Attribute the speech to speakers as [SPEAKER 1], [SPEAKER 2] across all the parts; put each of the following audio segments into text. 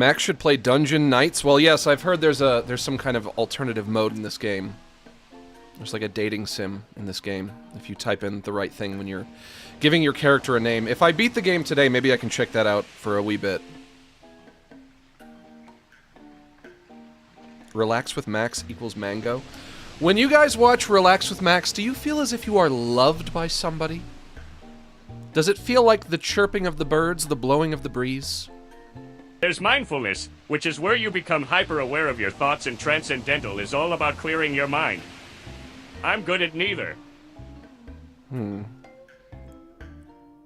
[SPEAKER 1] Max should play Dungeon Knights. Well, yes, I've heard there's some kind of alternative mode in this game. There's like a dating sim in this game, if you type in the right thing when you're giving your character a name. If I beat the game today, maybe I can check that out for a wee bit. Relax with Max equals mango. When you guys watch Relax with Max, do you feel as if you are loved by somebody? Does it feel like the chirping of the birds, the blowing of the breeze?
[SPEAKER 2] There's mindfulness, which is where you become hyper-aware of your thoughts, and transcendental is all about clearing your mind. I'm good at neither.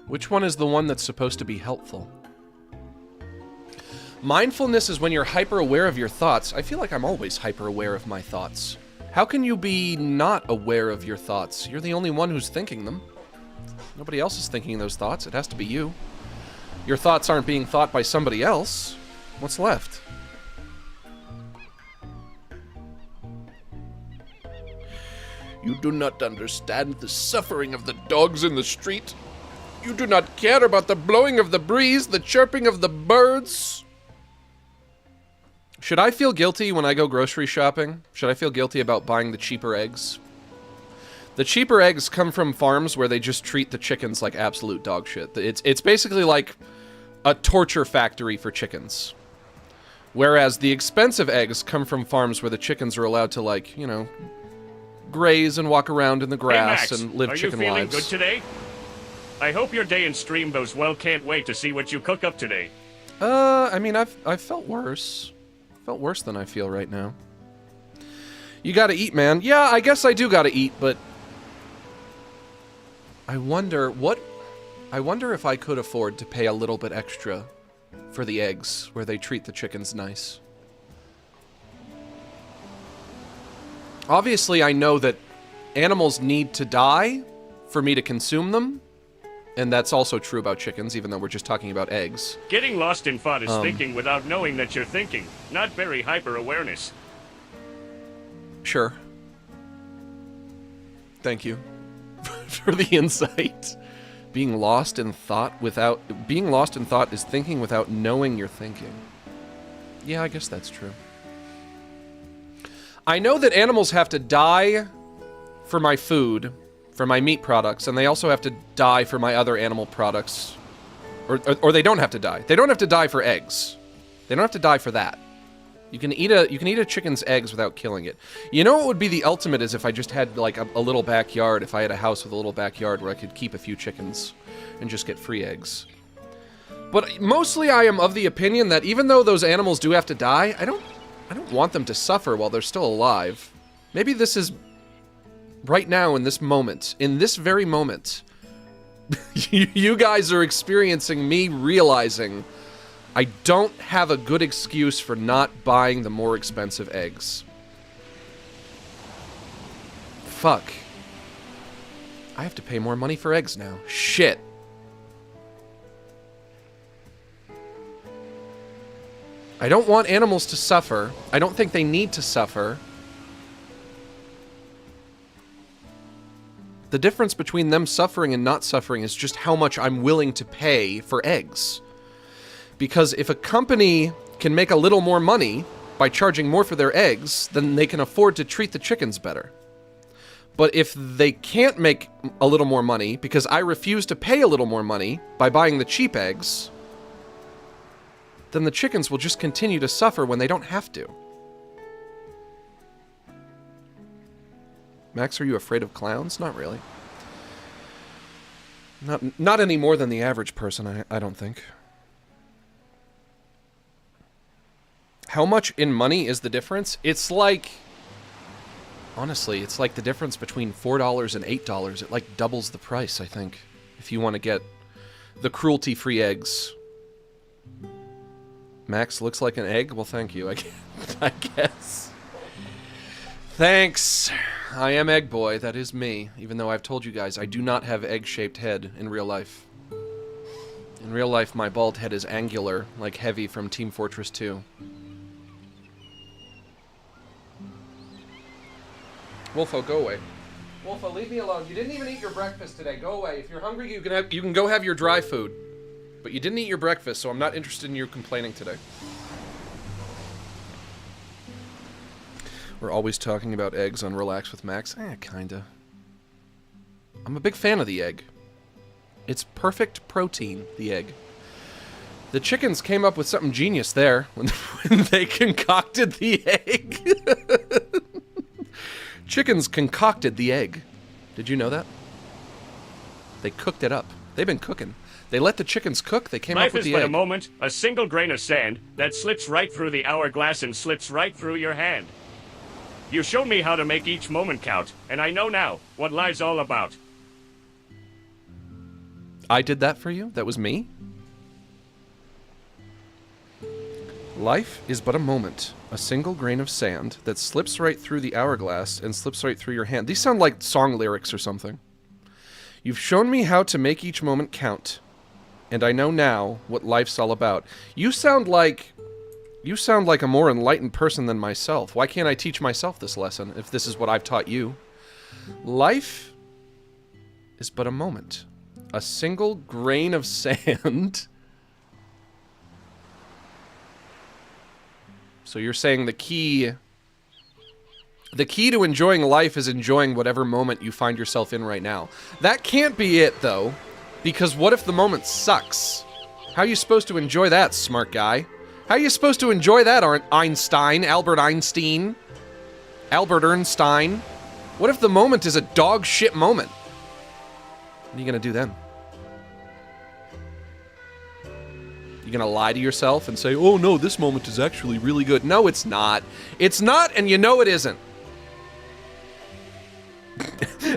[SPEAKER 1] Which one is the one that's supposed to be helpful? Mindfulness is when you're hyper-aware of your thoughts. I feel like I'm always hyper-aware of my thoughts. How can you be not aware of your thoughts? You're the only one who's thinking them. Nobody else is thinking those thoughts. It has to be you. Your thoughts aren't being thought by somebody else. What's left? You do not understand the suffering of the dogs in the street. You do not care about the blowing of the breeze, the chirping of the birds. Should I feel guilty when I go grocery shopping? Should I feel guilty about buying the cheaper eggs? The cheaper eggs come from farms where they just treat the chickens like absolute dog shit. It's basically like a torture factory for chickens. Whereas the expensive eggs come from farms where the chickens are allowed to, like, you know, graze and walk around in the grass and live chicken lives.
[SPEAKER 2] Are you feeling good today? I hope your day in stream goes well. Can't wait to see what you cook up today.
[SPEAKER 1] I mean, I've felt worse. Felt worse than I feel right now. You gotta eat, man. Yeah, I guess I do gotta eat, but I wonder if I could afford to pay a little bit extra for the eggs where they treat the chickens nice. Obviously, I know that animals need to die for me to consume them, and that's also true about chickens, even though we're just talking about eggs.
[SPEAKER 2] Getting lost in thought is thinking without knowing that you're thinking, not very hyper-awareness.
[SPEAKER 1] Sure. Thank you for the insight. Being lost in thought is thinking without knowing you're thinking. Yeah, I guess that's true. I know that animals have to die for my food, for my meat products, and they also have to die for my other animal products. Or they don't have to die. They don't have to die for eggs. They don't have to die for that. You can eat a chicken's eggs without killing it. You know what would be the ultimate is if I just had like a little backyard, if I had a house with a little backyard where I could keep a few chickens and just get free eggs. But mostly I am of the opinion that even though those animals do have to die, I don't want them to suffer while they're still alive. Maybe this is right now in this moment, in this very moment, you guys are experiencing me realizing I don't have a good excuse for not buying the more expensive eggs. Fuck. I have to pay more money for eggs now. Shit. I don't want animals to suffer. I don't think they need to suffer. The difference between them suffering and not suffering is just how much I'm willing to pay for eggs. Because if a company can make a little more money by charging more for their eggs, then they can afford to treat the chickens better. But if they can't make a little more money because I refuse to pay a little more money by buying the cheap eggs, then the chickens will just continue to suffer when they don't have to. Max, are you afraid of clowns? Not really. Not any more than the average person, I don't think. How much in money is the difference? It's like... Honestly, it's like the difference between $4 and $8. It like doubles the price, I think, if you want to get the cruelty-free eggs. Max looks like an egg? Well, thank you, I guess. Thanks. I am Egg Boy, that is me. Even though I've told you guys, I do not have egg-shaped head in real life. In real life, my bald head is angular, like Heavy from Team Fortress 2. Wolfo, go away. Wolfo, leave me alone. You didn't even eat your breakfast today. Go away. If you're hungry, you can go have your dry food. But you didn't eat your breakfast, so I'm not interested in you complaining today. We're always talking about eggs on Relax with Max. Kinda. I'm a big fan of the egg. It's perfect protein, the egg. The chickens came up with something genius there when they concocted the egg. Chickens concocted the egg. Did you know that? They cooked it up. They've been cooking. They let the chickens cook, they came up with the egg.
[SPEAKER 2] Life is but a moment, a single grain of sand that slips right through the hourglass and slips right through your hand. You showed me how to make each moment count, and I know now what life's all about.
[SPEAKER 1] I did that for you? That was me? Life is but a moment, a single grain of sand that slips right through the hourglass and slips right through your hand. These sound like song lyrics or something. You've shown me how to make each moment count, and I know now what life's all about. You sound like a more enlightened person than myself. Why can't I teach myself this lesson if this is what I've taught you? Life is but a moment, a single grain of sand. So you're saying the key to enjoying life is enjoying whatever moment you find yourself in right now. That can't be it, though, because what if the moment sucks? How are you supposed to enjoy that, smart guy? How are you supposed to enjoy that, Albert Einstein? What if the moment is a dog shit moment? What are you gonna do then? You gonna lie to yourself and say, oh no, this moment is actually really good. No, it's not. It's not, and you know it isn't.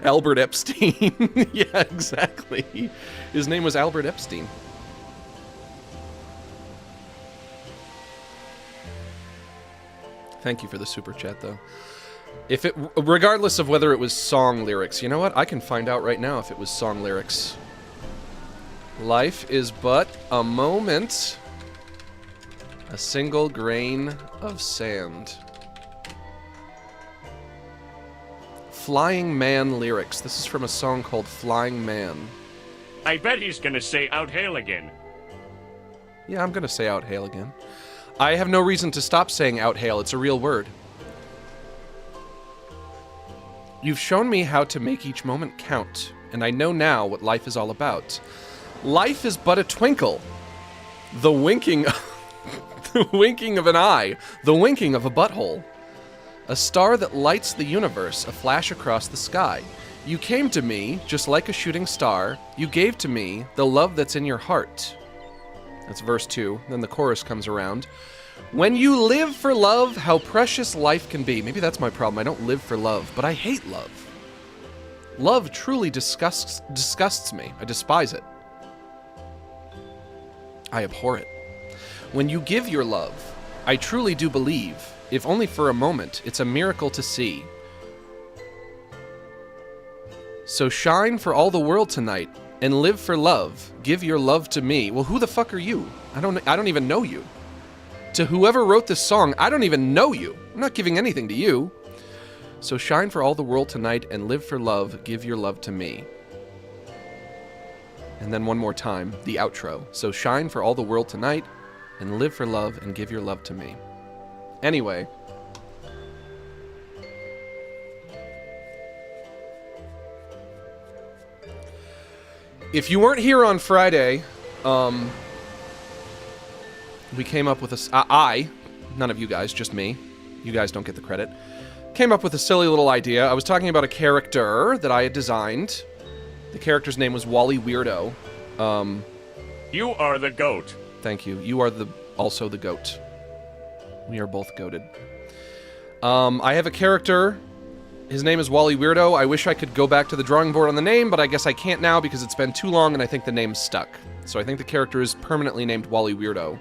[SPEAKER 1] Albert Epstein. Yeah, exactly. His name was Albert Epstein. Thank you for the super chat, though. Regardless of whether it was song lyrics, you know what? I can find out right now if it was song lyrics. Life is but a moment, a single grain of sand. Flying Man lyrics. This is from a song called Flying Man.
[SPEAKER 2] I bet he's gonna say out hail again.
[SPEAKER 1] Yeah, I'm gonna say out hail again. I have no reason to stop saying out hail. It's a real word. You've shown me how to make each moment count, and I know now what life is all about. Life is but a twinkle. The winking the winking of an eye. The winking of a butthole. A star that lights the universe, a flash across the sky. You came to me, just like a shooting star. You gave to me the love that's in your heart. That's verse 2. Then the chorus comes around. When you live for love, how precious life can be. Maybe that's my problem. I don't live for love, but I hate love. Love truly disgusts me. I despise it. I abhor it. When you give your love, I truly do believe, if only for a moment, it's a miracle to see. So shine for all the world tonight, and live for love. Give your love to me. Well, who the fuck are you? I don't even know you. To whoever wrote this song, I don't even know you. I'm not giving anything to you. So shine for all the world tonight, and live for love. Give your love to me. And then one more time, the outro. So shine for all the world tonight, and live for love, and give your love to me. Anyway. If you weren't here on Friday, we came up with none of you guys, just me. You guys don't get the credit. Came up with a silly little idea. I was talking about a character that I had designed. The character's name was Wally Weirdo.
[SPEAKER 2] You are the goat.
[SPEAKER 1] Thank you. You are also the goat. We are both goated. I have a character. His name is Wally Weirdo. I wish I could go back to the drawing board on the name, but I guess I can't now because it's been too long and I think the name's stuck. So I think the character is permanently named Wally Weirdo.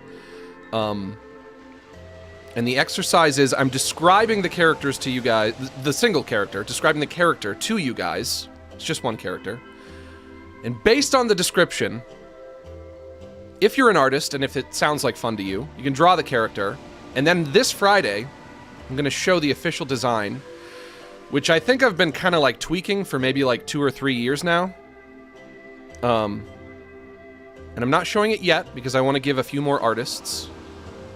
[SPEAKER 1] And the exercise is I'm describing the characters to you guys, the single character, describing the character to you guys. It's just one character. And based on the description, if you're an artist and if it sounds like fun to you, you can draw the character. And then this Friday, I'm going to show the official design, which I think I've been kind of like tweaking for maybe like 2 or 3 years now. And I'm not showing it yet because I want to give a few more artists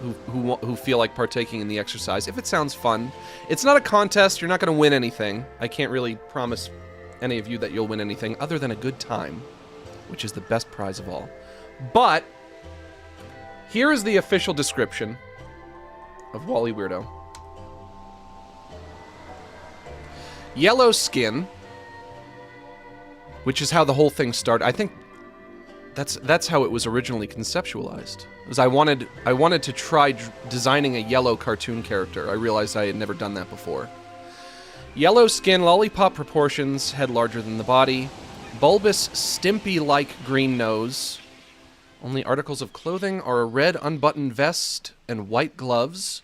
[SPEAKER 1] who feel like partaking in the exercise, if it sounds fun. It's not a contest. You're not going to win anything. I can't really promise any of you that you'll win anything other than a good time, which is the best prize of all. But here is the official description of Wally Weirdo. Yellow skin, which is how the whole thing started. I think that's how it was originally conceptualized. Was I wanted to try designing a yellow cartoon character. I realized I had never done that before. Yellow skin, lollipop proportions, head larger than the body, bulbous, stimpy-like green nose. Only articles of clothing are a red unbuttoned vest and white gloves.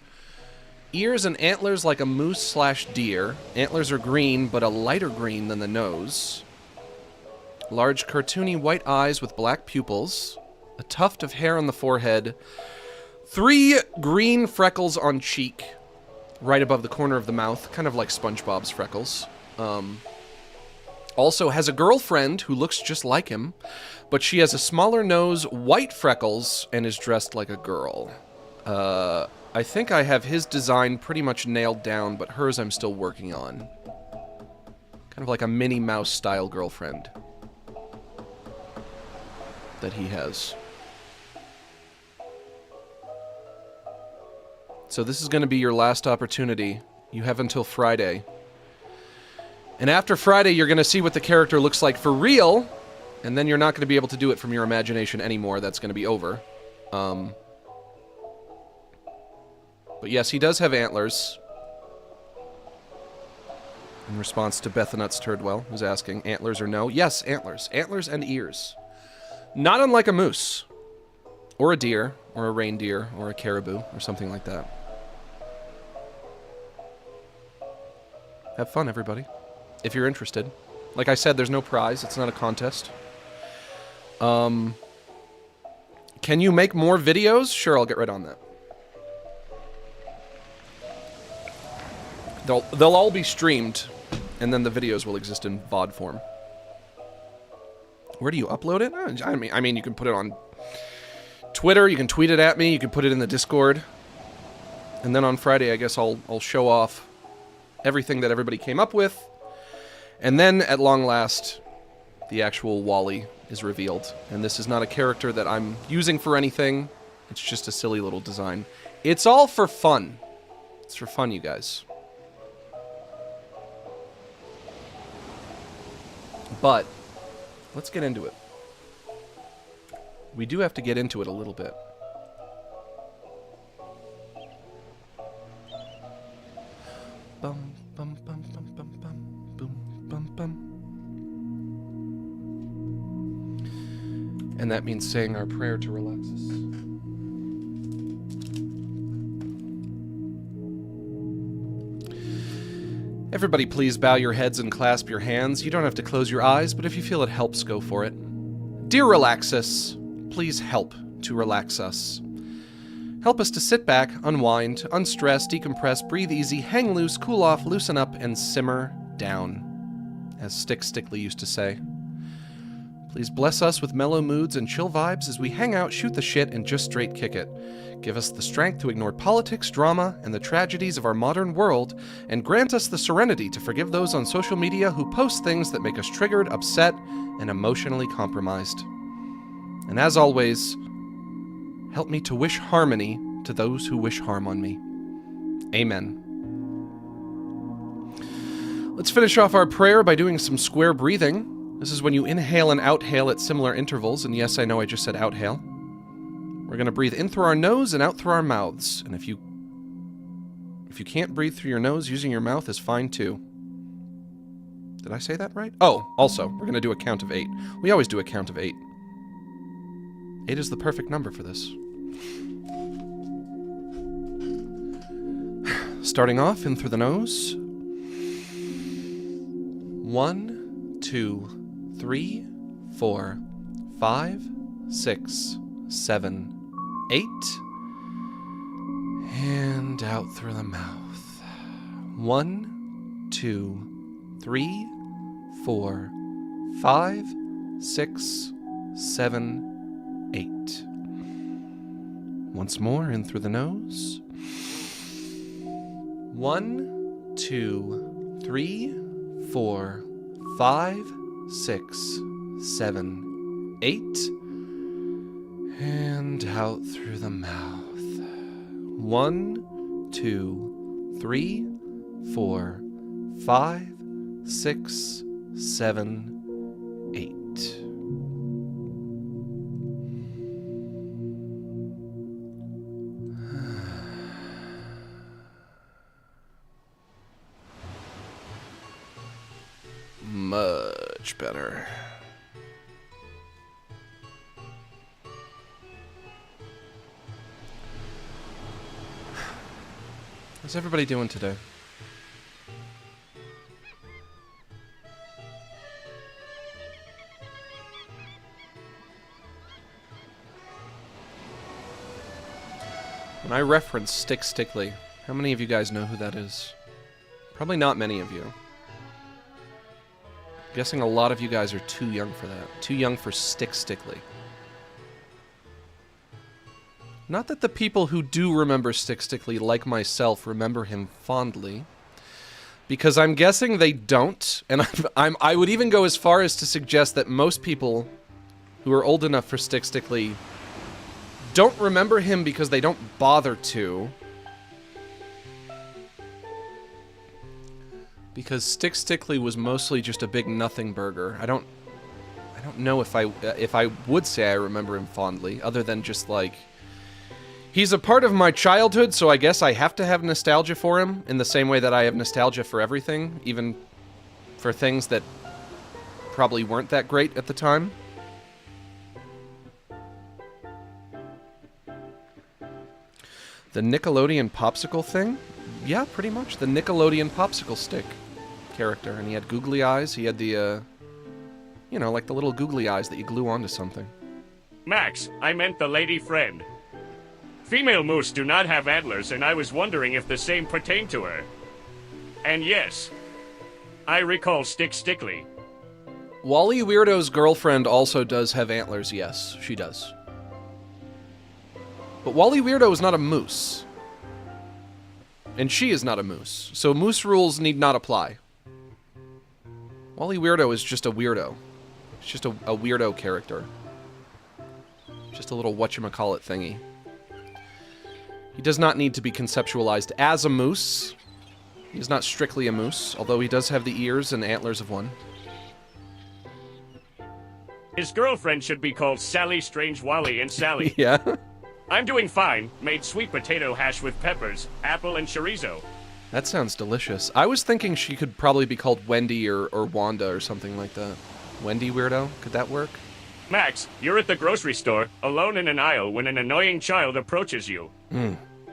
[SPEAKER 1] Ears and antlers like a moose/deer. Antlers are green, but a lighter green than the nose. Large cartoony white eyes with black pupils. A tuft of hair on the forehead. 3 green freckles on cheek, right above the corner of the mouth, kind of like SpongeBob's freckles. Also has a girlfriend who looks just like him, but she has a smaller nose, white freckles, and is dressed like a girl. I think I have his design pretty much nailed down, but hers I'm still working on. Kind of like a Minnie Mouse style girlfriend that he has. So this is going to be your last opportunity. You have until Friday. And after Friday, you're going to see what the character looks like for real, and then you're not going to be able to do it from your imagination anymore. That's going to be over. But yes, he does have antlers. In response to Bethanut's Turdwell, who's asking, antlers or no? Yes, antlers. Antlers and ears. Not unlike a moose. Or a deer, or a reindeer, or a caribou, or something like that. Have fun, everybody. If you're interested. Like I said, there's no prize. It's not a contest. Can you make more videos? Sure, I'll get right on that. They'll all be streamed, and then the videos will exist in VOD form. Where do you upload it? I mean, you can put it on Twitter, you can tweet it at me, you can put it in the Discord. And then on Friday, I guess I'll show off everything that everybody came up with. And then, at long last, the actual Wally is revealed. And this is not a character that I'm using for anything. It's just a silly little design. It's all for fun. It's for fun, you guys. But let's get into it. We do have to get into it a little bit. Bum, bum, bum, bum, bum, bum, boom, bum, bum. And that means saying our prayer to relax us. Everybody please bow your heads and clasp your hands. You don't have to close your eyes, but if you feel it helps, go for it. Dear Relaxus, please help to relax us. Help us to sit back, unwind, unstress, decompress, breathe easy, hang loose, cool off, loosen up, and simmer down, as Stick Stickly used to say. Please bless us with mellow moods and chill vibes as we hang out, shoot the shit, and just straight kick it. Give us the strength to ignore politics, drama, and the tragedies of our modern world, and grant us the serenity to forgive those on social media who post things that make us triggered, upset, and emotionally compromised. And as always, help me to wish harmony to those who wish harm on me. Amen. Let's finish off our prayer by doing some square breathing. This is when you inhale and outhale at similar intervals, and yes, I know I just said outhale. We're going to breathe in through our nose and out through our mouths, and if you can't breathe through your nose, using your mouth is fine too. Did I say that right? Oh, also, we're going to do a count of 8. We always do a count of 8. 8 is the perfect number for this. Starting off in through the nose. 1, 2, 3, 4, 5, 6, 7, 8. And out through the mouth. 1, 2, 3, 4, 5, 6, 7, 8. Once more, in through the nose. 1, 2, 3, 4, 5, 6, 7, 8. And out through the mouth. 1, 2, 3, 4, 5, 6, 7, 8. Much better. How's everybody doing today? When I reference Stick Stickly, how many of you guys know who that is? Probably not many of you. I'm guessing a lot of you guys are too young for that. Too young for Stick Stickly. Not that the people who do remember Stick Stickly, like myself, remember him fondly. Because I'm guessing they don't, and I would even go as far as to suggest that most people who are old enough for Stick Stickly don't remember him because they don't bother to. Because Stick Stickly was mostly just a big nothing burger. I don't know if I would say I remember him fondly, other than just like, he's a part of my childhood, so I guess I have to have nostalgia for him in the same way that I have nostalgia for everything, even for things that probably weren't that great at the time. The Nickelodeon popsicle thing? Yeah, pretty much. The Nickelodeon popsicle stick character. And he had googly eyes. He had the, you know, like the little googly eyes that you glue onto something.
[SPEAKER 2] Max, I meant the lady friend. Female moose do not have antlers, and I was wondering if the same pertained to her. And yes, I recall Stick Stickly.
[SPEAKER 1] Wally Weirdo's girlfriend also does have antlers, yes, she does. But Wally Weirdo is not a moose. And she is not a moose, so moose rules need not apply. Wally Weirdo is just a weirdo. It's just a weirdo character. Just a little whatchamacallit thingy. He does not need to be conceptualized as a moose. He is not strictly a moose, although he does have the ears and antlers of one.
[SPEAKER 2] His girlfriend should be called Sally Strange Wally and Sally.
[SPEAKER 1] Yeah.
[SPEAKER 2] I'm doing fine. Made sweet potato hash with peppers, apple, and chorizo.
[SPEAKER 1] That sounds delicious. I was thinking she could probably be called Wendy or Wanda or something like that. Wendy Weirdo? Could that work?
[SPEAKER 2] Max, you're at the grocery store, alone in an aisle, when an annoying child approaches you.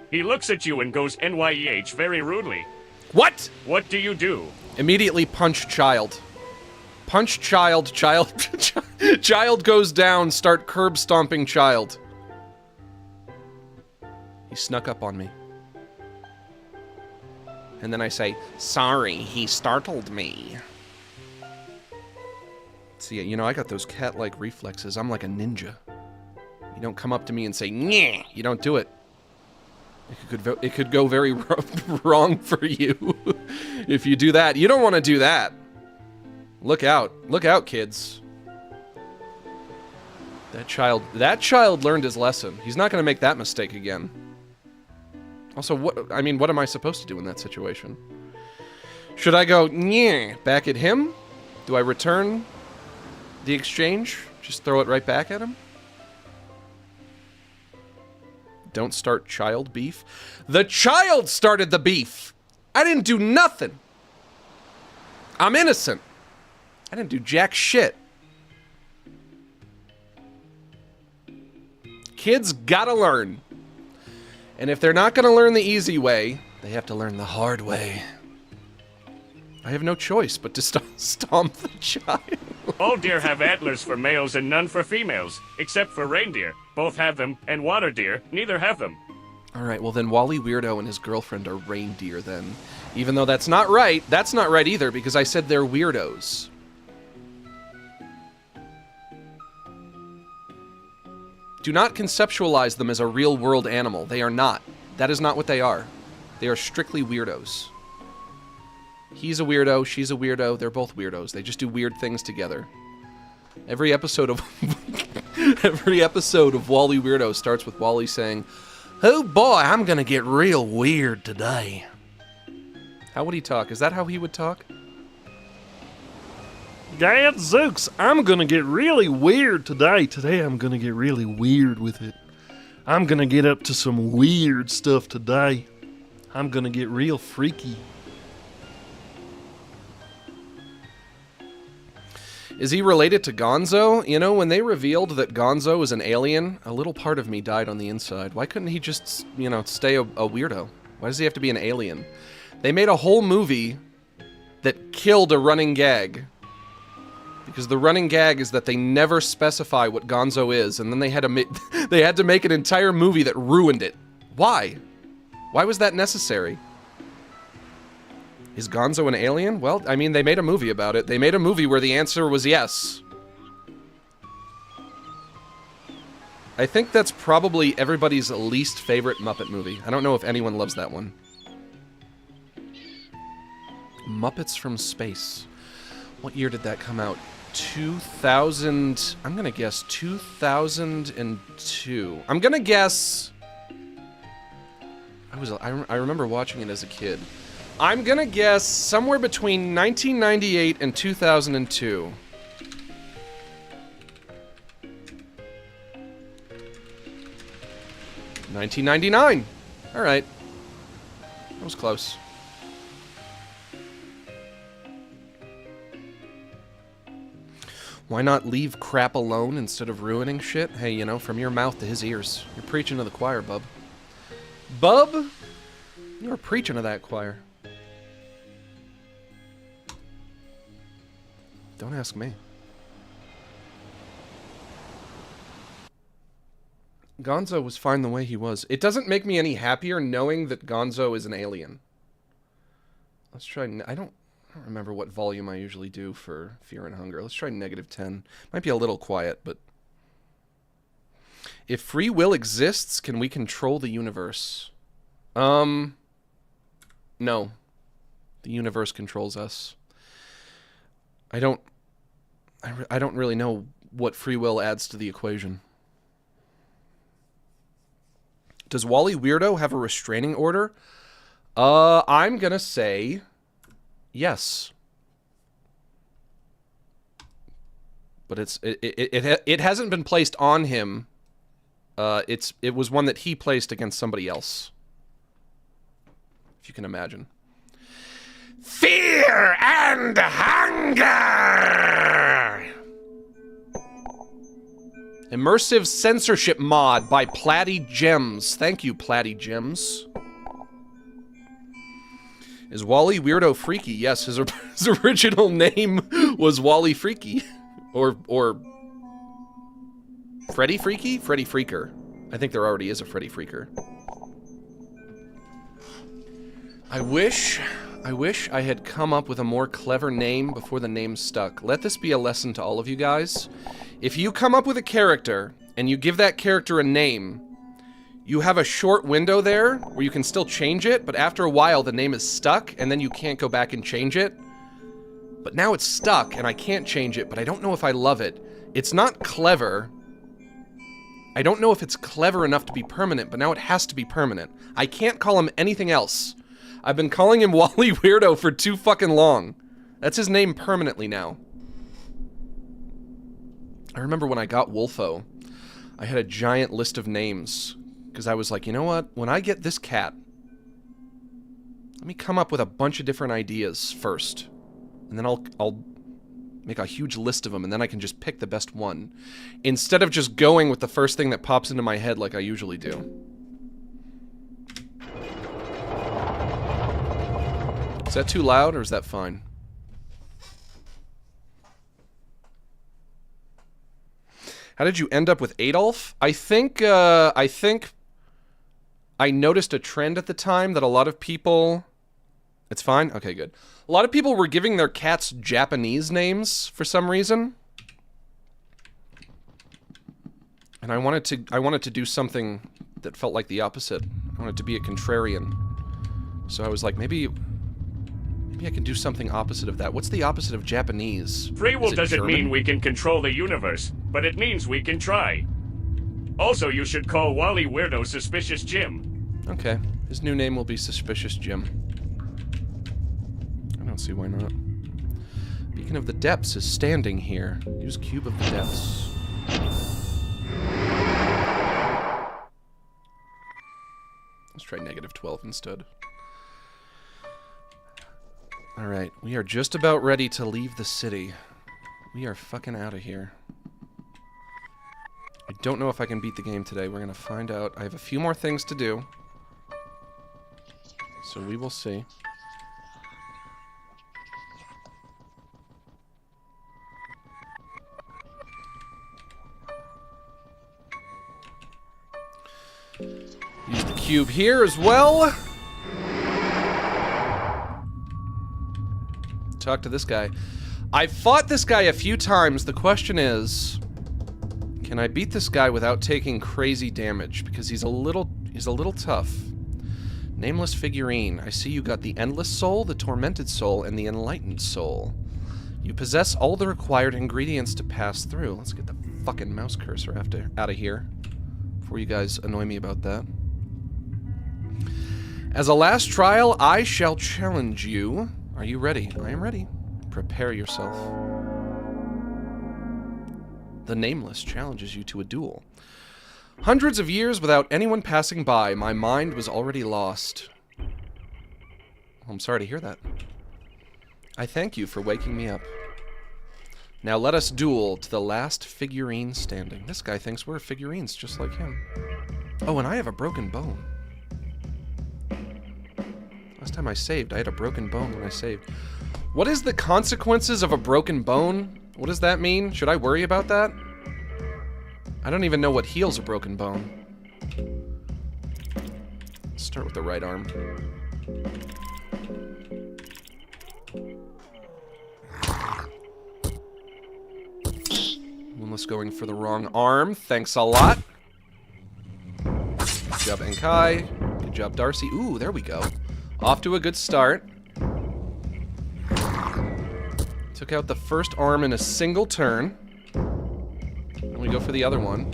[SPEAKER 2] He looks at you and goes NYEH very rudely.
[SPEAKER 1] What?
[SPEAKER 2] What do you do?
[SPEAKER 1] Immediately punch child. Punch child, child goes down, start curb stomping child. He snuck up on me. And then I say, sorry, he startled me. See, you know, I got those cat-like reflexes. I'm like a ninja. You don't come up to me and say, nyeh. You don't do it. It could go very wrong for you. If you do that, you don't want to do that. Look out. Look out, kids. That child learned his lesson. He's not going to make that mistake again. Also, what am I supposed to do in that situation? Should I go, nyeh, back at him? Do I return the exchange? Just throw it right back at him? Don't start child beef. The child started the beef! I didn't do nothing! I'm innocent. I didn't do jack shit. Kids gotta learn. And if they're not gonna learn the easy way, they have to learn the hard way. I have no choice but to stomp the child.
[SPEAKER 2] All deer have antlers for males and none for females, except for reindeer. Both have them, and water deer, neither have them.
[SPEAKER 1] Alright, well then Wally Weirdo and his girlfriend are reindeer then. Even though that's not right. That's not right either, because I said they're weirdos. Do not conceptualize them as a real-world animal. They are not. That is not what they are. They are strictly weirdos. He's a weirdo, she's a weirdo, they're both weirdos. They just do weird things together. Every episode of Wally Weirdo starts with Wally saying, "Oh boy, I'm gonna get real weird today." How would he talk? Is that how he would talk?
[SPEAKER 3] Gadzooks, I'm gonna get really weird today. Today I'm gonna get really weird with it. I'm gonna get up to some weird stuff today. I'm gonna get real freaky.
[SPEAKER 1] Is he related to Gonzo? You know, when they revealed that Gonzo is an alien, a little part of me died on the inside. Why couldn't he just, you know, stay a weirdo? Why does he have to be an alien? They made a whole movie that killed a running gag. Because the running gag is that they never specify what Gonzo is, and then they had to make an entire movie that ruined it. Why? Why was that necessary? Is Gonzo an alien? Well, I mean, they made a movie about it. They made a movie where the answer was yes. I think that's probably everybody's least favorite Muppet movie. I don't know if anyone loves that one. Muppets from Space. What year did that come out? 2000... I'm gonna guess 2002. I'm gonna guess... I remember watching it as a kid. I'm gonna guess somewhere between 1998 and 2002. $19.99. All right, that was close. Why not leave crap alone instead of ruining shit? Hey, you know, from your mouth to his ears. You're preaching to the choir, bub. Bub, you're preaching to that choir. Don't ask me. Gonzo was fine the way he was. It doesn't make me any happier knowing that Gonzo is an alien. Let's try... I don't remember what volume I usually do for Fear and Hunger. Let's try -10. Might be a little quiet, but... If free will exists, can we control the universe? No. The universe controls us. I don't really know what free will adds to the equation. Does Wally Weirdo have a restraining order? I'm gonna say yes. But it hasn't been placed on him. It was one that he placed against somebody else. If you can imagine. Fear and Hunger! Immersive censorship mod by Platty Gems. Thank you, Platty Gems. Is Wally Weirdo Freaky? Yes, his original name was Wally Freaky. Or Freddy Freaky? Freddy Freaker. I think there already is a Freddy Freaker. I wish I had come up with a more clever name before the name stuck. Let this be a lesson to all of you guys. If you come up with a character, and you give that character a name, you have a short window there where you can still change it, but after a while the name is stuck, and then you can't go back and change it. But now it's stuck, and I can't change it, but I don't know if I love it. It's not clever. I don't know if it's clever enough to be permanent, but now it has to be permanent. I can't call him anything else. I've been calling him Wally Weirdo for too fucking long. That's his name permanently now. I remember when I got Wolfo, I had a giant list of names. Because I was like, you know what? When I get this cat, let me come up with a bunch of different ideas first. And then I'll make a huge list of them, and then I can just pick the best one. Instead of just going with the first thing that pops into my head like I usually do. Is that too loud, or is that fine? How did you end up with Adolf? I think I noticed a trend at the time that a lot of people... It's fine? Okay, good. A lot of people were giving their cats Japanese names for some reason. And I wanted to do something that felt like the opposite. I wanted to be a contrarian. So I was like, maybe I can do something opposite of that. What's the opposite of Japanese?
[SPEAKER 2] Free will
[SPEAKER 1] Is it
[SPEAKER 2] doesn't
[SPEAKER 1] German?
[SPEAKER 2] mean we can control the universe, but it means we can try. Also, you should call Wally Weirdo Suspicious Jim.
[SPEAKER 1] Okay. His new name will be Suspicious Jim. I don't see why not. Beacon of the Depths is standing here. Use Cube of the Depths. Let's try -12 instead. Alright, we are just about ready to leave the city. We are fucking out of here. I don't know if I can beat the game today. We're gonna find out. I have a few more things to do. So we will see. Use the cube here as well. Talk to this guy. I've fought this guy a few times. The question is, can I beat this guy without taking crazy damage? Because he's a little tough. Nameless figurine. I see you got the Endless Soul, the Tormented Soul, and the Enlightened Soul. You possess all the required ingredients to pass through. Let's get the fucking mouse cursor out of here before you guys annoy me about that. As a last trial, I shall challenge you. Are you ready? I am ready. Prepare yourself. The Nameless challenges you to a duel. Hundreds of years without anyone passing by, my mind was already lost. Oh, I'm sorry to hear that. I thank you for waking me up. Now let us duel to the last figurine standing. This guy thinks we're figurines just like him. Oh, and I have a broken bone. Last time I saved, I had a broken bone when I saved. What is the consequences of a broken bone? What does that mean? Should I worry about that? I don't even know what heals a broken bone. Let's start with the right arm. Moonless going for the wrong arm. Thanks a lot. Good job, Enkai. Good job, Darcy. Ooh, there we go. Off to a good start. Took out the first arm in a single turn. And we go for the other one.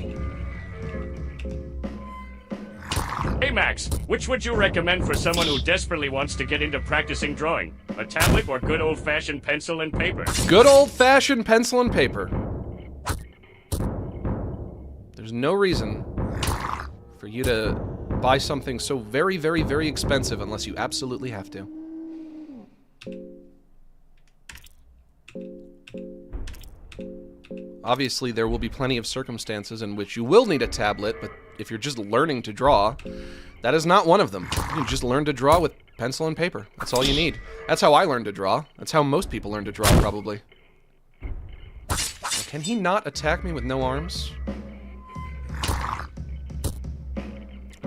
[SPEAKER 2] Hey Max, which would you recommend for someone who desperately wants to get into practicing drawing? A tablet or good old-fashioned pencil and paper?
[SPEAKER 1] Good old-fashioned pencil and paper. There's no reason for you to buy something so very, very, very expensive unless you absolutely have to. Obviously, there will be plenty of circumstances in which you will need a tablet, but if you're just learning to draw, that is not one of them. You can just learn to draw with pencil and paper. That's all you need. That's how I learned to draw. That's how most people learn to draw, probably. Can he not attack me with no arms?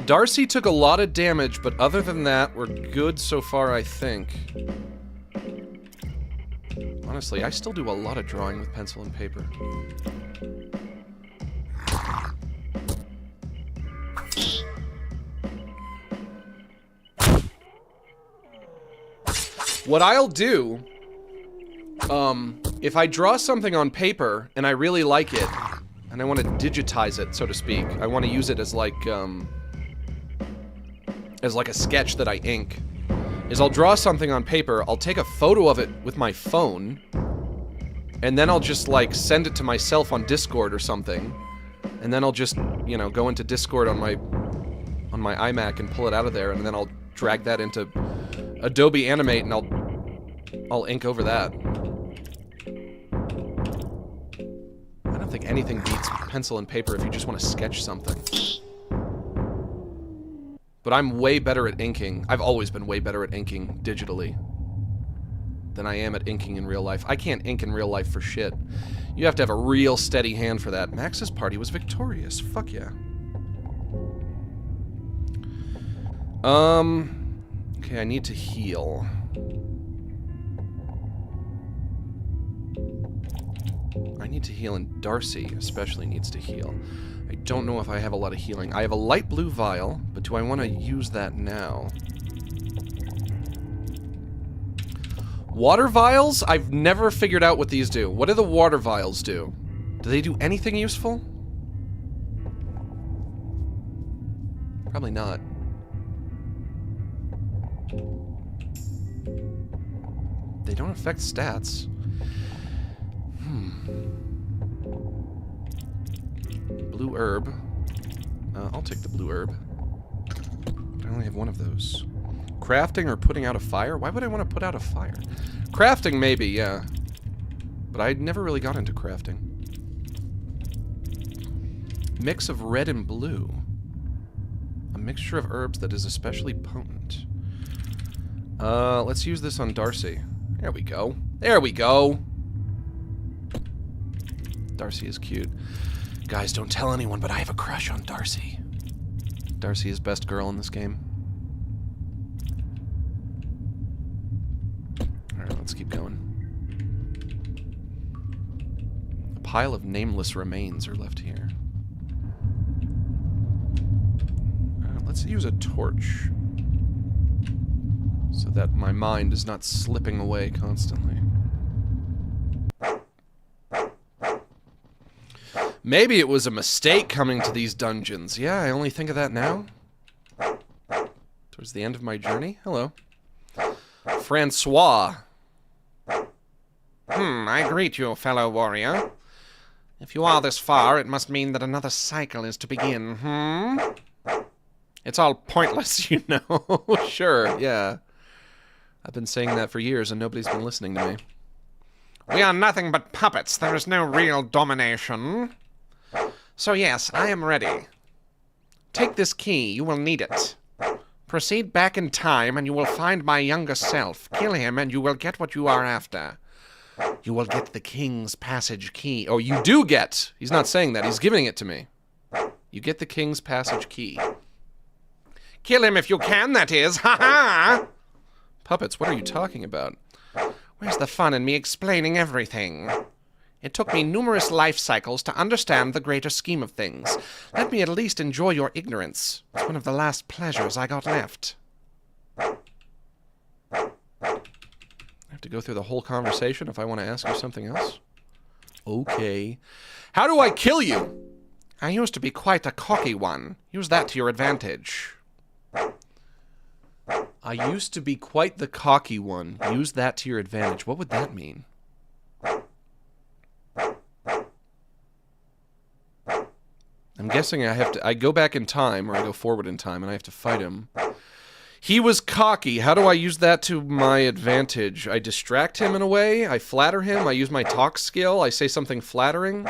[SPEAKER 1] Darcy took a lot of damage, but other than that, we're good so far, I think. Honestly, I still do a lot of drawing with pencil and paper. What I'll do, if I draw something on paper and I really like it, and I want to digitize it, so to speak, I want to use it as like a sketch that I ink, is I'll draw something on paper, I'll take a photo of it with my phone, and then I'll just, like, send it to myself on Discord or something, and then I'll just, you know, go into Discord on my iMac and pull it out of there, and then I'll drag that into Adobe Animate, and I'll ink over that. I don't think anything beats pencil and paper if you just want to sketch something. But I'm way better at inking. I've always been way better at inking digitally than I am at inking in real life. I can't ink in real life for shit. You have to have a real steady hand for that. Max's party was victorious. Fuck yeah. Okay, I need to heal. I need to heal, and Darcy especially needs to heal. I don't know if I have a lot of healing. I have a light blue vial, but do I want to use that now? Water vials? I've never figured out what these do. What do the water vials do? Do they do anything useful? Probably not. They don't affect stats. Blue herb. I'll take the blue herb. I only have one of those. Crafting or putting out a fire? Why would I want to put out a fire? Crafting, maybe, yeah. But I never really got into crafting. Mix of red and blue. A mixture of herbs that is especially potent. Let's use this on Darcy. There we go. There we go! Darcy is cute. Guys, don't tell anyone, but I have a crush on Darcy. Darcy is best girl in this game. Alright, let's keep going. A pile of nameless remains are left here. Let's use a torch. So that my mind is not slipping away constantly. Maybe it was a mistake coming to these dungeons. Yeah, I only think of that now. Towards the end of my journey. Hello. Francois. I greet you, fellow warrior. If you are this far, it must mean that another cycle is to begin, It's all pointless, you know. Sure, yeah. I've been saying that for years and nobody's been listening to me. We are nothing but puppets. There is no real domination. So yes, I am ready. Take this key. You will need it. Proceed back in time and you will find my younger self. Kill him and you will get what you are after. You will get the King's Passage key. Oh, you do get. He's not saying that. He's giving it to me. You get the King's Passage key. Kill him if you can, that is. Ha-ha! Puppets, what are you talking about? Where's the fun in me explaining everything? It took me numerous life cycles to understand the greater scheme of things. Let me at least enjoy your ignorance. It's one of the last pleasures I got left. I have to go through the whole conversation if I want to ask you something else? Okay. How do I kill you? I used to be quite a cocky one. Use that to your advantage. I used to be quite the cocky one. Use that to your advantage. What would that mean? I'm guessing I go back in time, or I go forward in time, and I have to fight him. He was cocky. How do I use that to my advantage? I distract him in a way? I flatter him? I use my talk skill? I say something flattering?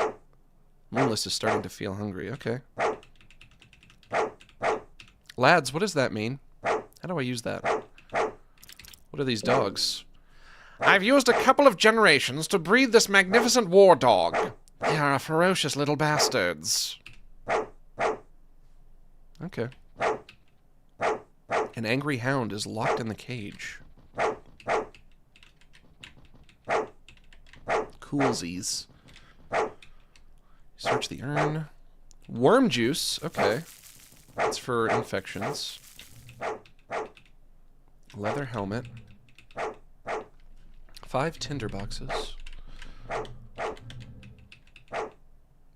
[SPEAKER 1] Moonless is starting to feel hungry. Okay. Lads, what does that mean? How do I use that? What are these dogs? I've used a couple of generations to breed this magnificent war dog. They are ferocious little bastards. Okay. An angry hound is locked in the cage. Coolsies. Search the urn. Worm juice. Okay. That's for infections. Leather helmet. 5 tinder boxes.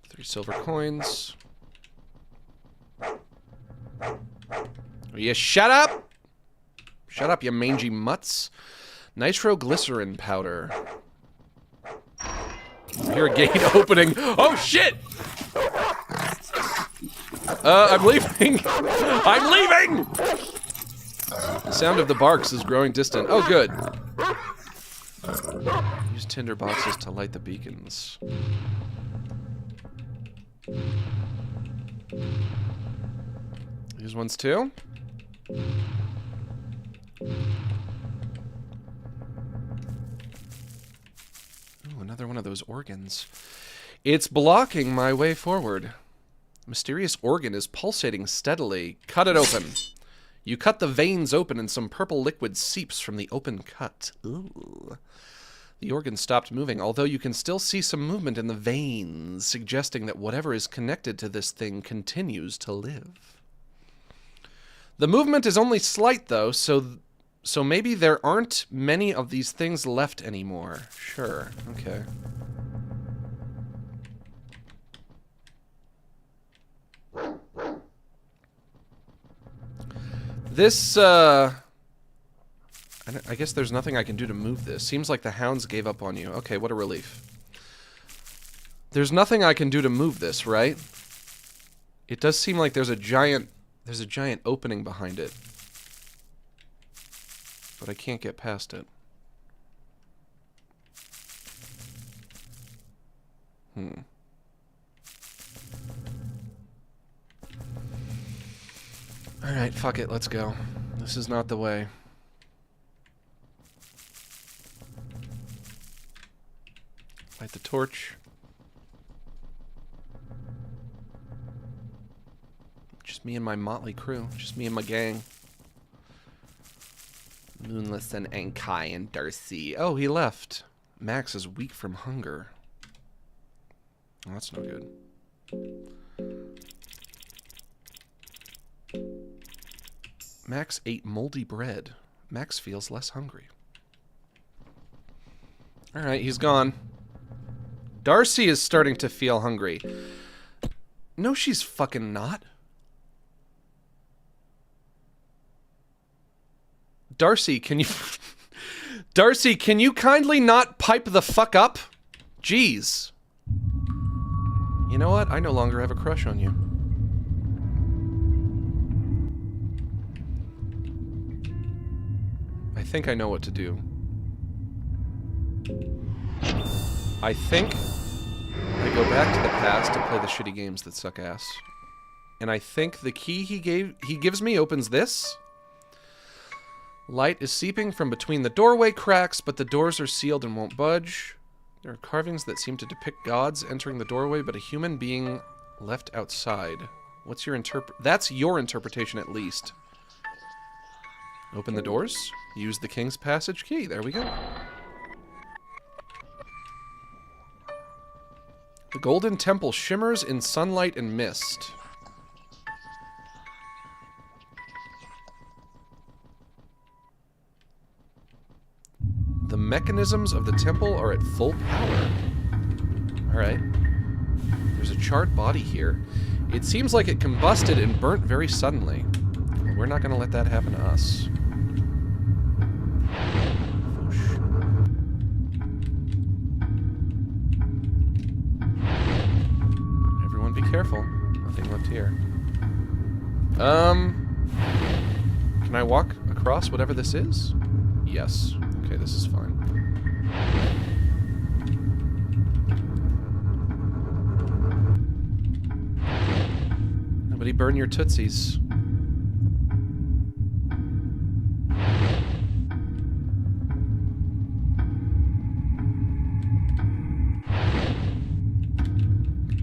[SPEAKER 1] 3 silver coins. Will you shut up? Shut up, you mangy mutts. Nitroglycerin powder. I hear a gate opening. Oh, shit! I'm leaving. I'm leaving! The sound of the barks is growing distant. Oh, good. Use tinder boxes to light the beacons. These ones too? Ooh, another one of those organs. It's blocking my way forward. Mysterious organ is pulsating steadily. Cut it open. You cut the veins open and some purple liquid seeps from the open cut. Ooh. The organ stopped moving, although you can still see some movement in the veins, suggesting that whatever is connected to this thing continues to live. The movement is only slight, though, so maybe there aren't many of these things left anymore. Sure, okay. This, I guess there's nothing I can do to move this. Seems like the hounds gave up on you. Okay, what a relief. There's nothing I can do to move this, right? It does seem like there's a giant opening behind it. But I can't get past it. Alright, fuck it, let's go. This is not the way. Light the torch. Just me and my motley crew. Just me and my gang. Moonless and Ankai and Darcy. Oh, he left. Max is weak from hunger. Oh, that's no good. Max ate moldy bread. Max feels less hungry. Alright, he's gone. Darcy is starting to feel hungry. No, she's fucking not. Darcy, can you... Darcy, can you kindly not pipe the fuck up? Jeez. You know what? I no longer have a crush on you. I think I know what to do. I think I go back to the past to play the shitty games that suck ass. And I think the key he gives me opens this. Light is seeping from between the doorway cracks, but the doors are sealed and won't budge. There are carvings that seem to depict gods entering the doorway, but a human being left outside. What's your That's your interpretation, at least. Open the doors. Use the King's Passage key. There we go. The Golden Temple shimmers in sunlight and mist. The mechanisms of the temple are at full power. Alright. There's a charred body here. It seems like it combusted and burnt very suddenly. We're not going to let that happen to us. Whoosh. Everyone be careful. Nothing left here. Can I walk across whatever this is? Yes. Okay, this is fine. Nobody burn your tootsies.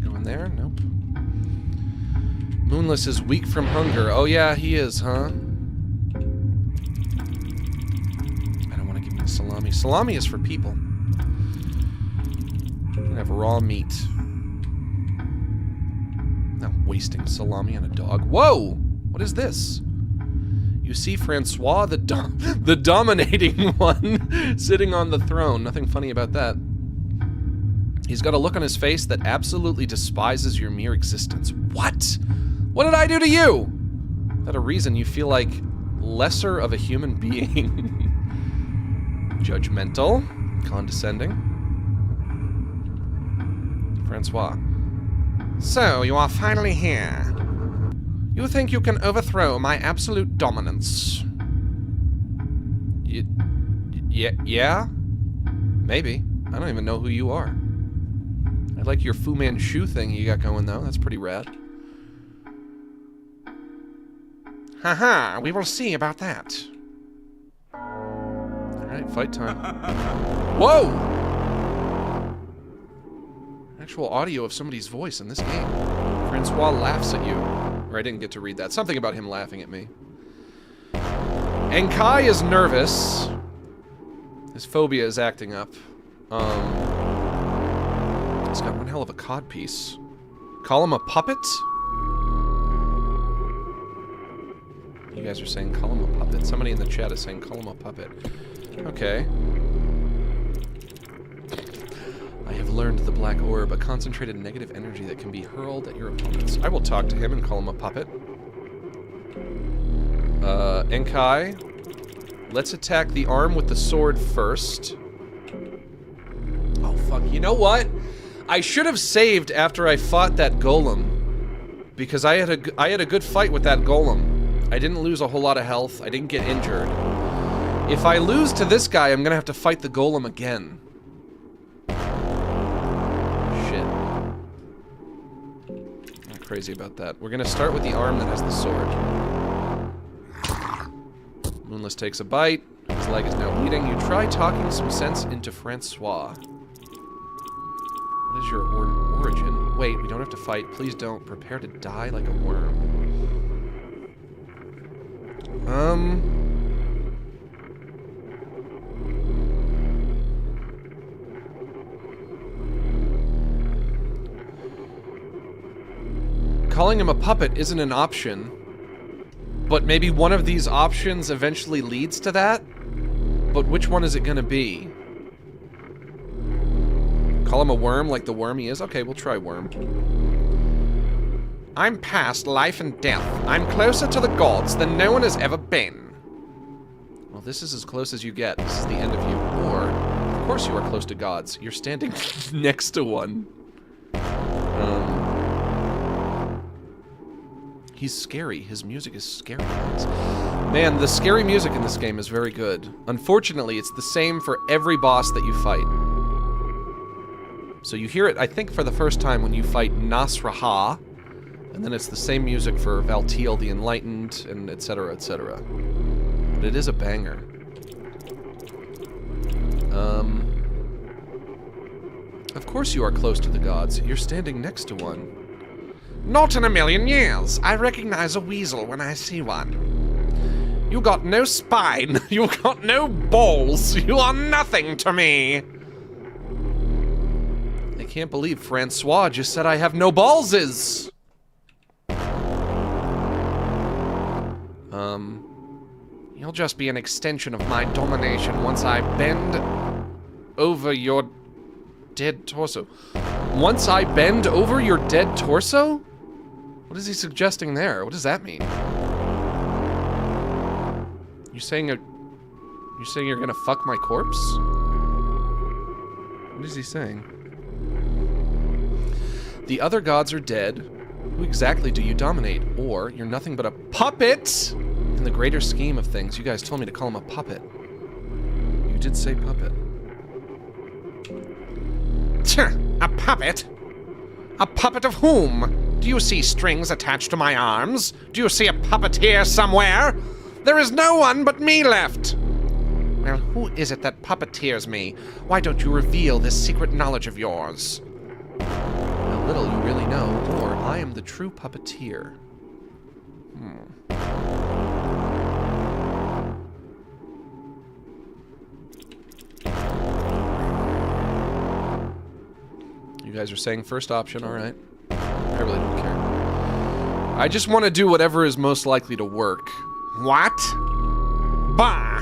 [SPEAKER 1] Go in there? Nope. Moonless is weak from hunger. Oh yeah, he is, huh? Salami. Salami is for people. I'm gonna have raw meat. Not wasting salami on a dog. Whoa! What is this? You see Francois, the dominating one, sitting on the throne. Nothing funny about that. He's got a look on his face that absolutely despises your mere existence. What? What did I do to you? Is that a reason you feel like lesser of a human being? Judgmental, condescending. Francois. So, you are finally here. You think you can overthrow my absolute dominance? Yeah? Maybe. I don't even know who you are. I like your Fu Manchu thing you got going, though. That's pretty rad. Haha, we will see about that. Alright, fight time. Whoa! Actual audio of somebody's voice in this game. Francois laughs at you. Or I didn't get to read that. Something about him laughing at me. Ankai is nervous. His phobia is acting up. He's got one hell of a codpiece. Call him a puppet? You guys are saying call him a puppet. Somebody in the chat is saying call him a puppet. Okay. I have learned the Black Orb, a concentrated negative energy that can be hurled at your opponents. I will talk to him and call him a puppet. Enkai. Let's attack the arm with the sword first. Oh, fuck. You know what? I should have saved after I fought that golem. Because I had a good fight with that golem. I didn't lose a whole lot of health. I didn't get injured. If I lose to this guy, I'm gonna have to fight the golem again. Shit. I'm not crazy about that. We're gonna start with the arm that has the sword. Moonless takes a bite. His leg is now bleeding. You try talking some sense into Francois. What is your origin? Wait, we don't have to fight. Please don't. Prepare to die like a worm. Calling him a puppet isn't an option. But maybe one of these options eventually leads to that? But which one is it gonna be? Call him a worm like the worm he is? Okay, we'll try worm. I'm past life and death. I'm closer to the gods than no one has ever been. Well, this is as close as you get. This is the end of you. Or, of course you are close to gods. You're standing next to one. He's scary. His music is scary. Man, the scary music in this game is very good. Unfortunately, it's the same for every boss that you fight. So you hear it, I think, for the first time when you fight Nasraha, and then it's the same music for Valtiel the Enlightened, and etc., etc. But it is a banger. Of course you are close to the gods. You're standing next to one. Not in a million years. I recognize a weasel when I see one. You got no spine. You got no balls. You are nothing to me. I can't believe Francois just said I have no ballses. You'll just be an extension of my domination once I bend over your dead torso. Once I bend over your dead torso? What is he suggesting there? What does that mean? You saying you're gonna fuck my corpse? What is he saying? The other gods are dead. Who exactly do you dominate? Or you're nothing but a puppet? In the greater scheme of things, you guys told me to call him a puppet. You did say puppet. A puppet? A puppet of whom? Do you see strings attached to my arms? Do you see a puppeteer somewhere? There is no one but me left. Well, who is it that puppeteers me? Why don't you reveal this secret knowledge of yours? How little you really know, or I am the true puppeteer. You guys are saying first option, alright. I really don't care. I just want to do whatever is most likely to work. What? Bah!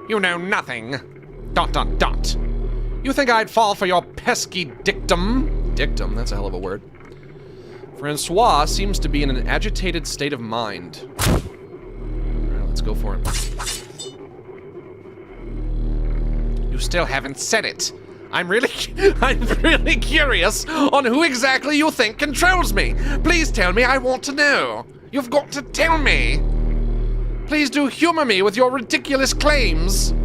[SPEAKER 1] You know nothing. ... You think I'd fall for your pesky dictum? Dictum? That's a hell of a word. Francois seems to be in an agitated state of mind. Alright, let's go for it. You still haven't said it. I'm really curious on who exactly you think controls me. Please tell me, I want to know. You've got to tell me. Please do humor me with your ridiculous claims.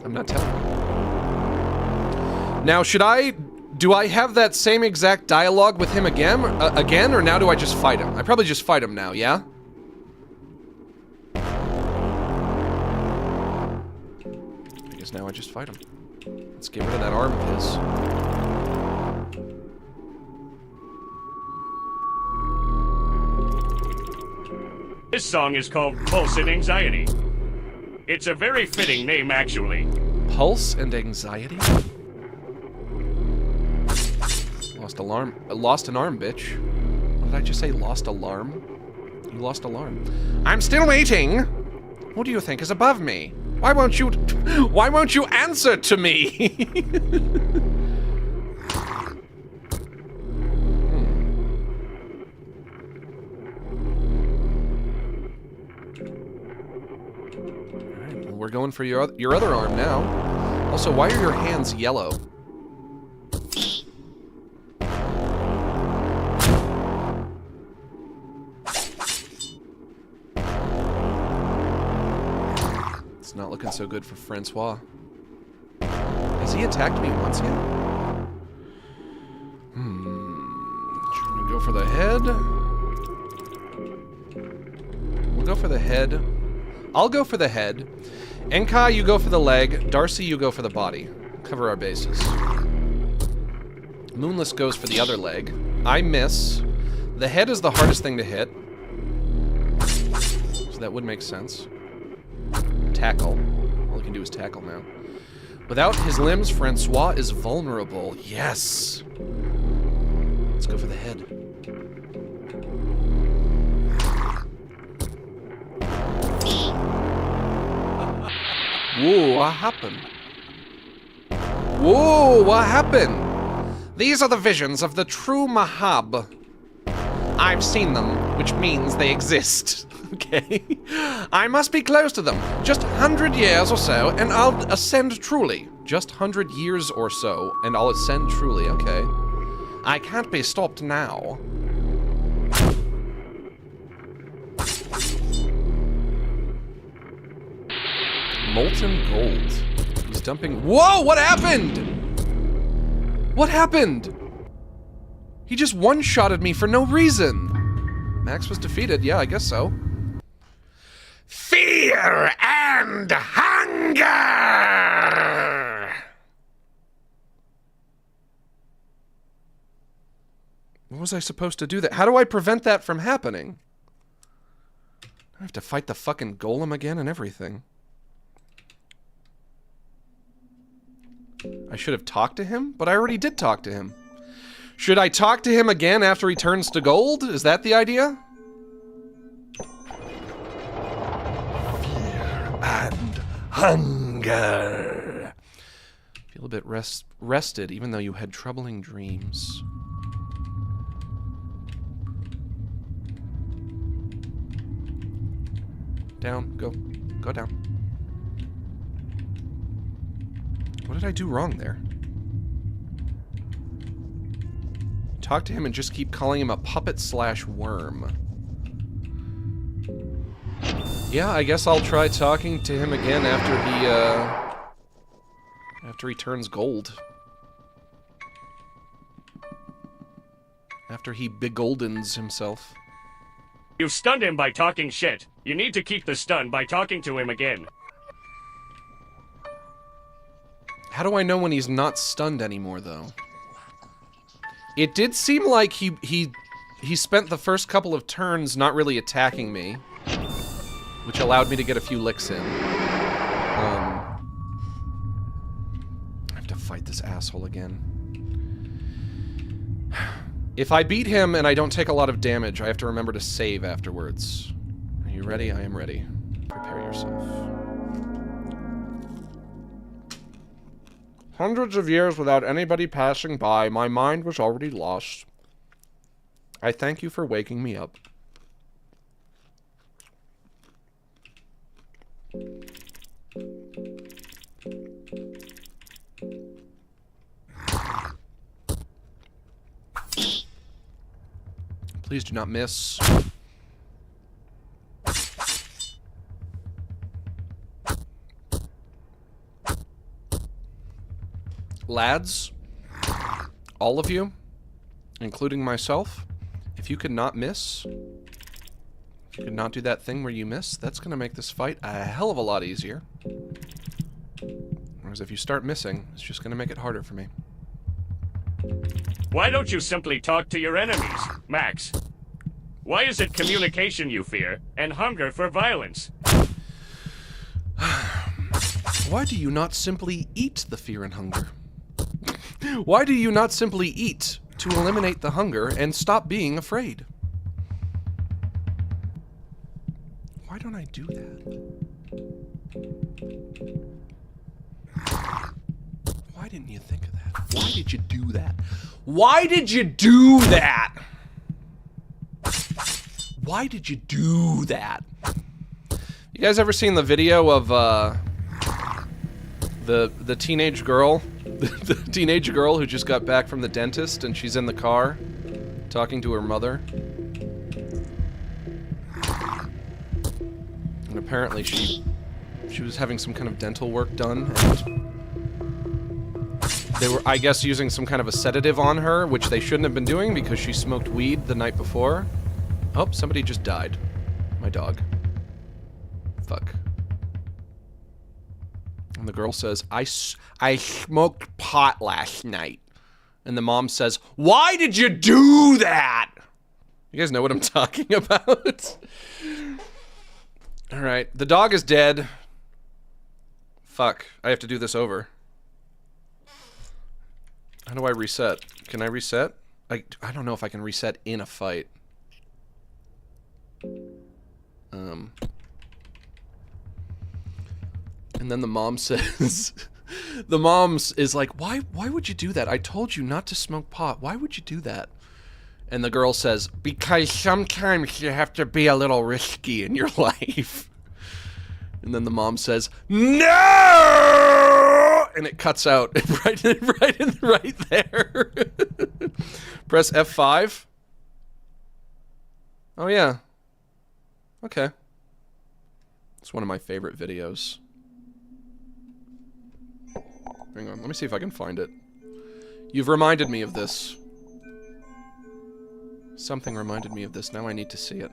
[SPEAKER 1] I'm not telling you. Now, do I have that same exact dialogue with him again, or now do I just fight him? I probably just fight him now, yeah? I guess now I just fight him. Let's get rid of that arm of his.
[SPEAKER 2] This song is called Pulse in Anxiety. It's a very fitting name, actually.
[SPEAKER 1] Pulse and anxiety? Lost an arm, bitch. What did I just say? Lost alarm? You lost alarm. I'm still waiting! Who do you think is above me? Why won't you answer to me? Alright, well, we're going for your other arm now. Also, why are your hands yellow? Not looking so good for Francois. Has he attacked me once yet? Should we go for the head? We'll go for the head. I'll go for the head. Enkai, you go for the leg. Darcy, you go for the body. Cover our bases. Moonless goes for the other leg. I miss. The head is the hardest thing to hit. So that would make sense. Tackle. All he can do is tackle now. Without his limbs, Francois is vulnerable. Yes! Let's go for the head. Whoa, what happened? Whoa, what happened? These are the visions of the true Mahab. I've seen them, which means they exist. Okay. I must be close to them. Just 100 years or so, and I'll ascend truly. Just 100 years or so, and I'll ascend truly. Okay. I can't be stopped now. Molten gold. He's dumping... Whoa! What happened? What happened? He just one-shotted me for no reason. Max was defeated. Yeah, I guess so. Fear and hunger! What was I supposed to do that? How do I prevent that from happening? I have to fight the fucking golem again and everything. I should have talked to him, but I already did talk to him. Should I talk to him again after he turns to gold? Is that the idea? And hunger. Feel a bit rested, even though you had troubling dreams. Down, go down. What did I do wrong there? Talk to him and just keep calling him a puppet/worm. Yeah, I guess I'll try talking to him again after he turns gold. After he begoldens himself.
[SPEAKER 2] You stunned him by talking shit. You need to keep the stun by talking to him again.
[SPEAKER 1] How do I know when he's not stunned anymore, though? It did seem like he spent the first couple of turns not really attacking me, which allowed me to get a few licks in. I have to fight this asshole again. If I beat him and I don't take a lot of damage, I have to remember to save afterwards. Are you ready? I am ready. Prepare yourself. Hundreds of years without anybody passing by, my mind was already lost. I thank you for waking me up. Please do not miss. Lads, all of you, including myself, if you could not miss, if you could not do that thing where you miss, that's going to make this fight a hell of a lot easier. Whereas if you start missing, it's just going to make it harder for me.
[SPEAKER 2] Why don't you simply talk to your enemies, Max? Why is it communication you fear, and hunger for violence?
[SPEAKER 1] Why do you not simply eat the fear and hunger? Why do you not simply eat to eliminate the hunger and stop being afraid? Why don't I do that? Why didn't you think of that? Why did you do that? Why did you do that? Why did you do that? You guys ever seen the video of the teenage girl? The teenage girl who just got back from the dentist and she's in the car talking to her mother. And apparently she was having some kind of dental work done, and they were, I guess, using some kind of a sedative on her, which they shouldn't have been doing because she smoked weed the night before. Oh, somebody just died. My dog. Fuck. And the girl says, I smoked pot last night. And the mom says, why did you do that? You guys know what I'm talking about? Alright, the dog is dead. Fuck, I have to do this over. How do I reset? Can I reset? I don't know if I can reset in a fight. And then the mom says, the mom is like, why would you do that? I told you not to smoke pot. Why would you do that? And the girl says, because sometimes you have to be a little risky in your life. And then the mom says, no! And it cuts out right there. Press F5. Oh yeah. Okay. It's one of my favorite videos. Hang on, let me see if I can find it. You've reminded me of this. Something reminded me of this. Now I need to see it.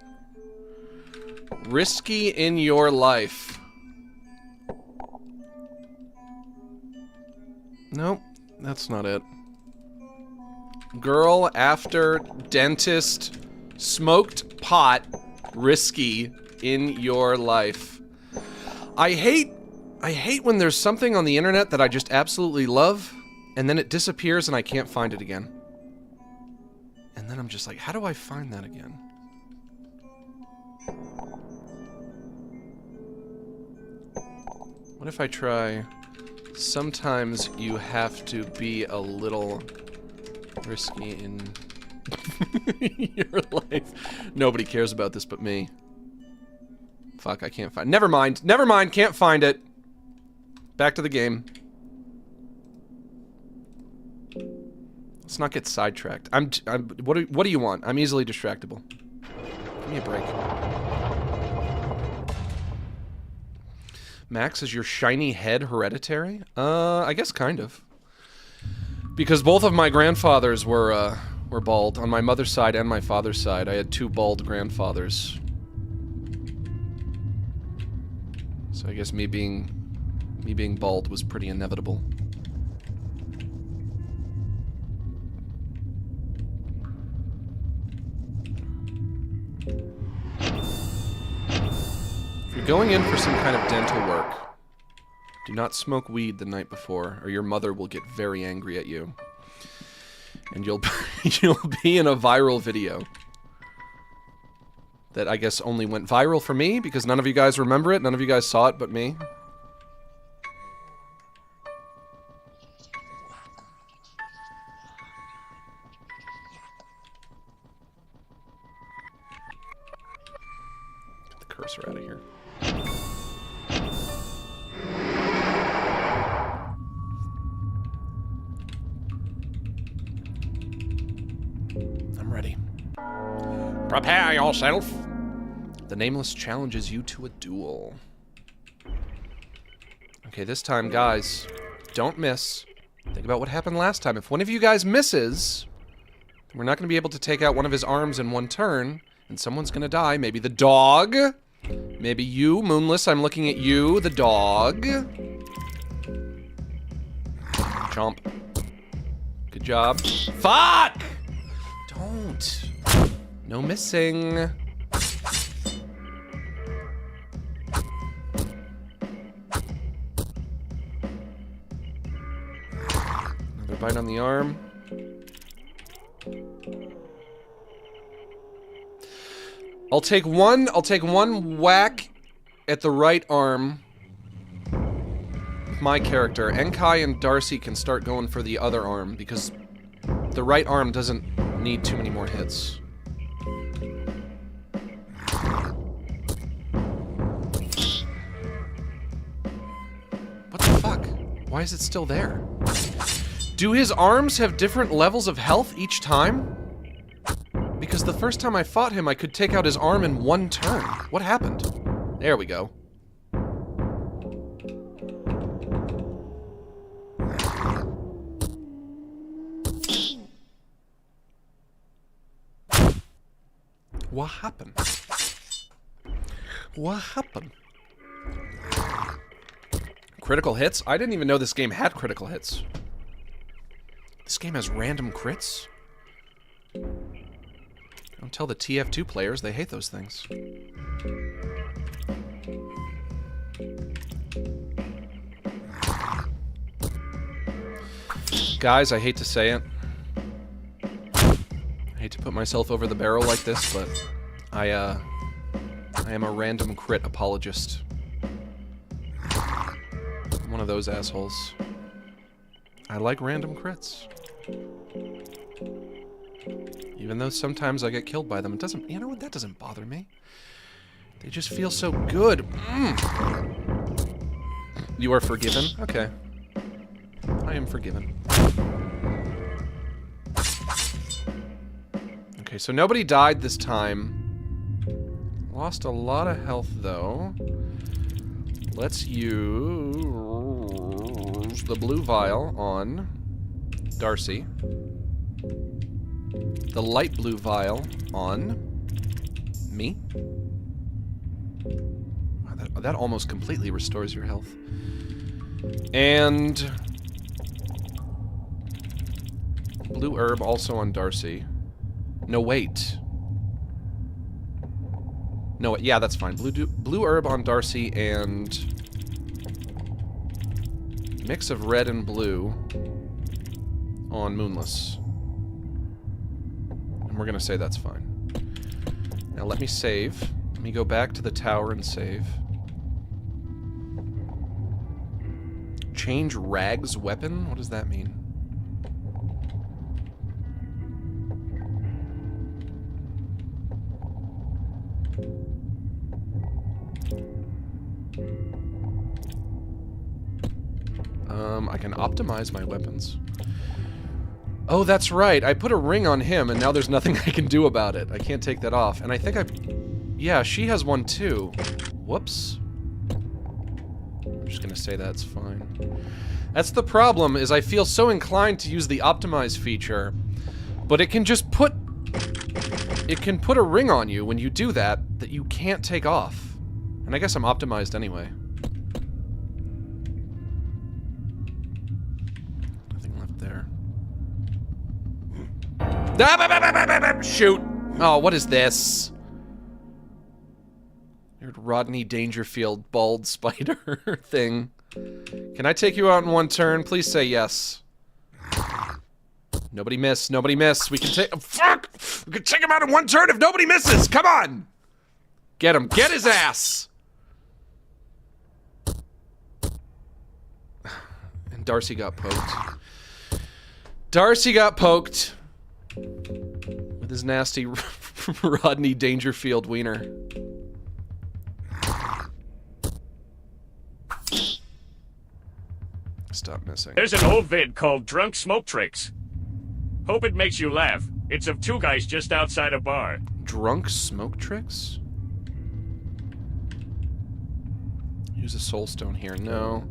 [SPEAKER 1] Risky in your life. Nope, that's not it. Girl after dentist smoked pot. Risky in your life. I hate when there's something on the internet that I just absolutely love, and then it disappears and I can't find it again. And then I'm just like, how do I find that again? What if I try, sometimes you have to be a little risky in your life. Nobody cares about this but me. Fuck, I can't find. Never mind, can't find it. Back to the game. Let's not get sidetracked. What do you want? I'm easily distractible. Give me a break. Max, is your shiny head hereditary? I guess kind of. Because both of my grandfathers were bald. On my mother's side and my father's side. I had two bald grandfathers. So I guess me being bald was pretty inevitable. If you're going in for some kind of dental work, do not smoke weed the night before, or your mother will get very angry at you. And you'll be in a viral video. That I guess only went viral for me, because none of you guys remember it, none of you guys saw it but me. Get the cursor out of here. I'm ready. Prepare yourself. The Nameless challenges you to a duel. Okay, this time, guys, don't miss. Think about what happened last time. If one of you guys misses, we're not going to be able to take out one of his arms in one turn, and someone's going to die. Maybe the dog. Maybe you, Moonless, I'm looking at you, the dog. Chomp. Good job. Fuck! Don't. No missing. bite on the arm. I'll take one whack at the right arm. My character. Enkai and Darcy can start going for the other arm, because the right arm doesn't need too many more hits. What the fuck? Why is it still there? Do his arms have different levels of health each time? Because the first time I fought him, I could take out his arm in one turn. What happened? There we go. What happened? What happened? Critical hits? I didn't even know this game had critical hits. This game has random crits? Don't tell the TF2 players, they hate those things. Guys, I hate to say it. I hate to put myself over the barrel like this, but I am a random crit apologist. I'm one of those assholes. I like random crits. Even though sometimes I get killed by them, it doesn't, you know what, that doesn't bother me. They just feel so good. You are forgiven? Okay. I am forgiven. Okay, so nobody died this time. Lost a lot of health, though. Let's use the blue vial on Darcy. The light blue vial on me. Wow, that almost completely restores your health. And blue herb also on Darcy. No, wait. No, yeah, that's fine. Blue herb on Darcy and mix of red and blue on Moonless. And we're gonna say that's fine. Now let me save. Let me go back to the tower and save. Change Rag's weapon? What does that mean? I can optimize my weapons. Oh, that's right. I put a ring on him, and now there's nothing I can do about it. I can't take that off. And I think yeah, she has one too. Whoops. I'm just gonna say that's fine. That's the problem, is I feel so inclined to use the optimize feature, but it can just put... It can put a ring on you when you do that you can't take off. And I guess I'm optimized anyway. Shoot! Oh, what is this? Weird Rodney Dangerfield bald spider thing. Can I take you out in one turn? Please say yes. Nobody miss, nobody miss. We can take- fuck! We can take him out in one turn if nobody misses! Come on! Get him, get his ass! And Darcy got poked. Darcy got poked. With his nasty Rodney Dangerfield wiener. Stop missing.
[SPEAKER 2] There's an old vid called Drunk Smoke Tricks. Hope it makes you laugh. It's of two guys just outside a bar.
[SPEAKER 1] Drunk Smoke Tricks? Use a soul stone here. No.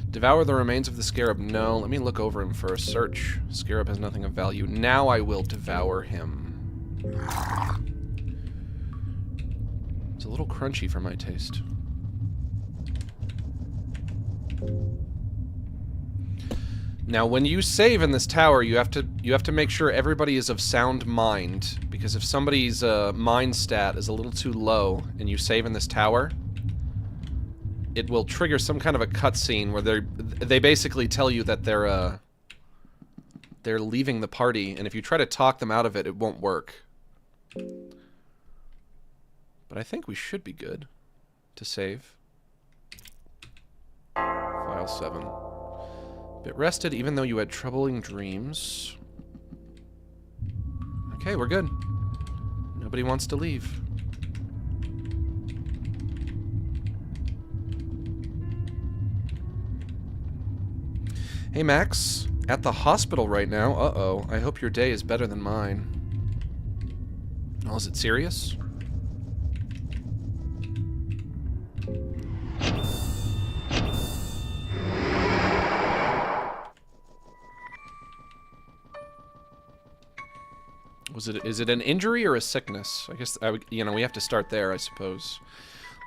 [SPEAKER 1] Devour the remains of the scarab. No. Let me look over him first. Search. Scarab has nothing of value. Now I will devour him. It's a little crunchy for my taste. Now, when you save in this tower, you have to make sure everybody is of sound mind, because if somebody's mind stat is a little too low and you save in this tower, it will trigger some kind of a cutscene where they basically tell you that they're leaving the party, and if you try to talk them out of it, it won't work. But I think we should be good to save. File 7. Bit rested, even though you had troubling dreams. Okay, we're good. Nobody wants to leave. Hey, Max. At the hospital right now. Uh-oh. I hope your day is better than mine. Oh, is it serious? Is it an injury or a sickness? I guess you know, we have to start there, I suppose.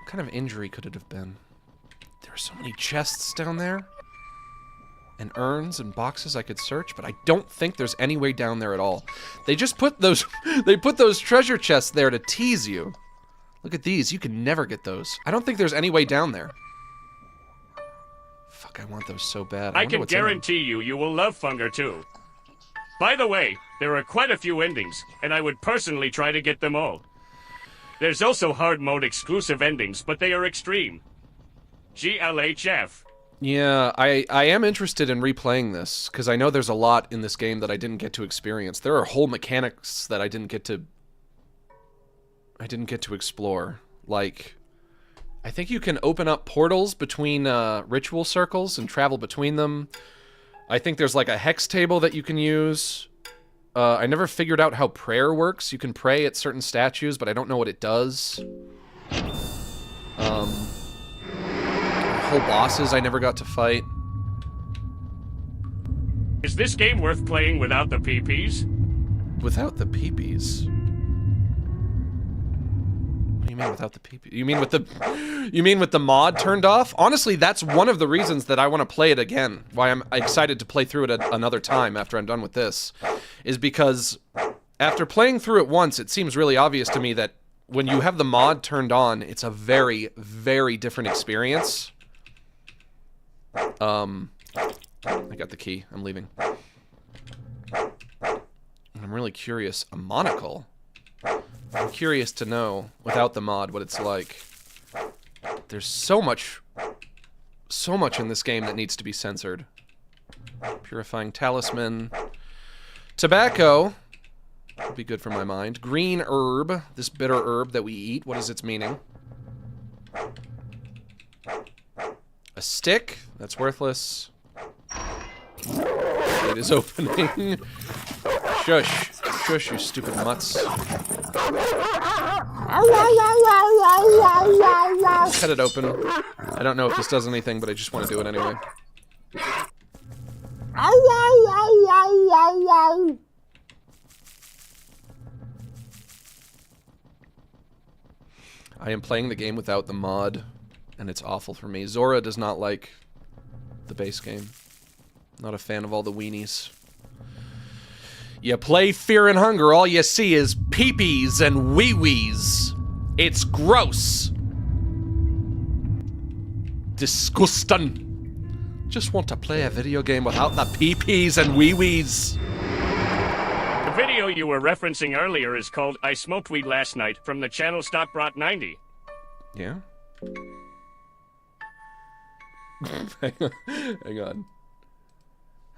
[SPEAKER 1] What kind of injury could it have been? There are so many chests down there, and urns and boxes I could search, but I don't think there's any way down there at all. They just put those they put those treasure chests there to tease you. Look at these. You can never get those. I don't think there's any way down there. Fuck, I want those so bad.
[SPEAKER 2] I can guarantee you will love Funger too. By the way, there are quite a few endings, and I would personally try to get them all. There's also hard mode exclusive endings, but they are extreme. GLHF.
[SPEAKER 1] Yeah, I am interested in replaying this, because I know there's a lot in this game that I didn't get to experience. There are whole mechanics that I didn't get to explore. Like, I think you can open up portals between ritual circles and travel between them. I think there's like a hex table that you can use. I never figured out how prayer works. You can pray at certain statues, but I don't know what it does. Whole bosses I never got to fight.
[SPEAKER 2] Is this game worth playing without the PPs?
[SPEAKER 1] Without the peepees? What do you mean without the peepees? You mean with the mod turned off? Honestly, that's one of the reasons that I want to play it again. Why I'm excited to play through it another time after I'm done with this. Is because after playing through it once, it seems really obvious to me that when you have the mod turned on, it's a very, very different experience. I got the key. I'm leaving. I'm really curious. A monocle? I'm curious to know, without the mod, what it's like. There's so much in this game that needs to be censored. Purifying talisman. Tobacco. Would be good for my mind. Green herb. This bitter herb that we eat. What is its meaning? A stick. That's worthless. It is opening. Shush. Shush, you stupid mutts. Cut it open. I don't know if this does anything, but I just want to do it anyway. I am playing the game without the mod, and it's awful for me. Zora does not like the base game. Not a fan of all the weenies. You play Fear and Hunger, all you see is peepees and wee-wees. It's gross. Disgusting. Just want to play a video game without the peepees and wee-wees.
[SPEAKER 2] The video you were referencing earlier is called I Smoked Weed Last Night from the channel Stockbrot 90.
[SPEAKER 1] Yeah? Hang on.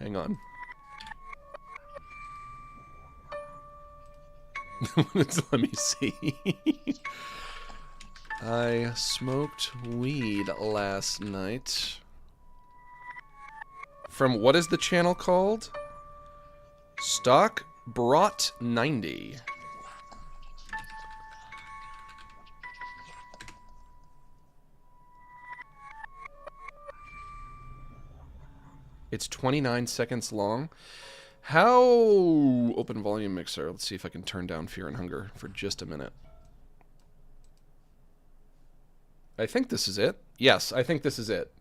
[SPEAKER 1] Hang on. Let me see. I smoked weed last night. From what is the channel called? Stockbrot 90. It's 29 seconds long. How... Open volume mixer. Let's see if I can turn down Fear and Hunger for just a minute. I think this is it. Yes, I think this is it.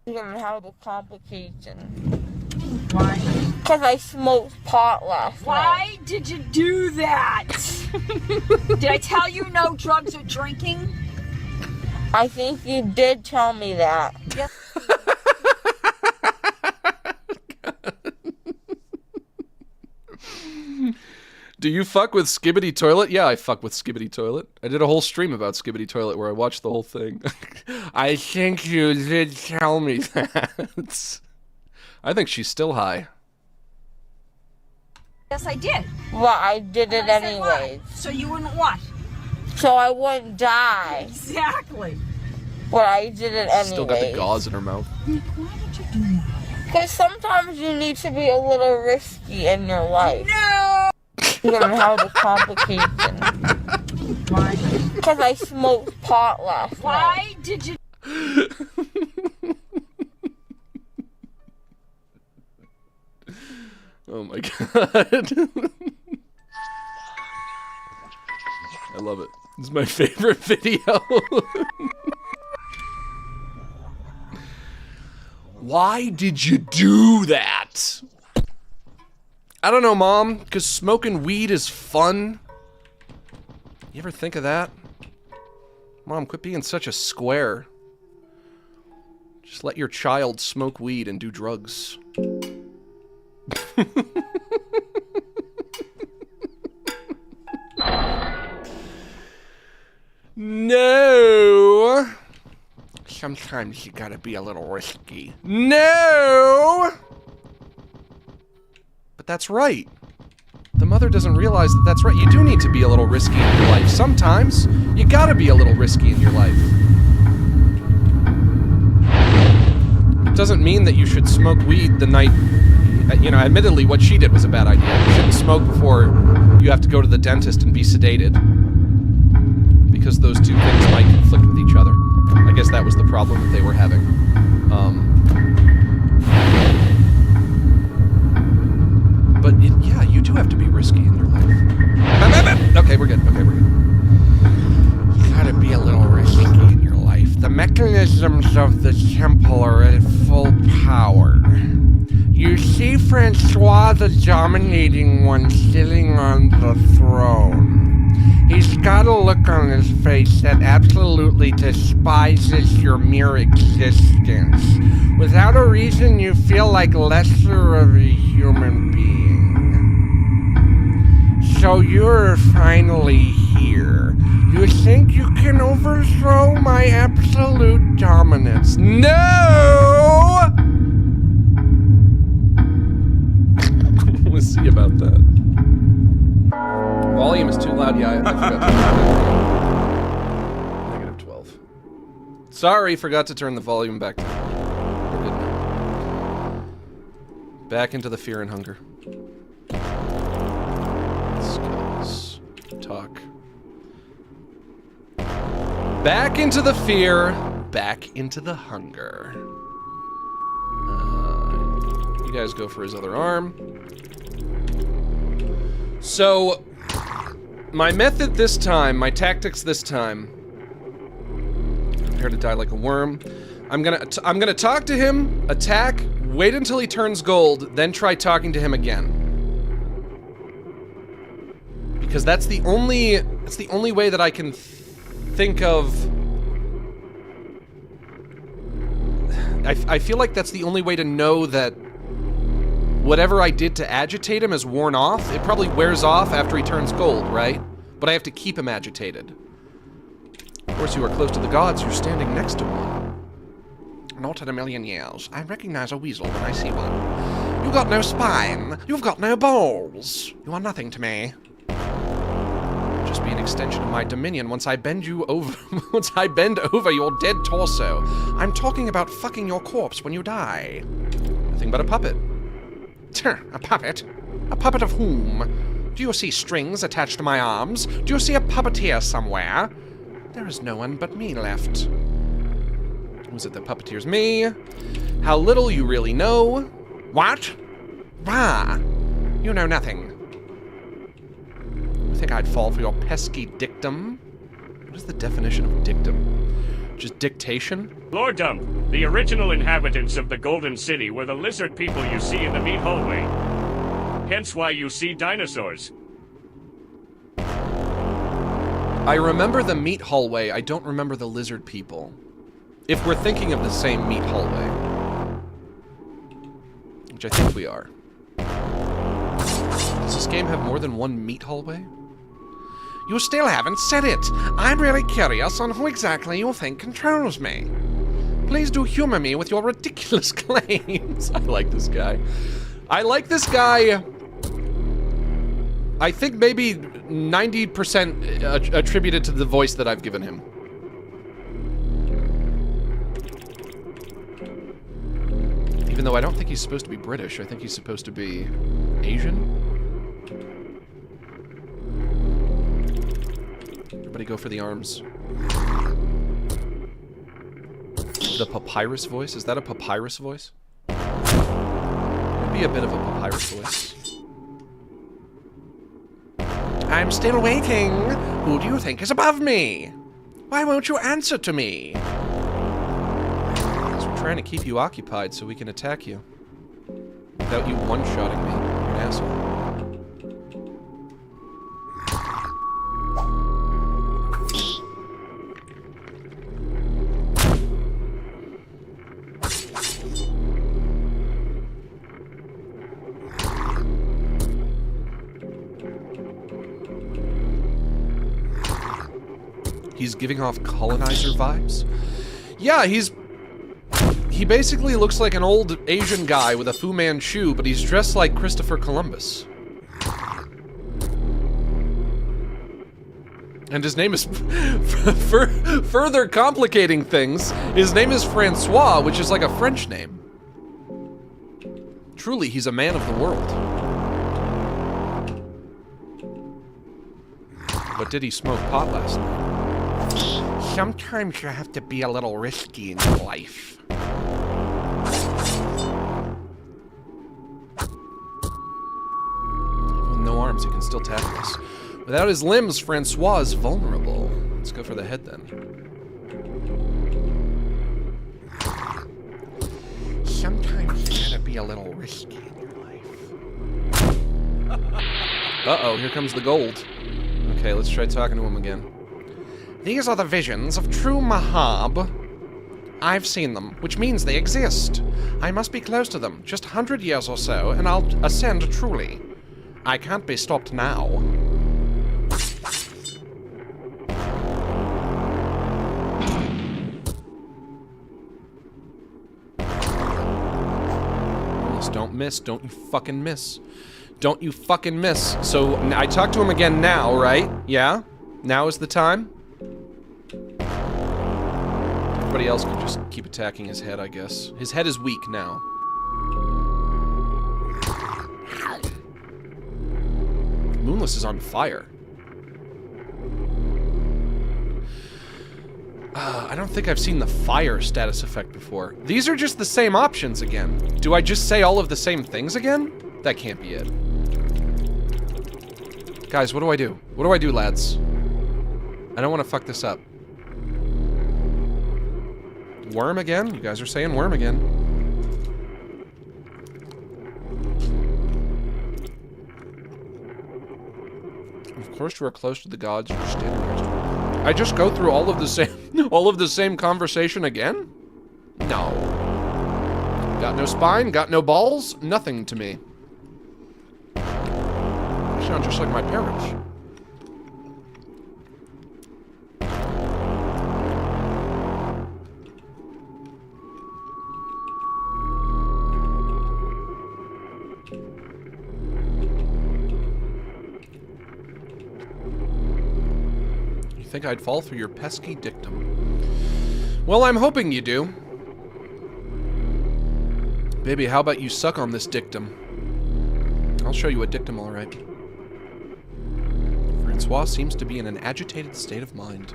[SPEAKER 4] You're gonna have a complication. Why? Because I smoked pot last night.
[SPEAKER 5] Why did you do that? Did I tell you no drugs or drinking?
[SPEAKER 4] I think you did tell me that. Yes.
[SPEAKER 1] Do you fuck with Skibbity Toilet? Yeah, I fuck with Skibbity Toilet. I did a whole stream about Skibbity Toilet where I watched the whole thing. I think you did tell me that. I think she's still high.
[SPEAKER 5] Yes, I did.
[SPEAKER 4] Well, I did it
[SPEAKER 5] I said what?
[SPEAKER 4] anyways.
[SPEAKER 5] So you wouldn't what?
[SPEAKER 4] So I wouldn't die.
[SPEAKER 5] Exactly.
[SPEAKER 4] But I did it anyways.
[SPEAKER 1] Still got the gauze in her mouth.
[SPEAKER 5] Nick, why did you do that?
[SPEAKER 4] Because sometimes you need to be a little risky in your life.
[SPEAKER 5] No!
[SPEAKER 4] You're gonna have the complication.
[SPEAKER 5] Why?
[SPEAKER 4] Because I smoked pot last night.
[SPEAKER 5] Why did you?
[SPEAKER 1] Oh my god. I love it. It's my favorite video. Why did you do that? I don't know, Mom, because smoking weed is fun. You ever think of that? Mom, quit being such a square. Just let your child smoke weed and do drugs. No. Sometimes you gotta be a little risky. No. But that's right. The mother doesn't realize that that's right. You do need to be a little risky in your life. Sometimes you gotta be a little risky in your life. It doesn't mean that you should smoke weed the night. You know, admittedly, what she did was a bad idea. You shouldn't smoke before you have to go to the dentist and be sedated. Because those two things might conflict with each other. I guess that was the problem that they were having. But yeah, you do have to be risky in your life. Okay, we're good. Okay, we're good. You gotta be a little risky in your life. The mechanisms of the temple are at full power. You see Francois, the dominating one, sitting on the throne. He's got a look on his face that absolutely despises your mere existence. Without a reason, you feel like lesser of a human being. So you're finally here. You think you can overthrow my absolute dominance? No! We'll see about that. Volume is too loud. Yeah, I forgot to turn it down. -12. Sorry, forgot to turn the volume back down. We're good now. Back into the fear and hunger. Skills. Talk. Back into the fear. Back into the hunger. You guys go for his other arm. So, my method this time, my tactics this time, prepare to die like a worm. I'm gonna talk to him, attack, wait until he turns gold, then try talking to him again. Because that's the only way that I can think of. I feel like that's the only way to know that whatever I did to agitate him has worn off. It probably wears off after he turns gold, right? But I have to keep him agitated. Of course, you are close to the gods. You're standing next to one. Not in a million years. I recognize a weasel when I see one. You've got no spine. You've got no balls. You are nothing to me. Just be an extension of my dominion once I bend you over. Once I bend over your dead torso. I'm talking about fucking your corpse when you die. Nothing but a puppet. A puppet? A puppet of whom? Do you see strings attached to my arms? Do you see a puppeteer somewhere? There is no one but me left. Was it that puppeteers me? How little you really know? What? Bah! You know nothing. You think I'd fall for your pesky dictum? What is the definition of dictum? Just dictation?
[SPEAKER 2] Lorddom, the original inhabitants of the Golden City were the lizard people you see in the meat hallway. Hence why you see dinosaurs.
[SPEAKER 1] I remember the meat hallway, I don't remember the lizard people. If we're thinking of the same meat hallway. Which I think we are. this game have more than one meat hallway? You still haven't said it. I'm really curious on who exactly you think controls me. Please do humor me with your ridiculous claims. I like this guy. I like this guy. I think maybe 90% attributed to the voice that I've given him. Even though I don't think he's supposed to be British, I think he's supposed to be Asian. Everybody go for the arms. The papyrus voice? Is that a papyrus voice? Maybe a bit of a papyrus voice. I'm still waiting. Who do you think is above me? Why won't you answer to me? Because we're trying to keep you occupied so we can attack you. Without you one-shotting me. You're an asshole. He's giving off colonizer vibes. Yeah, he basically looks like an old Asian guy with a Fu Manchu, but he's dressed like Christopher Columbus. And his name is, further complicating things, his name is Francois, which is like a French name. Truly, he's a man of the world. But did he smoke pot last night? Sometimes you have to be a little risky in your life. With no arms, he can still tackle us. Without his limbs, Francois is vulnerable. Let's go for the head then. Sometimes you gotta be a little risky in your life. Uh-oh, here comes the gold. Okay, let's try talking to him again. These are the visions of true Mahab. I've seen them, which means they exist. I must be close to them, just 100 years or so, and I'll ascend truly. I can't be stopped now. Almost don't miss, don't you fucking miss. Don't you fucking miss. So, I talk to him again now, right? Yeah? Now is the time? Everybody else can just keep attacking his head, I guess. His head is weak now. Moonless is on fire. I don't think I've seen the fire status effect before. These are just the same options again. Do I just say all of the same things again? That can't be it. Guys, what do I do? What do I do, lads? I don't want to fuck this up. Worm again? You guys are saying worm again. Of course you are close to the gods. You're standing next to them. I just go through all of the same conversation again? No. Got no spine, got no balls, nothing to me. You sound just like my parents. Think I'd fall for your pesky dictum. Well, I'm hoping you do. Baby, how about you suck on this dictum? I'll show you a dictum, all right. Francois seems to be in an agitated state of mind.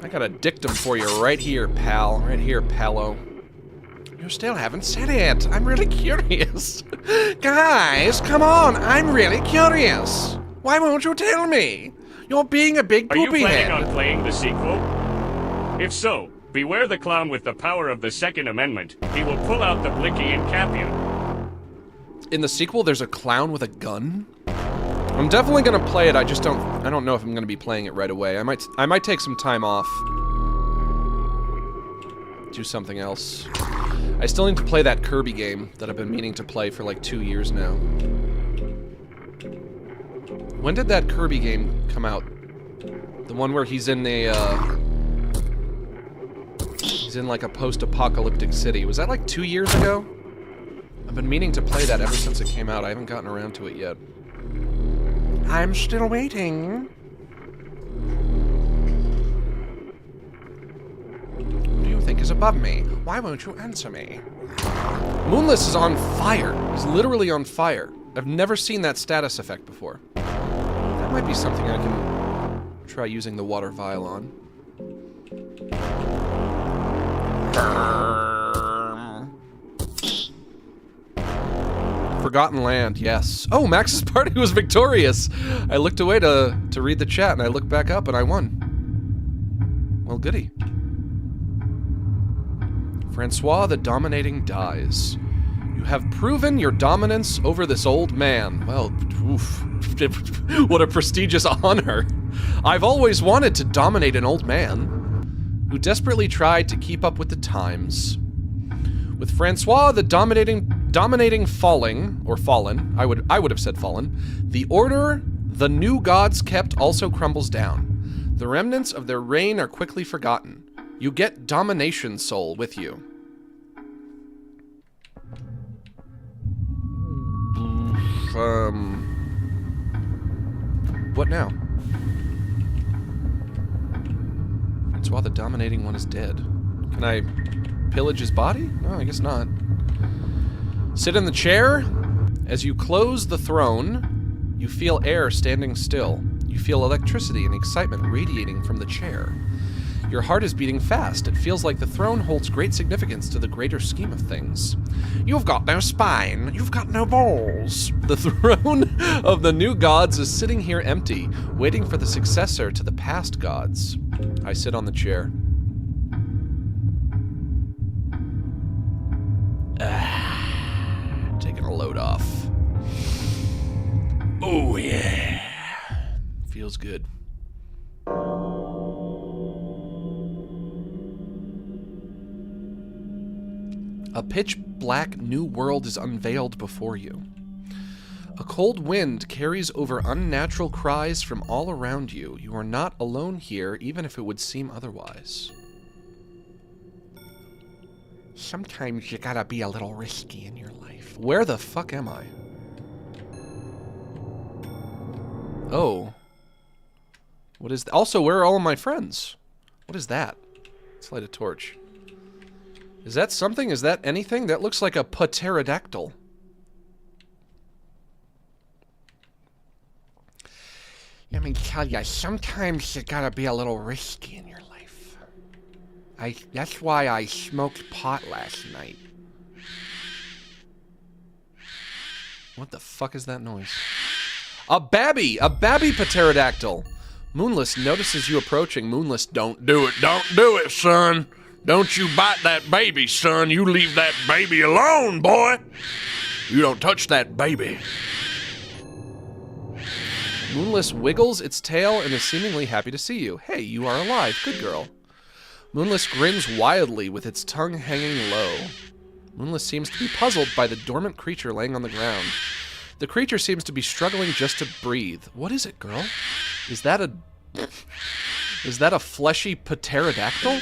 [SPEAKER 1] I got a dictum for you right here, pal. Right here, palo. You still haven't said it. I'm really curious. Guys, come on. I'm really curious. Why won't you tell me? You're being a big poopy head.
[SPEAKER 2] Are you planning on playing the sequel? If so, beware the clown with the power of the Second Amendment. He will pull out the blicky and cap you.
[SPEAKER 1] In the sequel, there's a clown with a gun? I'm definitely gonna play it. I don't know if I'm gonna be playing it right away. I might take some time off. Do something else. I still need to play that Kirby game that I've been meaning to play for like 2 years now. When did that Kirby game come out? The one where he's in a, he's in like a post-apocalyptic city. Was that like 2 years ago? I've been meaning to play that ever since it came out. I haven't gotten around to it yet. I'm still waiting. What do you think is above me? Why won't you answer me? Moonless is on fire. He's literally on fire. I've never seen that status effect before. That might be something I can try using the water vial on. Forgotten Land, yes. Oh, Max's party was victorious! I looked away to read the chat, and I looked back up, and I won. Well, goody. Francois the Dominating dies. You have proven your dominance over this old man. Well, oof. What a prestigious honor. I've always wanted to dominate an old man who desperately tried to keep up with the times. With Francois the dominating falling, or fallen, I would have said fallen, the order the new gods kept also crumbles down. The remnants of their reign are quickly forgotten. You get domination soul with you. What now? Francois the dominating one is dead. Can I pillage his body? No, I guess not. Sit in the chair. As you close the throne, you feel air standing still. You feel electricity and excitement radiating from the chair. Your heart is beating fast. It feels like the throne holds great significance to the greater scheme of things. You've got no spine. You've got no balls. The throne of the new gods is sitting here empty, waiting for the successor to the past gods. I sit on the chair. Taking a load off. Oh yeah. Feels good. A pitch-black new world is unveiled before you. A cold wind carries over unnatural cries from all around you. You are not alone here, even if it would seem otherwise. Sometimes you gotta be a little risky in your life. Where the fuck am I? Oh. What is also, where are all of my friends? What is that? Let's light a torch. Is that something? Is that anything? That looks like a pterodactyl. Let me tell you, sometimes you gotta be a little risky in your life. That's why I smoked pot last night. What the fuck is that noise? A babby pterodactyl. Moonless notices you approaching. Moonless, don't do it, son. Don't you bite that baby, son. You leave that baby alone, boy. You don't touch that baby. Moonless wiggles its tail and is seemingly happy to see you. Hey, you are alive. Good girl. Moonless grins wildly with its tongue hanging low. Moonless seems to be puzzled by the dormant creature laying on the ground. The creature seems to be struggling just to breathe. What is it, girl? Is that a fleshy pterodactyl?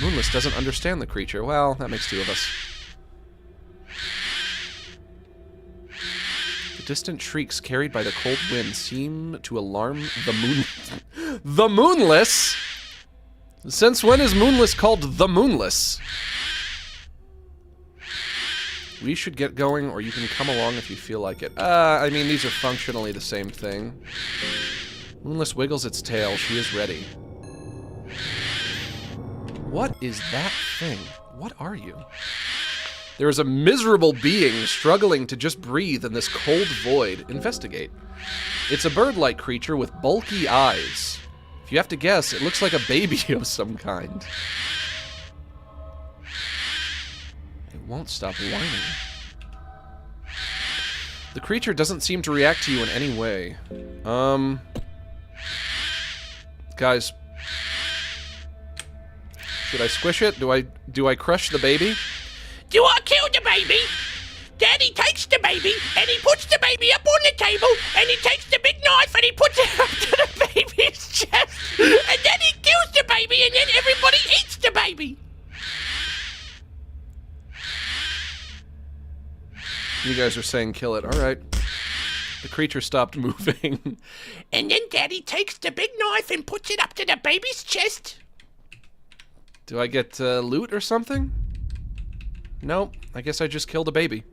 [SPEAKER 1] Moonless doesn't understand the creature. Well, that makes two of us. The distant shrieks carried by the cold wind seem to alarm the Moonless? Since when is Moonless called the Moonless? We should get going, or you can come along if you feel like it. I mean, these are functionally the same thing. Moonless wiggles its tail. She is ready. What is that thing? What are you? There is a miserable being struggling to just breathe in this cold void. Investigate. It's a bird-like creature with bulky eyes. If you have to guess, it looks like a baby of some kind. It won't stop whining. The creature doesn't seem to react to you in any way. Guys. Should I squish it? Do I crush the baby?
[SPEAKER 6] Do I kill the baby? Daddy takes the baby, and he puts the baby up on the table, and he takes the big knife, and he puts it up to the baby's chest, and then he kills the baby, and then everybody eats the baby.
[SPEAKER 1] You guys are saying kill it. All right. The creature stopped moving.
[SPEAKER 6] And then Daddy takes the big knife and puts it up to the baby's chest.
[SPEAKER 1] Do I get loot or something? Nope. I guess I just killed a baby.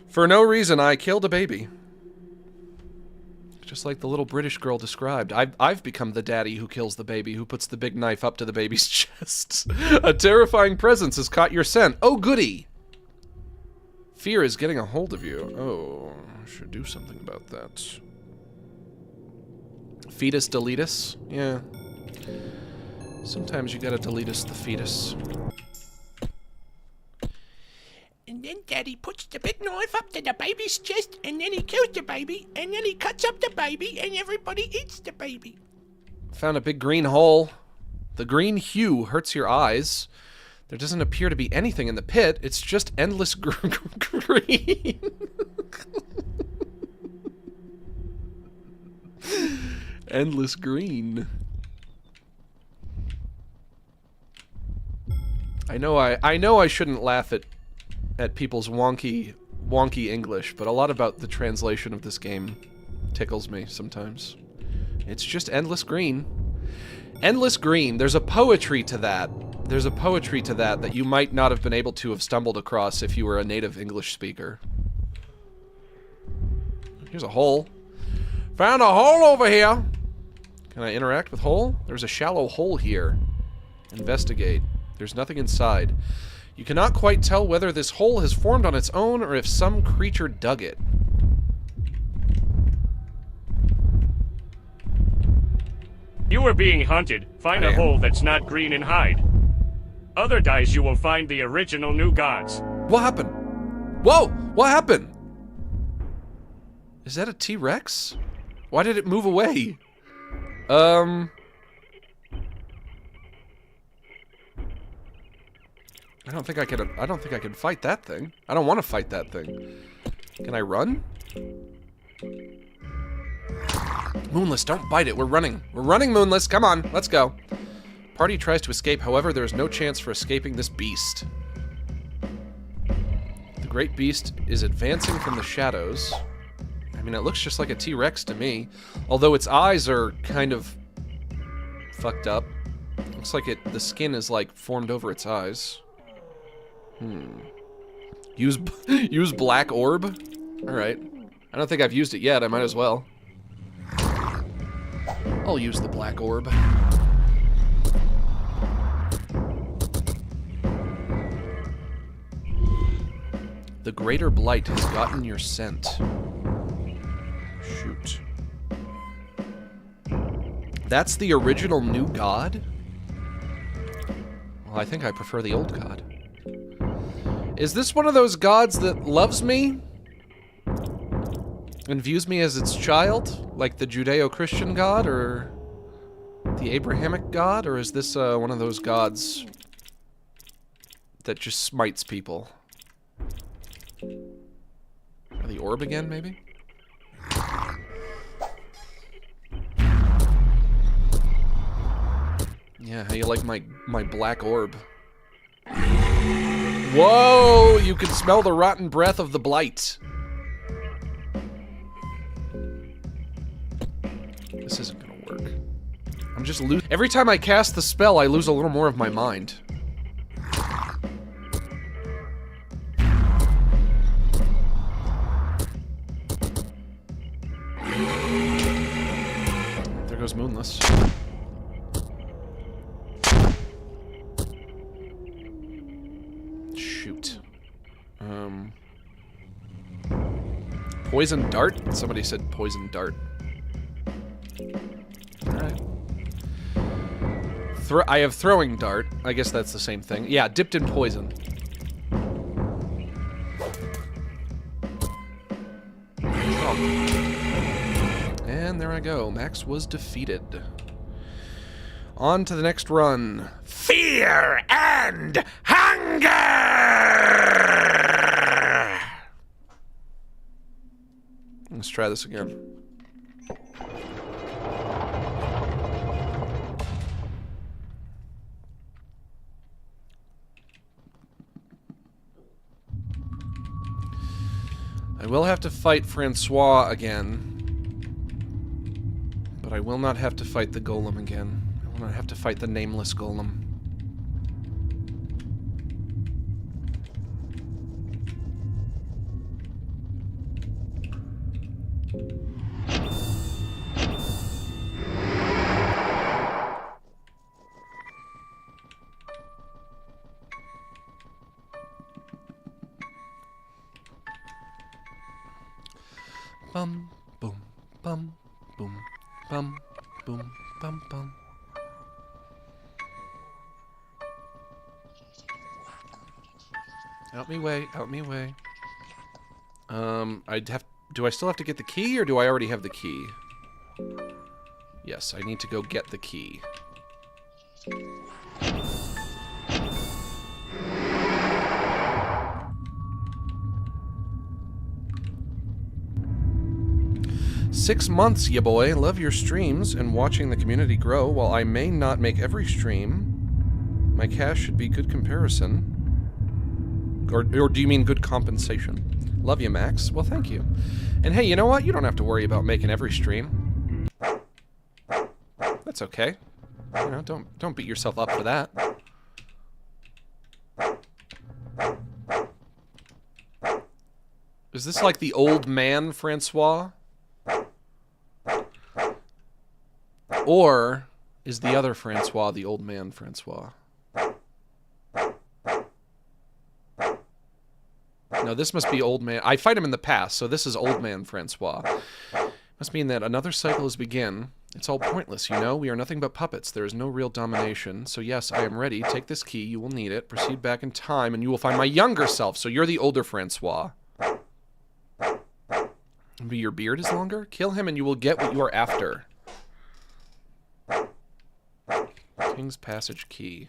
[SPEAKER 1] For no reason, I killed a baby. Just like the little British girl described. I've become the daddy who kills the baby, who puts the big knife up to the baby's chest. A terrifying presence has caught your scent. Oh, goody! Fear is getting a hold of you. Oh, I should do something about that. Fetus deletus? Yeah. Sometimes you gotta deletus the fetus.
[SPEAKER 6] And then Daddy puts the big knife up to the baby's chest, and then he kills the baby, and then he cuts up the baby, and everybody eats the baby.
[SPEAKER 1] Found a big green hole. The green hue hurts your eyes. There doesn't appear to be anything in the pit. It's just endless green. Endless green. I know I shouldn't laugh at people's wonky English, but a lot about the translation of this game tickles me sometimes. It's just endless green. Endless green. There's a poetry to that. There's a poetry to that you might not have been able to have stumbled across if you were a native English speaker. Here's a hole. Found a hole over here. Can I interact with hole? There's a shallow hole here. Investigate. There's nothing inside. You cannot quite tell whether this hole has formed on its own or if some creature dug it.
[SPEAKER 2] You are being hunted. Find a hole that's not green and hide. Otherwise, you will find the original new gods.
[SPEAKER 1] What happened? Whoa! What happened? Is that a T-Rex? Why did it move away? I don't think I can fight that thing. I don't want to fight that thing. Can I run? Moonless, don't bite it. We're running. We're running, Moonless. Come on, let's go. Party tries to escape. However, there is no chance for escaping this beast. The great beast is advancing from the shadows. I mean, it looks just like a T-Rex to me. Although its eyes are kind of fucked up. Looks like the skin is like formed over its eyes. Use black orb? Alright. I don't think I've used it yet. I might as well. I'll use the black orb. The greater blight has gotten your scent. Shoot. That's the original new god? Well, I think I prefer the old god. Is this one of those gods that loves me? And views me as its child? Like the Judeo-Christian god, or the Abrahamic god? Or is this one of those gods that just smites people? Or the orb again, maybe? Yeah, how you like my black orb? Whoa! You can smell the rotten breath of the blight. This isn't gonna work. I'm just every time I cast the spell, I lose a little more of my mind. There goes Moonless. Shoot. Poison dart? Somebody said poison dart. Alright. I have throwing dart. I guess that's the same thing. Yeah, dipped in poison. And there I go. Max was defeated. On to the next run.
[SPEAKER 6] Fear and hunger!
[SPEAKER 1] Let's try this again. I will have to fight Francois again. But I will not have to fight the golem again. I will not have to fight the nameless golem. Bum, boom, bum, boom, bum, boom, bum, bum. Out me way, out me way. Do I still have to get the key, or do I already have the key? Yes, I need to go get the key. Six months, ya boy. Love your streams and watching the community grow. While I may not make every stream, my cash should be good comparison. Or do you mean good compensation? Love you, Max. Well, thank you. And hey, you know what? You don't have to worry about making every stream. That's okay. You know, don't beat yourself up for that. Is this like the old man, Francois? Or is the other Francois the old man Francois? No, this must be old man. I fight him in the past, so this is old man Francois. Must mean that another cycle has begun. It's all pointless, you know? We are nothing but puppets. There is no real domination. So yes, I am ready. Take this key. You will need it. Proceed back in time, and you will find my younger self. So you're the older Francois. Maybe your beard is longer? Kill him, and you will get what you are after. King's Passage key.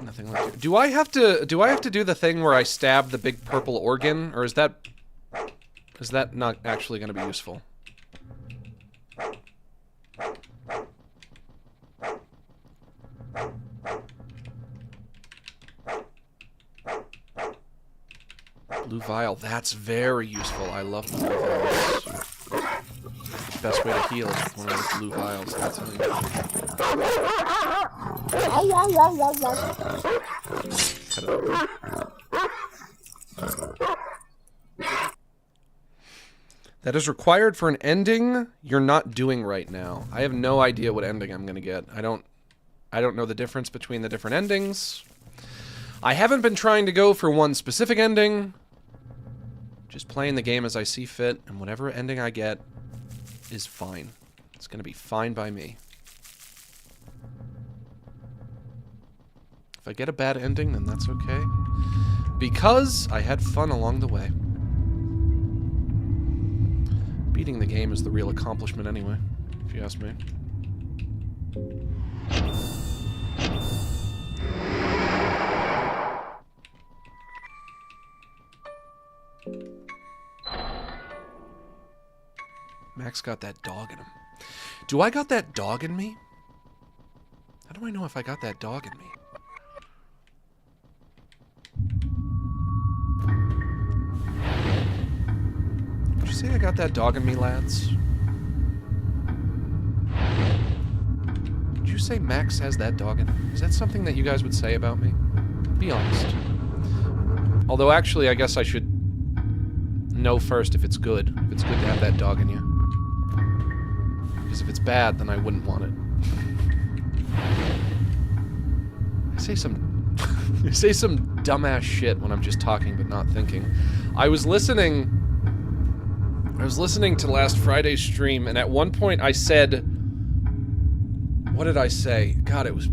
[SPEAKER 1] Nothing like it. Do I have to do the thing where I stab the big purple organ, or is that not actually going to be useful? Blue vial, that's very useful. I love blue vials. Best way to heal is with one of those blue vials. That's how Cut it open. That is required for an ending you're not doing right now. I have no idea what ending I'm gonna get. I don't know the difference between the different endings. I haven't been trying to go for one specific ending. Just playing the game as I see fit, and whatever ending I get is fine. It's gonna be fine by me. If I get a bad ending, then that's okay. Because I had fun along the way. Beating the game is the real accomplishment anyway, if you ask me. Max got that dog in him. Do I got that dog in me? How do I know if I got that dog in me? Would you say I got that dog in me, lads? Would you say Max has that dog in him? Is that something that you guys would say about me? Be honest. Although, actually, I guess I should know first if it's good. If it's good to have that dog in you. Because if it's bad, then I wouldn't want it. I say some dumbass shit when I'm just talking but not thinking. I was listening to last Friday's stream, and at one point I said, what did I say? God, it was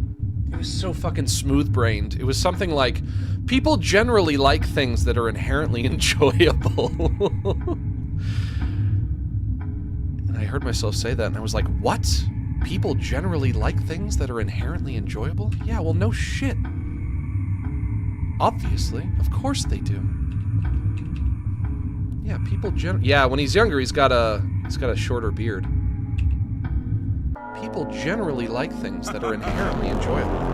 [SPEAKER 1] so fucking smooth-brained. It was something like, people generally like things that are inherently enjoyable. I heard myself say that, and I was like, what? People generally like things that are inherently enjoyable? Yeah, well, no shit. Obviously. Of course they do. Yeah, people yeah, when he's younger, he's got a shorter beard. People generally like things that are inherently enjoyable.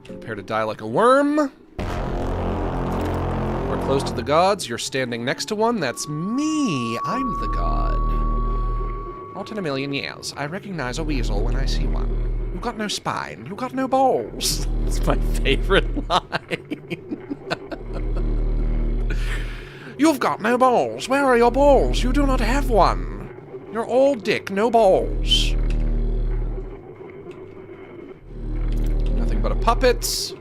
[SPEAKER 1] Prepare to die like a worm. We're close to the gods. You're standing next to one. That's me. I'm the god. Not in a million years. I recognize a weasel when I see one. You got no spine. You got no balls. That's my favorite line. You've got no balls. Where are your balls? You do not have one. You're all dick, no balls. Nothing but a puppet.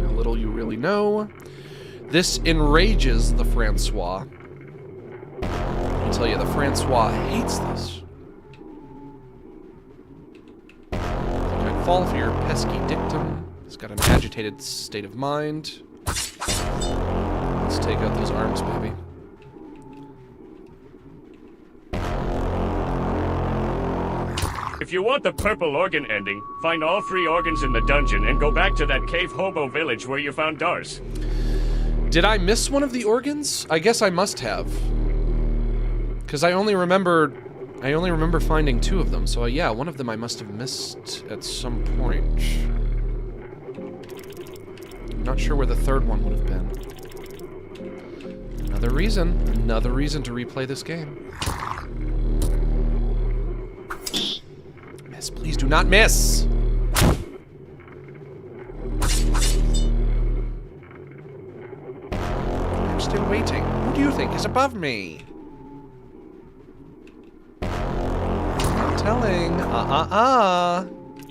[SPEAKER 1] How little you really know. This enrages the Francois. I tell you, the Francois hates this. I think I'd fall for your pesky dictum. He's got an agitated state of mind. Let's take out those arms, baby.
[SPEAKER 2] If you want the purple organ ending, find all 3 organs in the dungeon and go back to that cave hobo village where you found Dars.
[SPEAKER 1] Did I miss one of the organs? I guess I must have. Because I only remember finding 2 of them, so yeah, one of them I must have missed at some point. I'm not sure where the 3rd one would have been. Another reason to replay this game. Miss, please do not miss! I'm still waiting. Who do you think is above me? Not telling.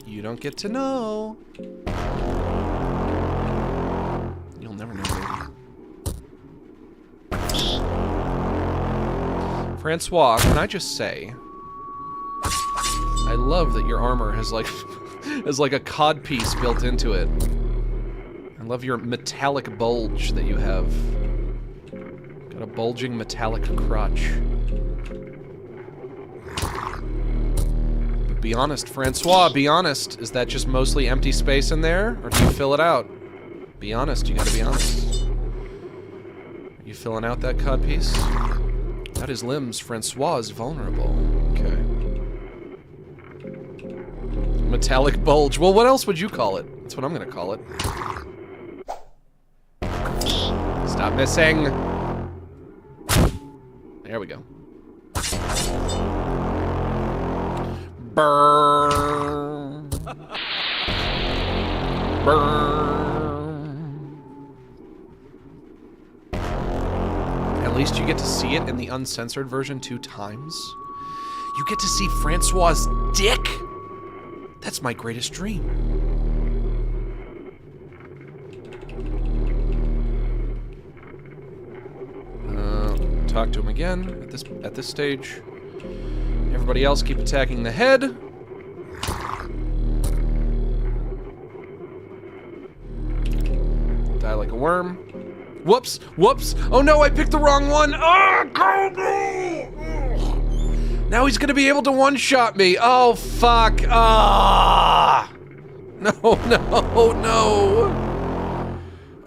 [SPEAKER 1] You don't get to know. You'll never know, baby. Francois, can I just say, I love that your armor has like a codpiece built into it. I love your metallic bulge that you have. Got a bulging metallic crotch. But be honest, Francois, be honest. Is that just mostly empty space in there? Or do you fill it out? Be honest, you gotta be honest. Are you filling out that codpiece? Without his limbs, Francois is vulnerable. Okay. Metallic bulge. Well, what else would you call it? That's what I'm gonna call it. Stop missing. There we go. Burn. Burn. At least you get to see it in the uncensored version 2 times. You get to see Francois's dick. That's my greatest dream. Talk to him again at this stage. Everybody else keep attacking the head. Die like a worm. Whoops! Whoops! Oh no, I picked the wrong one! Oh, Kobe! Now he's gonna be able to one-shot me. Oh, fuck. Ah! No, no, no.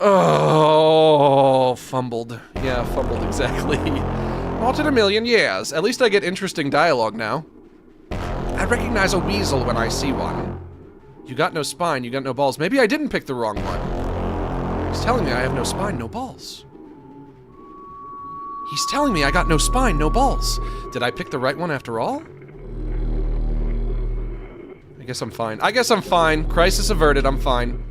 [SPEAKER 1] Oh, fumbled. Yeah, fumbled exactly. Not in a million years. At least I get interesting dialogue now. I recognize a weasel when I see one. You got no spine, you got no balls. Maybe I didn't pick the wrong one. He's telling me I have no spine, no balls. He's telling me I got no spine, no balls. Did I pick the right one after all? I guess I'm fine. I guess I'm fine. Crisis averted, I'm fine.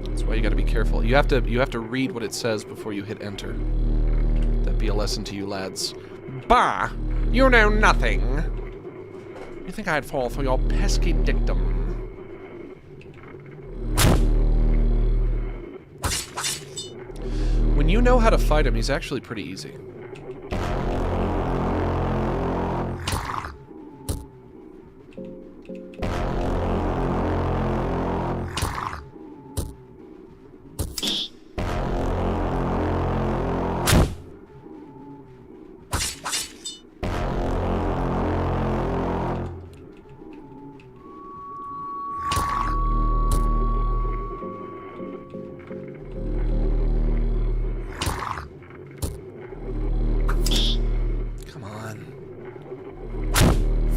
[SPEAKER 1] That's why you gotta be careful. You have to read what it says before you hit enter. That'd be a lesson to you lads. Bah! You know nothing. You think I'd fall for your pesky dictum? When you know how to fight him, he's actually pretty easy.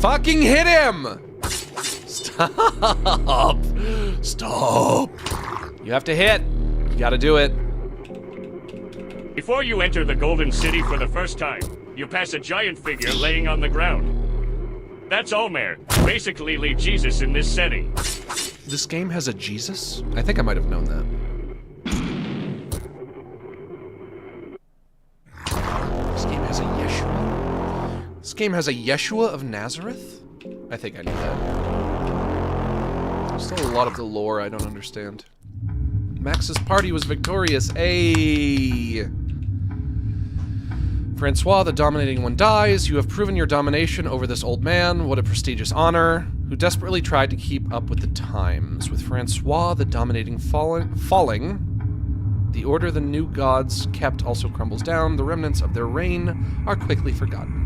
[SPEAKER 1] Fucking hit him! Stop! Stop! You have to hit. You gotta do it.
[SPEAKER 2] Before you enter the Golden City for the first time, you pass a giant figure laying on the ground. That's Omer, basically Jesus in this setting.
[SPEAKER 1] This game has a Jesus? I think I might have known that. This game has a Yeshua? This game has a Yeshua of Nazareth? I think I knew that. There's still a lot of the lore I don't understand. Max's party was victorious. Ayy! Francois, the dominating one, dies. You have proven your domination over this old man. What a prestigious honor. Who desperately tried to keep up with the times. With Francois, the dominating falling, the order the new gods kept also crumbles down. The remnants of their reign are quickly forgotten.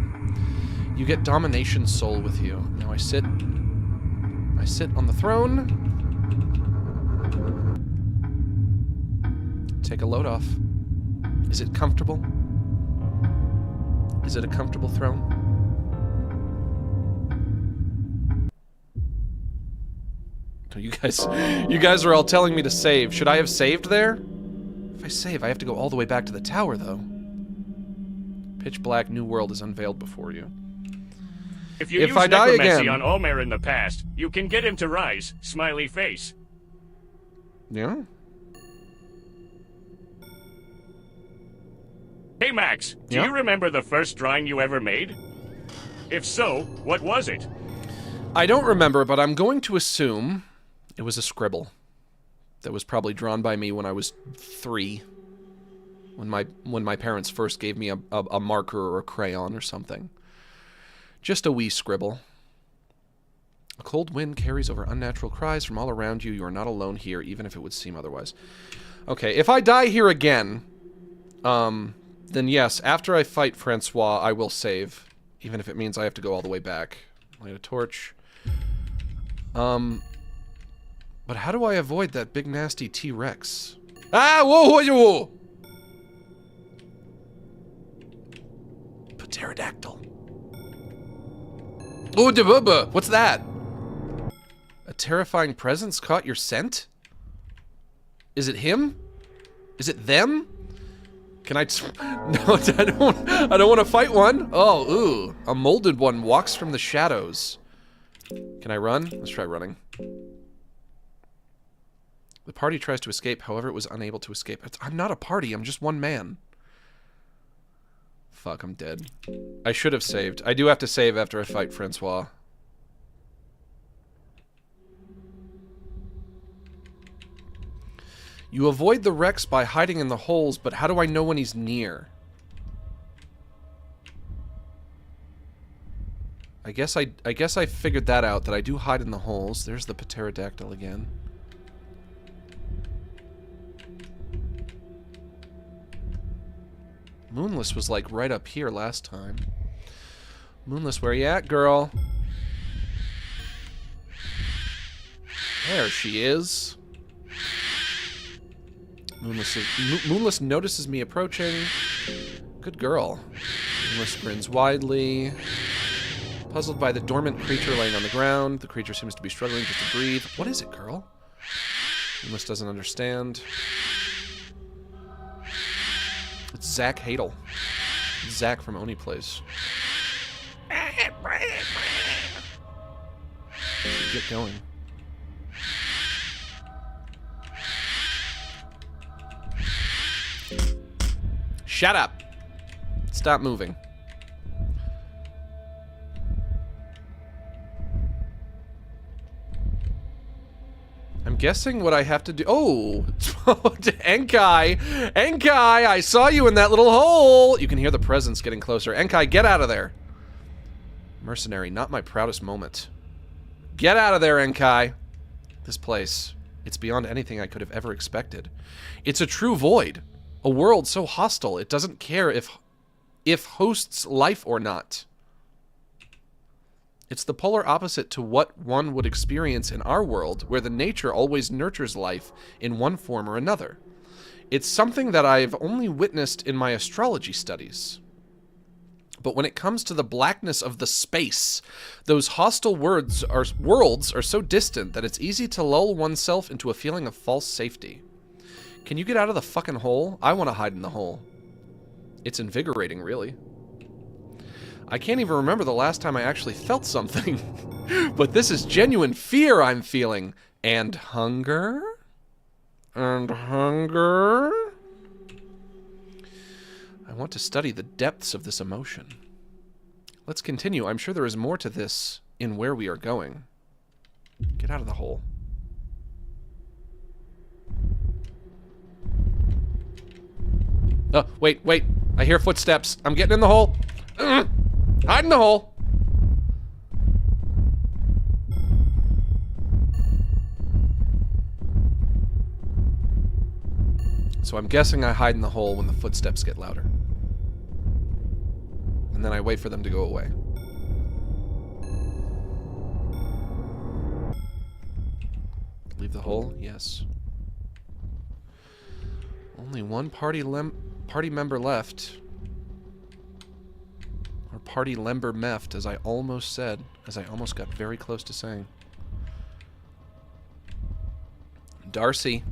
[SPEAKER 1] You get domination soul with you. Now I sit on the throne. Take a load off. Is it comfortable? Is it a comfortable throne? Oh, you guys are all telling me to save. Should I have saved there? If I save, I have to go all the way back to the tower, though. Pitch black new world is unveiled before you.
[SPEAKER 2] If you use necromancy on Omer in the past, you can get him to rise. Smiley face.
[SPEAKER 1] Yeah?
[SPEAKER 2] Hey Max, do you remember the first drawing you ever made? If so, what was it?
[SPEAKER 1] I don't remember, but I'm going to assume it was a scribble that was probably drawn by me when I was 3. When my parents first gave me a marker or a crayon or something. Just a wee scribble. A cold wind carries over unnatural cries from all around you. You are not alone here, even if it would seem otherwise. Okay, if I die here again, then yes, after I fight Francois, I will save. Even if it means I have to go all the way back. Light a torch. But how do I avoid that big nasty T-Rex? Ah, whoa, whoa, whoa! Pterodactyl. Oh, da-bubba! What's that? A terrifying presence caught your scent? Is it him? Is it them? Can I... No, I don't want to fight one. Oh, ooh. A molded one walks from the shadows. Can I run? Let's try running. The party tries to escape, however it was unable to escape. I'm not a party, I'm just one man. Fuck, I'm dead. I should have saved. I do have to save after I fight Francois. You avoid the Rex by hiding in the holes, but how do I know when he's near? I guess I figured that out, that I do hide in the holes. There's the pterodactyl again. Moonless was like right up here last time. Moonless, where you at, girl? There she is. Moonless notices me approaching. Good girl. Moonless grins widely. Puzzled by the dormant creature laying on the ground. The creature seems to be struggling just to breathe. What is it, girl? Moonless doesn't understand. It's Zach Hadel. It's Zach from Oni Plays. Get going. Shut up. Stop moving. I'm guessing what I have to do. Oh, Enkai! Enkai! I saw you in that little hole! You can hear the presence getting closer. Enkai, get out of there! Mercenary, not my proudest moment. Get out of there, Enkai! This place, it's beyond anything I could have ever expected. It's a true void. A world so hostile, it doesn't care if hosts life or not. It's the polar opposite to what one would experience in our world, where the nature always nurtures life in one form or another. It's something that I've only witnessed in my astrology studies. But when it comes to the blackness of the space, those hostile worlds are so distant that it's easy to lull oneself into a feeling of false safety. Can you get out of the fucking hole? I want to hide in the hole. It's invigorating, really. I can't even remember the last time I actually felt something. But this is genuine fear I'm feeling. And hunger? And hunger? I want to study the depths of this emotion. Let's continue. I'm sure there is more to this in where we are going. Get out of the hole. Oh, wait. I hear footsteps. I'm getting in the hole. Hide in the hole. So I'm guessing I hide in the hole when the footsteps get louder. And then I wait for them to go away. Leave the hole? Yes. Only one party member left. Or party lember meft, as I almost said. As I almost got very close to saying. Darcy,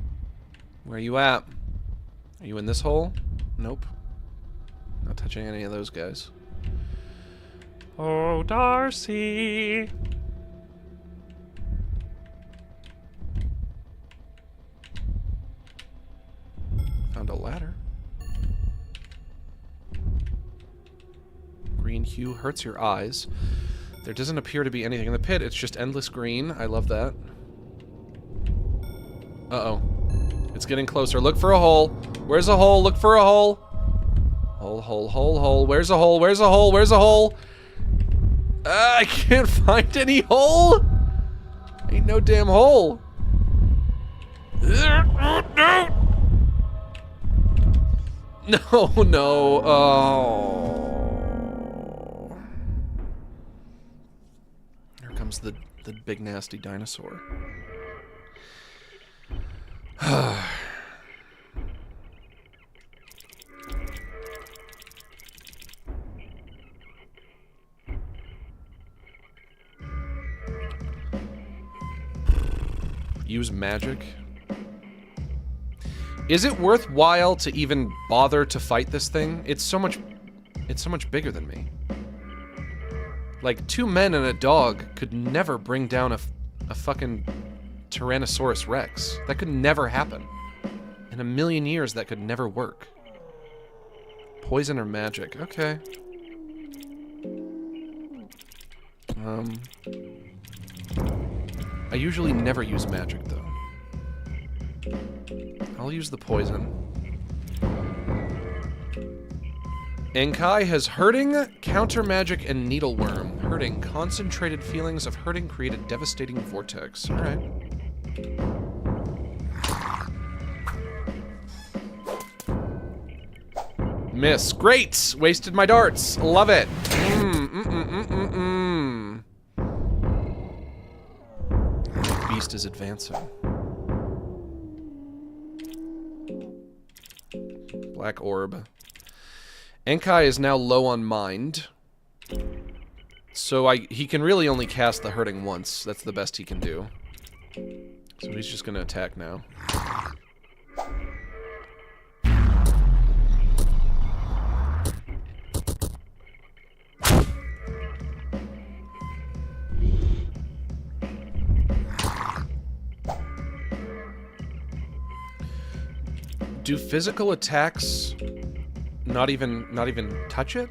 [SPEAKER 1] where you at? Are you in this hole? Nope. Not touching any of those guys. Oh, Darcy. Found a ladder. Green hue hurts your eyes. There doesn't appear to be anything in the pit. It's just endless green. I love that. Uh-oh. It's getting closer. Look for a hole. Where's a hole? Look for a hole. Hole. Where's a hole? Where's a hole? Where's a hole? I can't find any hole. Ain't no damn hole. No. Oh. Here comes the big nasty dinosaur. Use magic. Is it worthwhile to even bother to fight this thing? It's so much bigger than me. Like, 2 men and a dog could never bring down a fucking Tyrannosaurus Rex. That could never happen. In a million years, that could never work. Poison or magic. Okay. I usually never use magic, though. I'll use the poison. Enkai has hurting, counter magic, and needleworm. Hurting. Concentrated feelings of hurting create a devastating vortex. Alright. Miss. Great! Wasted my darts. Love it. The beast is advancing. Black orb. Enkai is now low on mind. So he can really only cast the hurting once. That's the best he can do. So he's just gonna attack now. Do physical attacks not even touch it?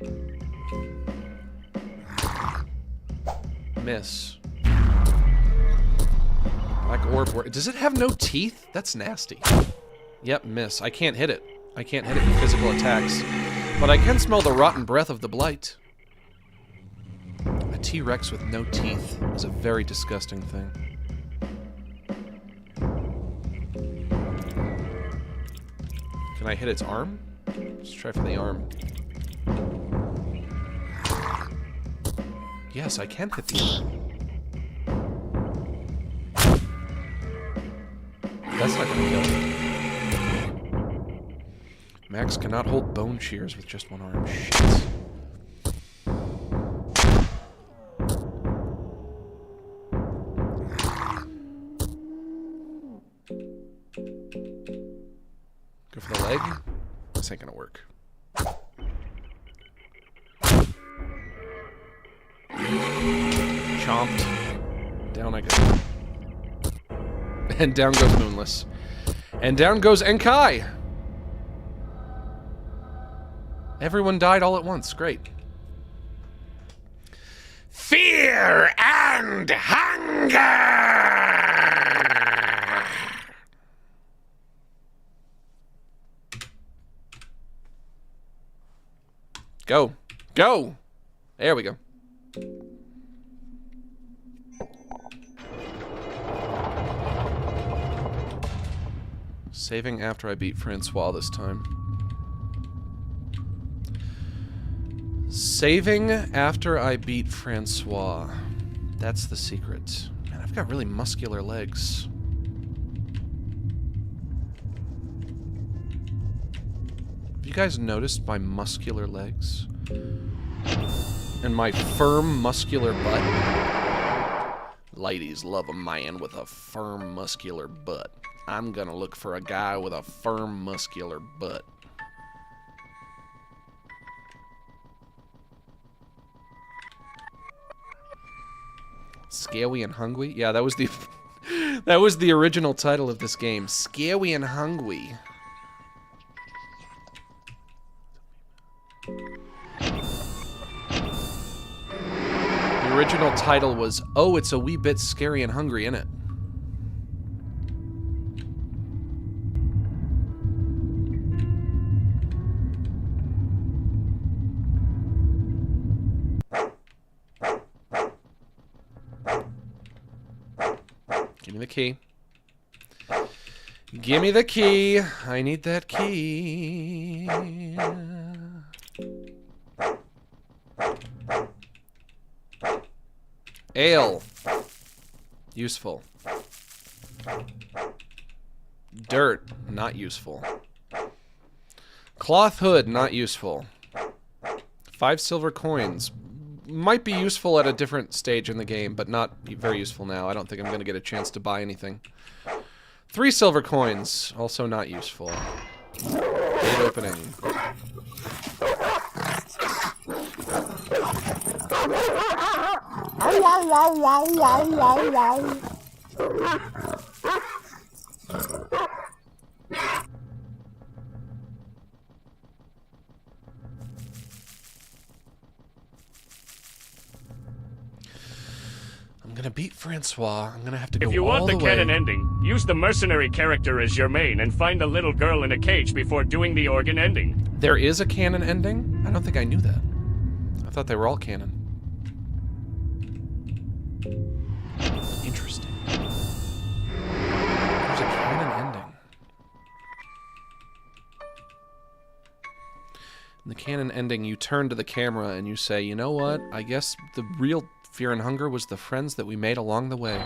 [SPEAKER 1] Miss. Black orb. Does it have no teeth? That's nasty. Yep, miss. I can't hit it. I can't hit it with physical attacks. But I can smell the rotten breath of the blight. A T-Rex with no teeth is a very disgusting thing. Can I hit its arm? Let's try for the arm. Yes, I can hit the arm. That's not gonna kill it. Max cannot hold bone shears with just one arm. Shit. Go for the leg. This ain't gonna work. Chomped. Down I go. And down goes Moonless. And down goes Enkai! Everyone died all at once. Great.
[SPEAKER 6] Fear and hunger!
[SPEAKER 1] Go. Go! There we go. Saving after I beat Francois this time. Saving after I beat Francois. That's the secret. Man, I've got really muscular legs. Have you guys noticed my muscular legs? And my firm, muscular butt? Ladies love a man with a firm, muscular butt. I'm gonna look for a guy with a firm, muscular butt. Scary and Hungry? Yeah, that was the that was the original title of this game. Scary and Hungry. The original title was, oh, it's a wee bit scary and hungry, innit? Give me the key. Give me the key. I need that key. Ale. Useful. Dirt. Not useful. Cloth hood. Not useful. 5 silver coins. Might be useful at a different stage in the game, but not very useful now. I don't think I'm going to get a chance to buy anything. 3 silver coins. Also not useful. Gate opening. I'm gonna beat Francois. I'm gonna have to go all the way.
[SPEAKER 2] If you want the canon ending, use the mercenary character as your main and find a little girl in a cage before doing the organ ending.
[SPEAKER 1] There is a canon ending? I don't think I knew that. I thought they were all canon. Interesting. There's a canon ending. In the canon ending, you turn to the camera and you say, you know what? I guess the real fear and hunger was the friends that we made along the way.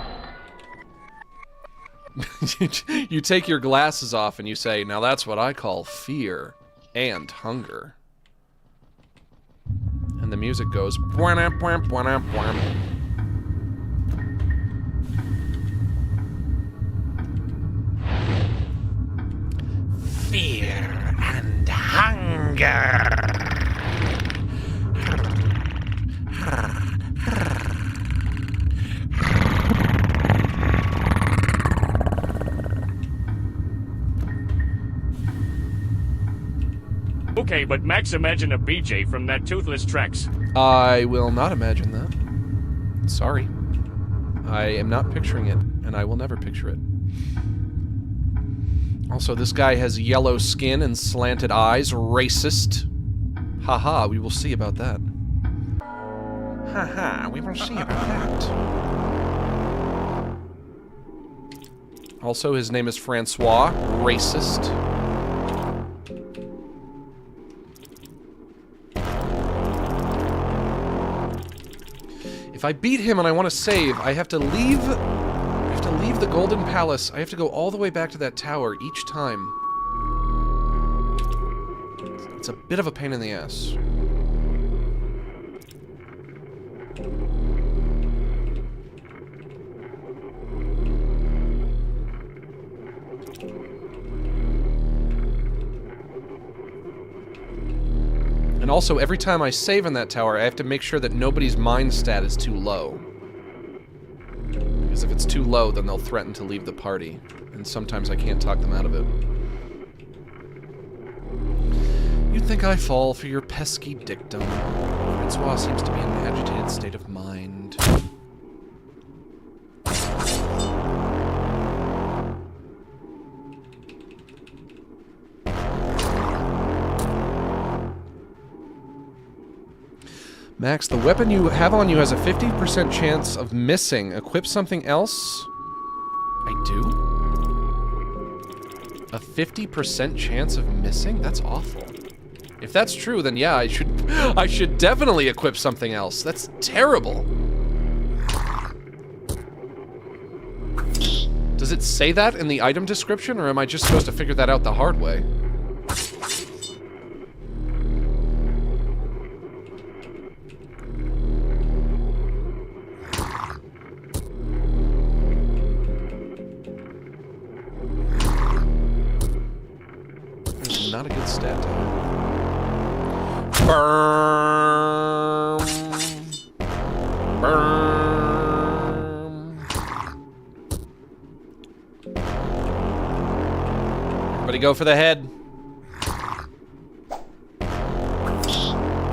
[SPEAKER 1] You take your glasses off and you say, now that's what I call fear and hunger. And the music goes, bwam, bwam, bwam, bwam.
[SPEAKER 6] Fear and hunger.
[SPEAKER 2] Okay, but Max, imagine a BJ from that Toothless Tracks.
[SPEAKER 1] I will not imagine that. Sorry. I am not picturing it, and I will never picture it. Also, this guy has yellow skin and slanted eyes. Racist. Haha, we will see about that. Haha, we will see about that. Also, his name is Francois. Racist. If I beat him and I want to save, I have to leave the Golden Palace. I have to go all the way back to that tower each time. It's a bit of a pain in the ass. also, every time I save in that tower, I have to make sure that nobody's mind stat is too low. Because if it's too low, then they'll threaten to leave the party. And sometimes I can't talk them out of it. You'd think I fall for your pesky dictum. Francois seems to be in an agitated state of mind. Max, the weapon you have on you has a 50% chance of missing. Equip something else? I do? A 50% chance of missing? That's awful. If that's true, then yeah, I should definitely equip something else. That's terrible. Does it say that in the item description, or am I just supposed to figure that out the hard way? Not a good stat to have. Burm. Burm. Everybody go for the head.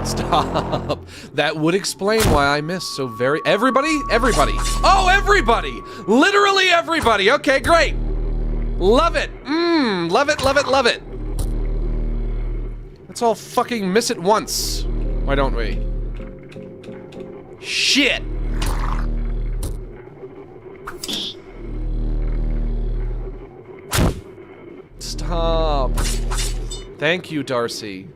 [SPEAKER 1] Stop. That would explain why I missed so very... Everybody? Everybody. Oh, everybody! Literally everybody. Okay, great. Love it. Love it, love it, love it. Let's all fucking miss it once. Why don't we? Shit! Stop. Thank you, Darcy.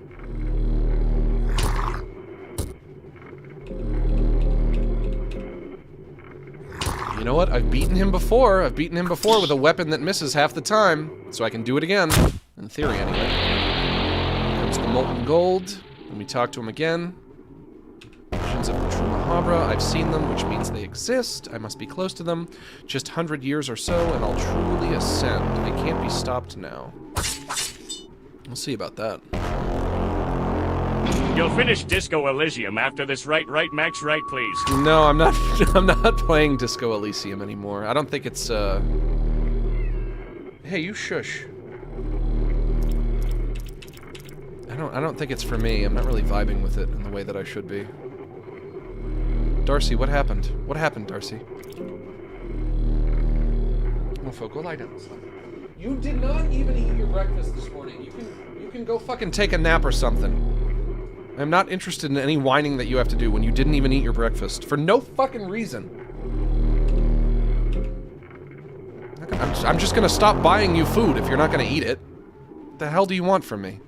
[SPEAKER 1] You know what? I've beaten him before. I've beaten him before with a weapon that misses half the time. So I can do it again. In theory, anyway. The molten gold, and we talk to him again. Visions of the true Mahabra, I've seen them, which means they exist. I must be close to them. Just 100 years or so, and I'll truly ascend. I can't be stopped now. We'll see about that.
[SPEAKER 2] You'll finish Disco Elysium after this, right, Max, right, please.
[SPEAKER 1] No, I'm not. I'm not playing Disco Elysium anymore. I don't think it's. Hey, you shush. I don't think it's for me. I'm not really vibing with it in the way that I should be. Darcy, what happened? What happened, Darcy? Mofo, go lie down. You did not even eat your breakfast this morning. You can go fucking take a nap or something. I'm not interested in any whining that you have to do when you didn't even eat your breakfast. For no fucking reason. I'm just gonna stop buying you food if you're not gonna eat it. What the hell do you want from me?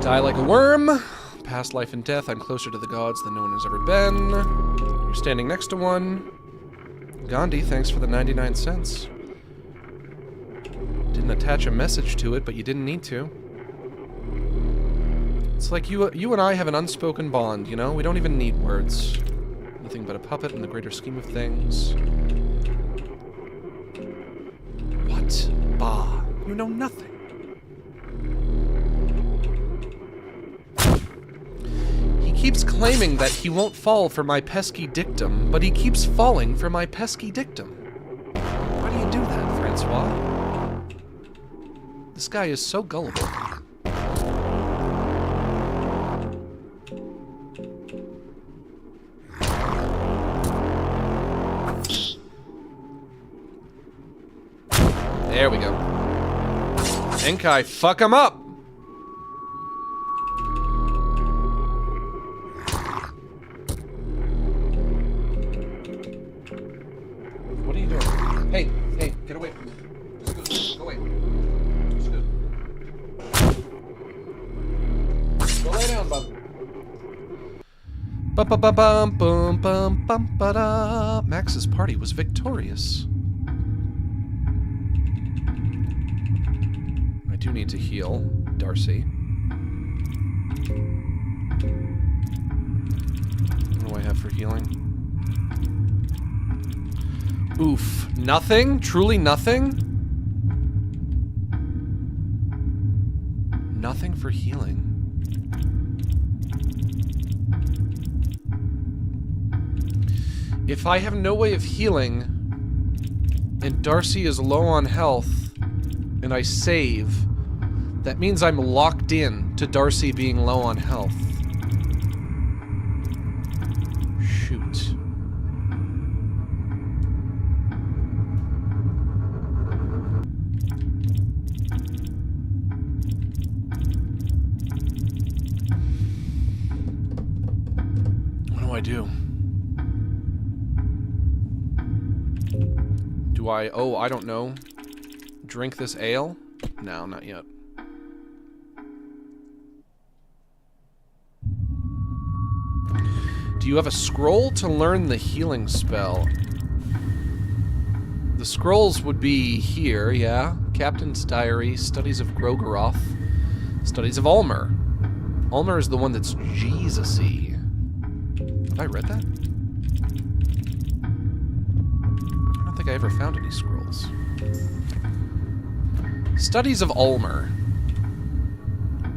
[SPEAKER 1] Die like a worm. Past life and death, I'm closer to the gods than no one has ever been. You're standing next to one. Gandhi, thanks for the 99 cents. Didn't attach a message to it, but you didn't need to. It's like you and I have an unspoken bond, you know? We don't even need words. Nothing but a puppet in the greater scheme of things. What? Bah. You know nothing. He keeps claiming that he won't fall for my pesky dictum, but he keeps falling for my pesky dictum. Why do you do that, Francois? This guy is so gullible. There we go. Enkai, fuck him up! What are you doing? Hey, get away from me. Scoot, go away. Scoot. Go lay down, bub. Ba-ba-ba-bum-bum-bum-bum-ba-da. Max's party was victorious. I do need to heal Darcy. What do I have for healing? Oof. Nothing? Truly nothing? Nothing for healing. If I have no way of healing, and Darcy is low on health, and I save, that means I'm locked in to Darcy being low on health. Shoot. What do I do? Do I... Oh, I don't know. Drink this ale? No, not yet. Do you have a scroll to learn the healing spell? The scrolls would be here, yeah. Captain's Diary, Studies of Grogeroth, Studies of Ulmer. Ulmer is the one that's Jesus-y. Have I read that? I don't think I ever found any scrolls. Studies of Ulmer.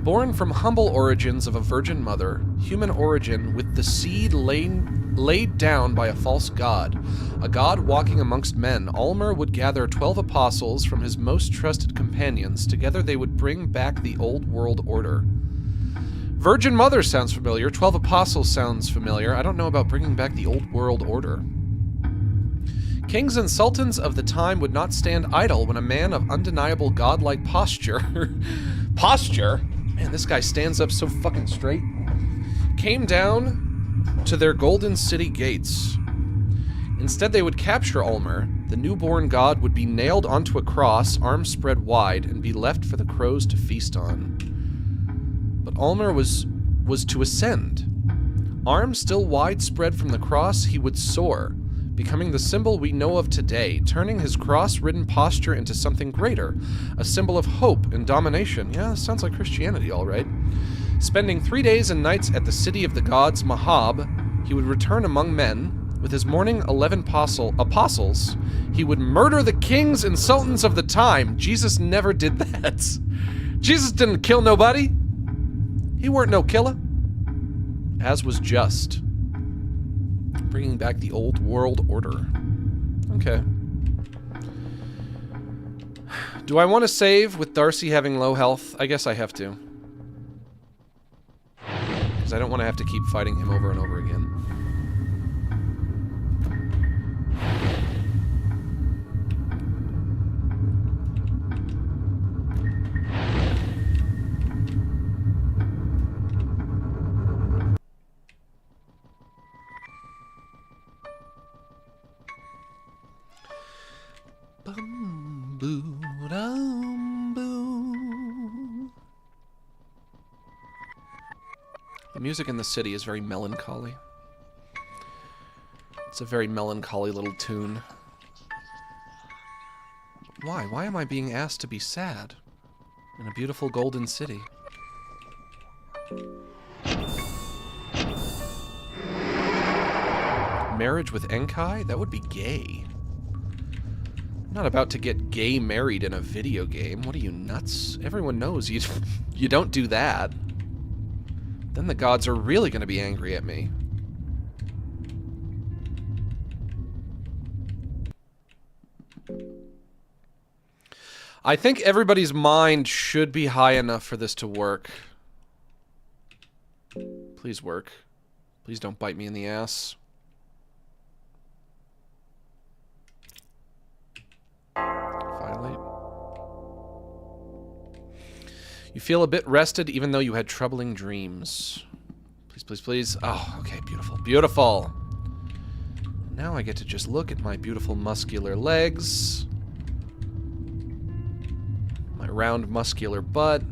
[SPEAKER 1] Born from humble origins of a virgin mother, human origin with the seed laid down by a false god, a god walking amongst men, Ulmer would gather 12 apostles from his most trusted companions. Together they would bring back the old world order. Virgin Mother sounds familiar. 12 apostles sounds familiar. I don't know about bringing back the old world order. Kings and sultans of the time would not stand idle when a man of undeniable godlike posture... posture? Man, this guy stands up so fucking straight. Came down to their golden city gates. Instead, they would capture Ulmer. The newborn god would be nailed onto a cross, arms spread wide, and be left for the crows to feast on. But Ulmer was to ascend. Arms still wide spread from the cross, he would soar, becoming the symbol we know of today, turning his cross-ridden posture into something greater, a symbol of hope and domination. Yeah, sounds like Christianity, all right. Spending 3 days and nights at the city of the gods, Mahab, he would return among men. With his morning 11 apostles, he would murder the kings and sultans of the time. Jesus never did that. Jesus didn't kill nobody. He weren't no killer. As was just. Bringing back the old world order. Okay. Do I want to save with Darcy having low health? I guess I have to. Because I don't want to have to keep fighting him over and over again. The music in the city is very melancholy. It's a very melancholy little tune. Why? Why am I being asked to be sad in a beautiful golden city? Marriage with Enkai? That would be gay. I'm not about to get gay married in a video game. What are you, nuts? Everyone knows you don't do that. Then the gods are really going to be angry at me. I think everybody's mind should be high enough for this to work. Please work. Please don't bite me in the ass. Violate. You feel a bit rested even though you had troubling dreams. Please, please, please. Oh, okay, beautiful, beautiful. Now I get to just look at my beautiful muscular legs. My round muscular butt.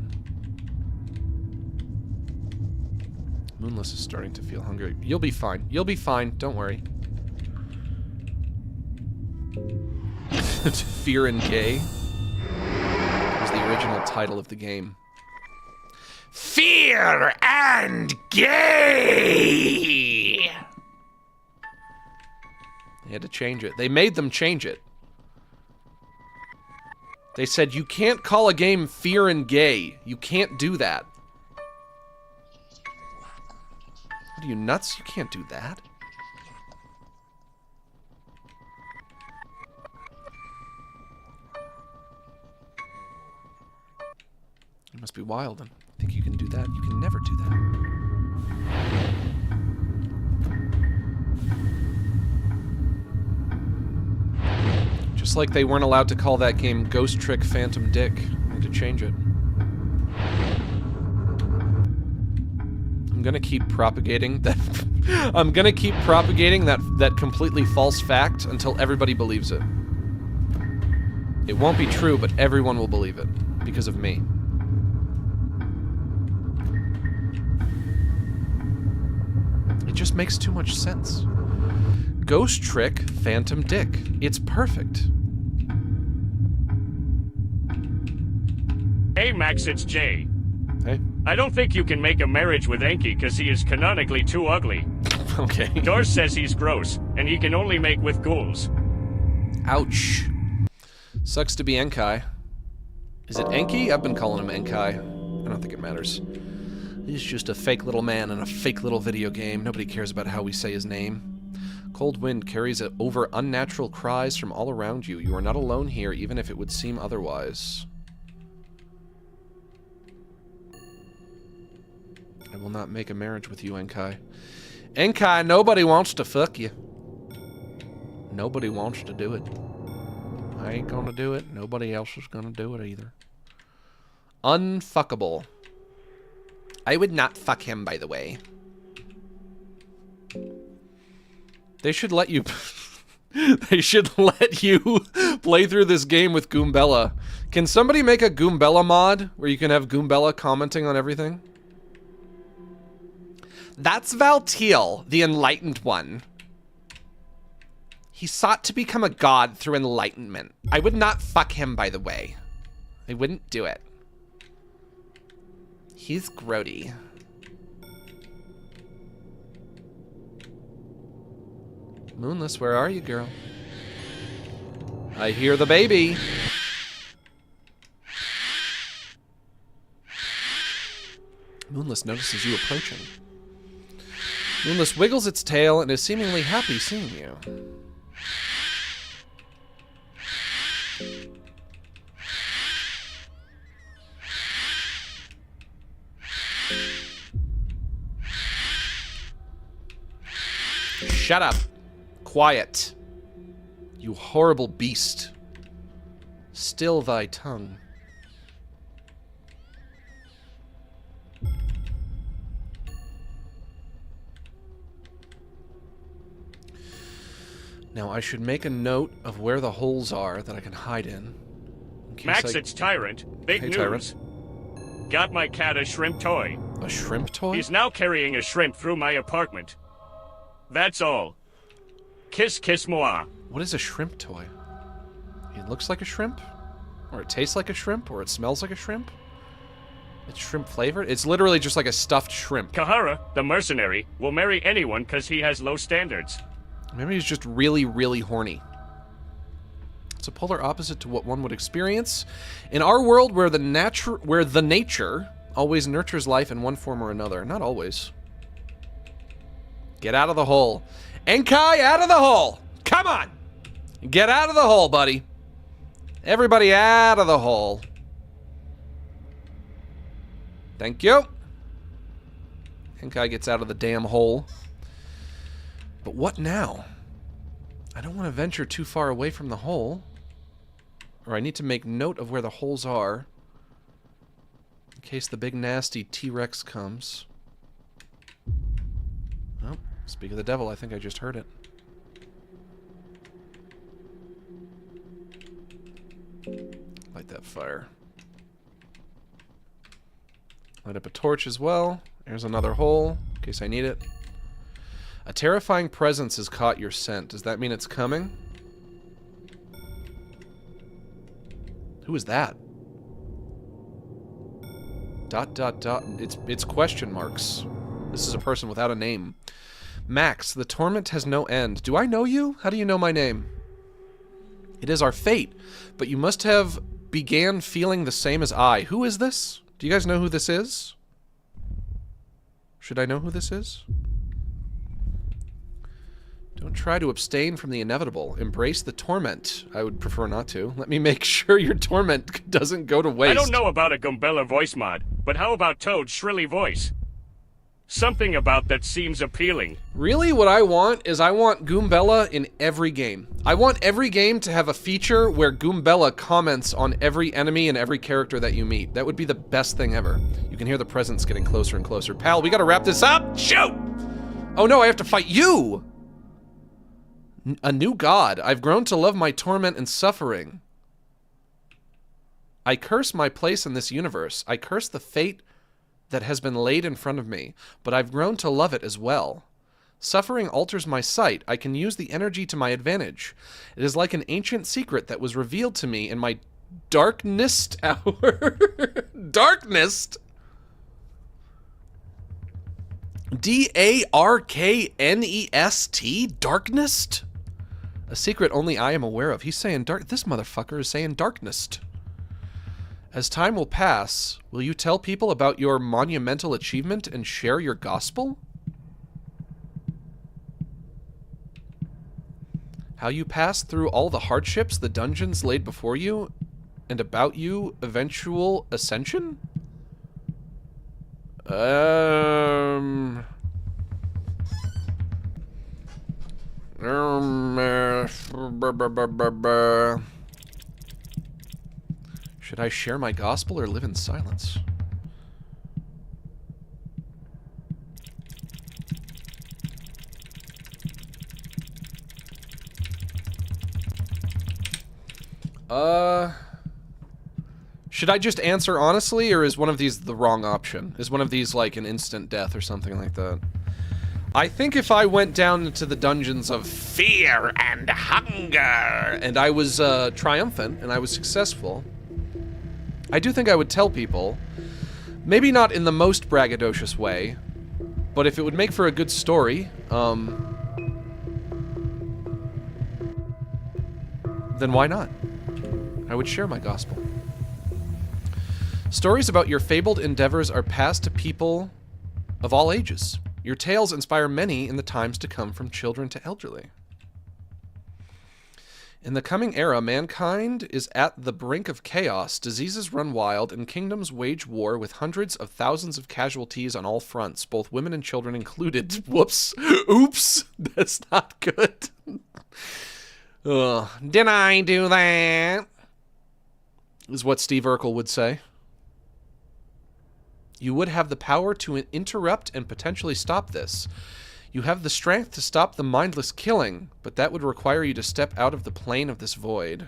[SPEAKER 1] Moonless is starting to feel hungry. You'll be fine. You'll be fine. Don't worry. Fear and Gay was the original title of the game. Fear and Gay! They had to change it. They made them change it. They said, you can't call a game Fear and Gay. You can't do that. What are you, nuts? You can't do that. You must be wild and think you can do that. You can never do that. Just like they weren't allowed to call that game Ghost Trick Phantom Dick. I need to change it. I'm gonna keep propagating that. I'm gonna keep propagating that completely false fact until everybody believes it. It won't be true, but everyone will believe it because of me. It just makes too much sense. Ghost Trick Phantom Dick. It's perfect.
[SPEAKER 2] Hey Max, it's Jay.
[SPEAKER 1] Hey.
[SPEAKER 2] I don't think you can make a marriage with Enki because he is canonically too ugly.
[SPEAKER 1] Okay.
[SPEAKER 2] Doris says he's gross, and he can only make with ghouls.
[SPEAKER 1] Ouch. Sucks to be Enkai. Is it Enki? I've been calling him Enkai. I don't think it matters. He's just a fake little man in a fake little video game. Nobody cares about how we say his name. Cold wind carries over unnatural cries from all around you. You are not alone here, even if it would seem otherwise. I will not make a marriage with you, Enkai. Enkai, nobody wants to fuck you. Nobody wants to do it. I ain't gonna do it. Nobody else is gonna do it either. Unfuckable. I would not fuck him, by the way. They should let you... they should let you play through this game with Goombella. Can somebody make a Goombella mod where you can have Goombella commenting on everything? That's Valtiel, the enlightened one. He sought to become a god through enlightenment. I would not fuck him, by the way. I wouldn't do it. He's grody. Moonless, where are you, girl? I hear the baby. Moonless notices you approaching. Moonless wiggles its tail and is seemingly happy seeing you. Shut up. Quiet. You horrible beast. Still thy tongue. Now, I should make a note of where the holes are that I can hide in case
[SPEAKER 2] Max, it's Tyrant. Big
[SPEAKER 1] Hey,
[SPEAKER 2] news.
[SPEAKER 1] Tyrant.
[SPEAKER 2] Got my cat a shrimp toy.
[SPEAKER 1] A shrimp toy?
[SPEAKER 2] He's now carrying a shrimp through my apartment. That's all. Kiss, kiss moi.
[SPEAKER 1] What is a shrimp toy? It looks like a shrimp? Or it tastes like a shrimp? Or it smells like a shrimp? It's shrimp flavored? It's literally just like a stuffed shrimp.
[SPEAKER 2] Kahara, the mercenary, will marry anyone because he has low standards.
[SPEAKER 1] Maybe he's just really, really horny. It's a polar opposite to what one would experience in our world where the nature always nurtures life in one form or another. Not always. Get out of the hole. Enkai, out of the hole! Come on! Get out of the hole, buddy. Everybody out of the hole. Thank you. Enkai gets out of the damn hole. But what now? I don't want to venture too far away from the hole. Or I need to make note of where the holes are. In case the big nasty T-Rex comes. Oh, speak of the devil, I think I just heard it. Light that fire. Light up a torch as well. There's another hole, in case I need it. A terrifying presence has caught your scent. Does that mean it's coming? Who is that? Dot, dot, dot. It's question marks. This is a person without a name. Max, the torment has no end. Do I know you? How do you know my name? It is our fate, but you must have began feeling the same as I. Who is this? Do you guys know who this is? Should I know who this is? Don't try to abstain from the inevitable. Embrace the torment. I would prefer not to. Let me make sure your torment doesn't go to waste.
[SPEAKER 2] I don't know about a Goombella voice mod, but how about Toad's shrilly voice? Something about that seems appealing.
[SPEAKER 1] Really, what I want is I want Goombella in every game. I want every game to have a feature where Goombella comments on every enemy and every character that you meet. That would be the best thing ever. You can hear the presents getting closer and closer. Pal, we gotta wrap this up! Shoot! Oh no, I have to fight you! A new god. I've grown to love my torment and suffering. I curse my place in this universe. I curse the fate that has been laid in front of me, but I've grown to love it as well. Suffering alters my sight. I can use the energy to my advantage. It is like an ancient secret that was revealed to me in my darkness hour. Darkness? D-A-R-K-N-E-S-T? Darkness? A secret only I am aware of. He's saying dark. This motherfucker is saying darkness. As time will pass, will you tell people about your monumental achievement and share your gospel? How you passed through all the hardships the dungeons laid before you, and about you eventual ascension? Should I share my gospel or live in silence? Should I just answer honestly, or is one of these the wrong option? Is one of these like an instant death or something like that? I think if I went down into the dungeons of fear and hunger, and I was triumphant and I was successful, I do think I would tell people, maybe not in the most braggadocious way, but if it would make for a good story, then why not? I would share my gospel. Stories about your fabled endeavors are passed to people of all ages. Your tales inspire many in the times to come, from children to elderly. In the coming era, mankind is at the brink of chaos, diseases run wild, and kingdoms wage war with hundreds of thousands of casualties on all fronts, both women and children included. Whoops. Oops. That's not good. Did I do that? Is what Steve Urkel would say. You would have the power to interrupt and potentially stop this. You have the strength to stop the mindless killing, but that would require you to step out of the plane of this void.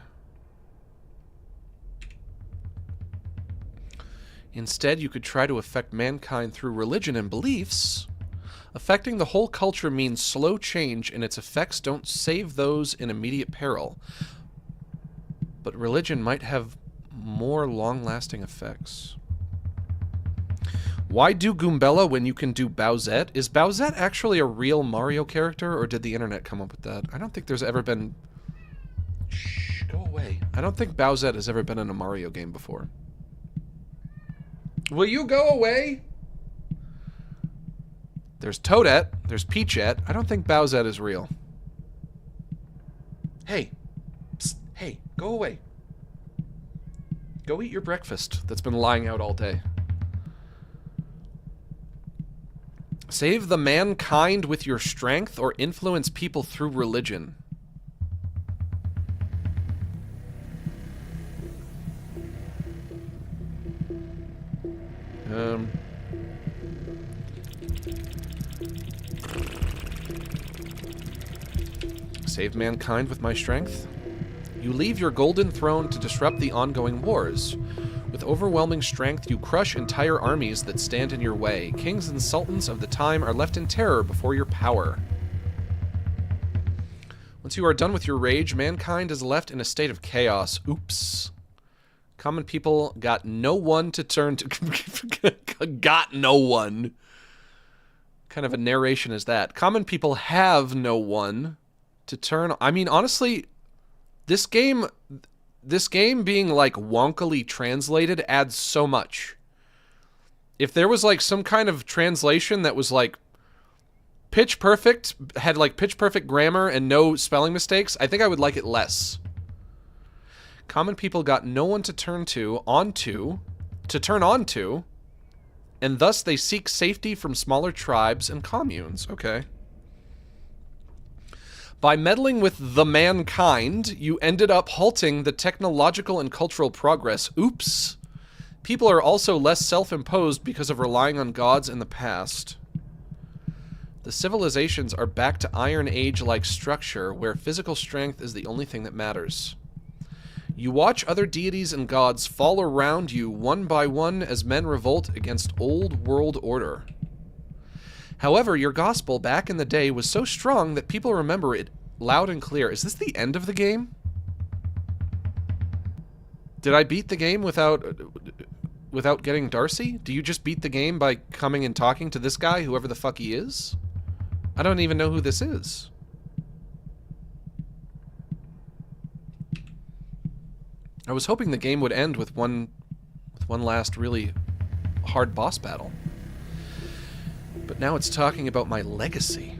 [SPEAKER 1] Instead, you could try to affect mankind through religion and beliefs. Affecting the whole culture means slow change, and its effects don't save those in immediate peril. But religion might have more long-lasting effects. Why do Goombella when you can do Bowsette? Is Bowsette actually a real Mario character, or did the internet come up with that? I don't think there's ever been... Shh, go away. I don't think Bowsette has ever been in a Mario game before. Will you go away? There's Toadette. There's Peachette. I don't think Bowsette is real. Hey. Psst. Hey, go away. Go eat your breakfast that's been lying out all day. Save the mankind with your strength, or influence people through religion. Save mankind with my strength? You leave your golden throne to disrupt the ongoing wars. With overwhelming strength, you crush entire armies that stand in your way. Kings and sultans of the time are left in terror before your power. Once you are done with your rage, mankind is left in a state of chaos. Oops. Common people got no one to turn to. Got no one. kind of a narration is that? Common people have no one to turn... I mean, honestly, this game being, like, wonkily translated adds so much. If there was, like, some kind of translation that was, like, pitch perfect, had, like, pitch perfect grammar and no spelling mistakes, I think I would like it less. Common people got no one to turn onto, and thus they seek safety from smaller tribes and communes. Okay. By meddling with the mankind, you ended up halting the technological and cultural progress. Oops. People are also less self-imposed because of relying on gods in the past. The civilizations are back to Iron Age-like structure, where physical strength is the only thing that matters. You watch other deities and gods fall around you one by one as men revolt against old world order. However, your gospel back in the day was so strong that people remember it loud and clear. Is this the end of the game? Did I beat the game without getting Darcy? Do you just beat the game by coming and talking to this guy, whoever the fuck he is? I don't even know who this is. I was hoping the game would end with one last really hard boss battle. But now it's talking about my legacy.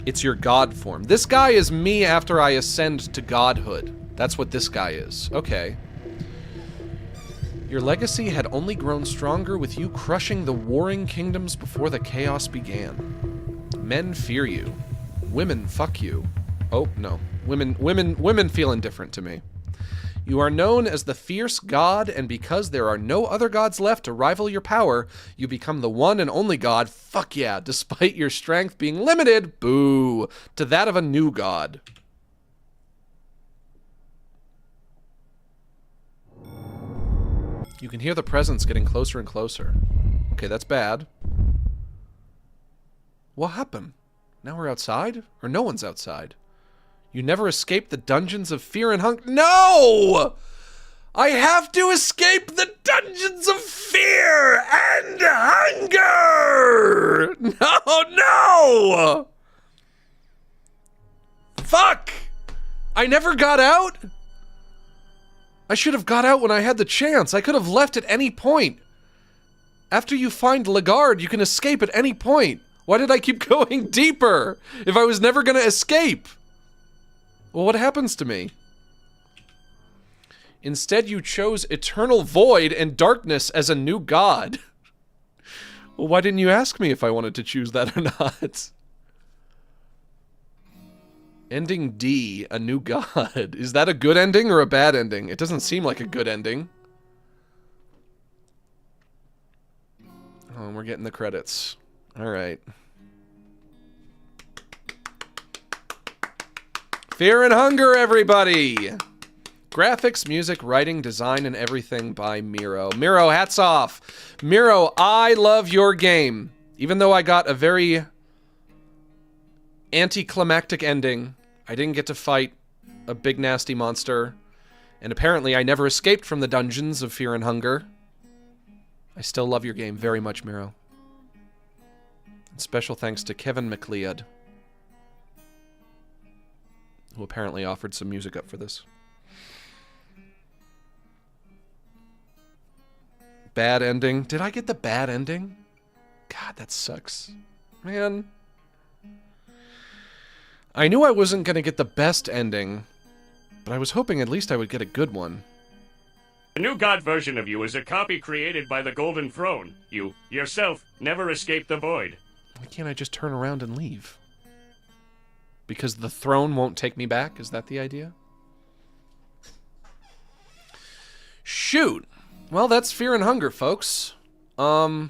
[SPEAKER 1] It's your god form. This guy is me after I ascend to godhood. That's what this guy is. Okay. Your legacy had only grown stronger with you crushing the warring kingdoms before the chaos began. Men fear you. Women fuck you. Oh, no. Women feel indifferent to me. You are known as the fierce god, and because there are no other gods left to rival your power, you become the one and only god, fuck yeah, despite your strength being limited, boo, to that of a new god. You can hear the presence getting closer and closer. Okay, that's bad. What happened? Now we're outside? Or no one's outside? You never escaped the dungeons of fear and hunger. No! I have to escape the dungeons of fear and hunger! No! Fuck! I never got out? I should have got out when I had the chance. I could have left at any point. After you find Lagarde, you can escape at any point. Why did I keep going deeper if I was never gonna escape? Well, what happens to me? Instead, you chose eternal void and darkness as a new god. Well, why didn't you ask me if I wanted to choose that or not? Ending D, a new god. Is that a good ending or a bad ending? It doesn't seem like a good ending. Oh, we're getting the credits. All right. Fear and Hunger, everybody! Graphics, music, writing, design, and everything by Miro. Miro, hats off! Miro, I love your game. Even though I got a very anticlimactic ending, I didn't get to fight a big nasty monster, and apparently I never escaped from the dungeons of Fear and Hunger. I still love your game very much, Miro. And special thanks to Kevin MacLeod, who apparently offered some music up for this. Bad ending. Did I get the bad ending? God, that sucks. Man. I knew I wasn't going to get the best ending, but I was hoping at least I would get a good one.
[SPEAKER 2] The new god version of you is a copy created by the Golden Throne. You, yourself, never escaped the void.
[SPEAKER 1] Why can't I just turn around and leave? Because the throne won't take me back? Is that the idea? Shoot! Well, that's Fear and Hunger, folks. I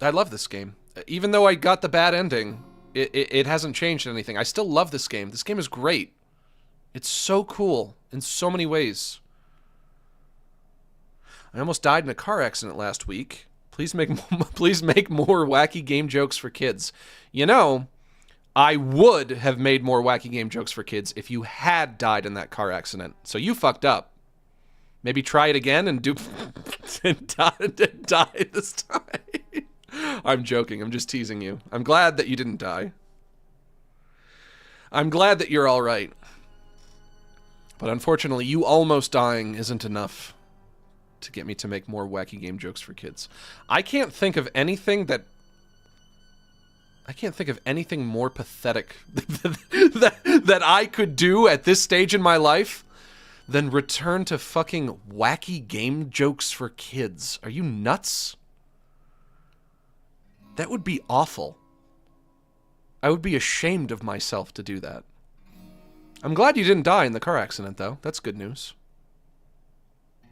[SPEAKER 1] love this game. Even though I got the bad ending, it hasn't changed anything. I still love this game. This game is great. It's so cool in so many ways. I almost died in a car accident last week. Please make more wacky game jokes for kids. You know, I would have made more wacky game jokes for kids if you had died in that car accident. So you fucked up. Maybe try it again and do and die this time. I'm joking. I'm just teasing you. I'm glad that you didn't die. I'm glad that you're all right. But unfortunately, you almost dying isn't enough to get me to make more wacky game jokes for kids. I can't think of anything more pathetic that I could do at this stage in my life than return to fucking wacky game jokes for kids. Are you nuts? That would be awful. I would be ashamed of myself to do that. I'm glad you didn't die in the car accident, though. That's good news.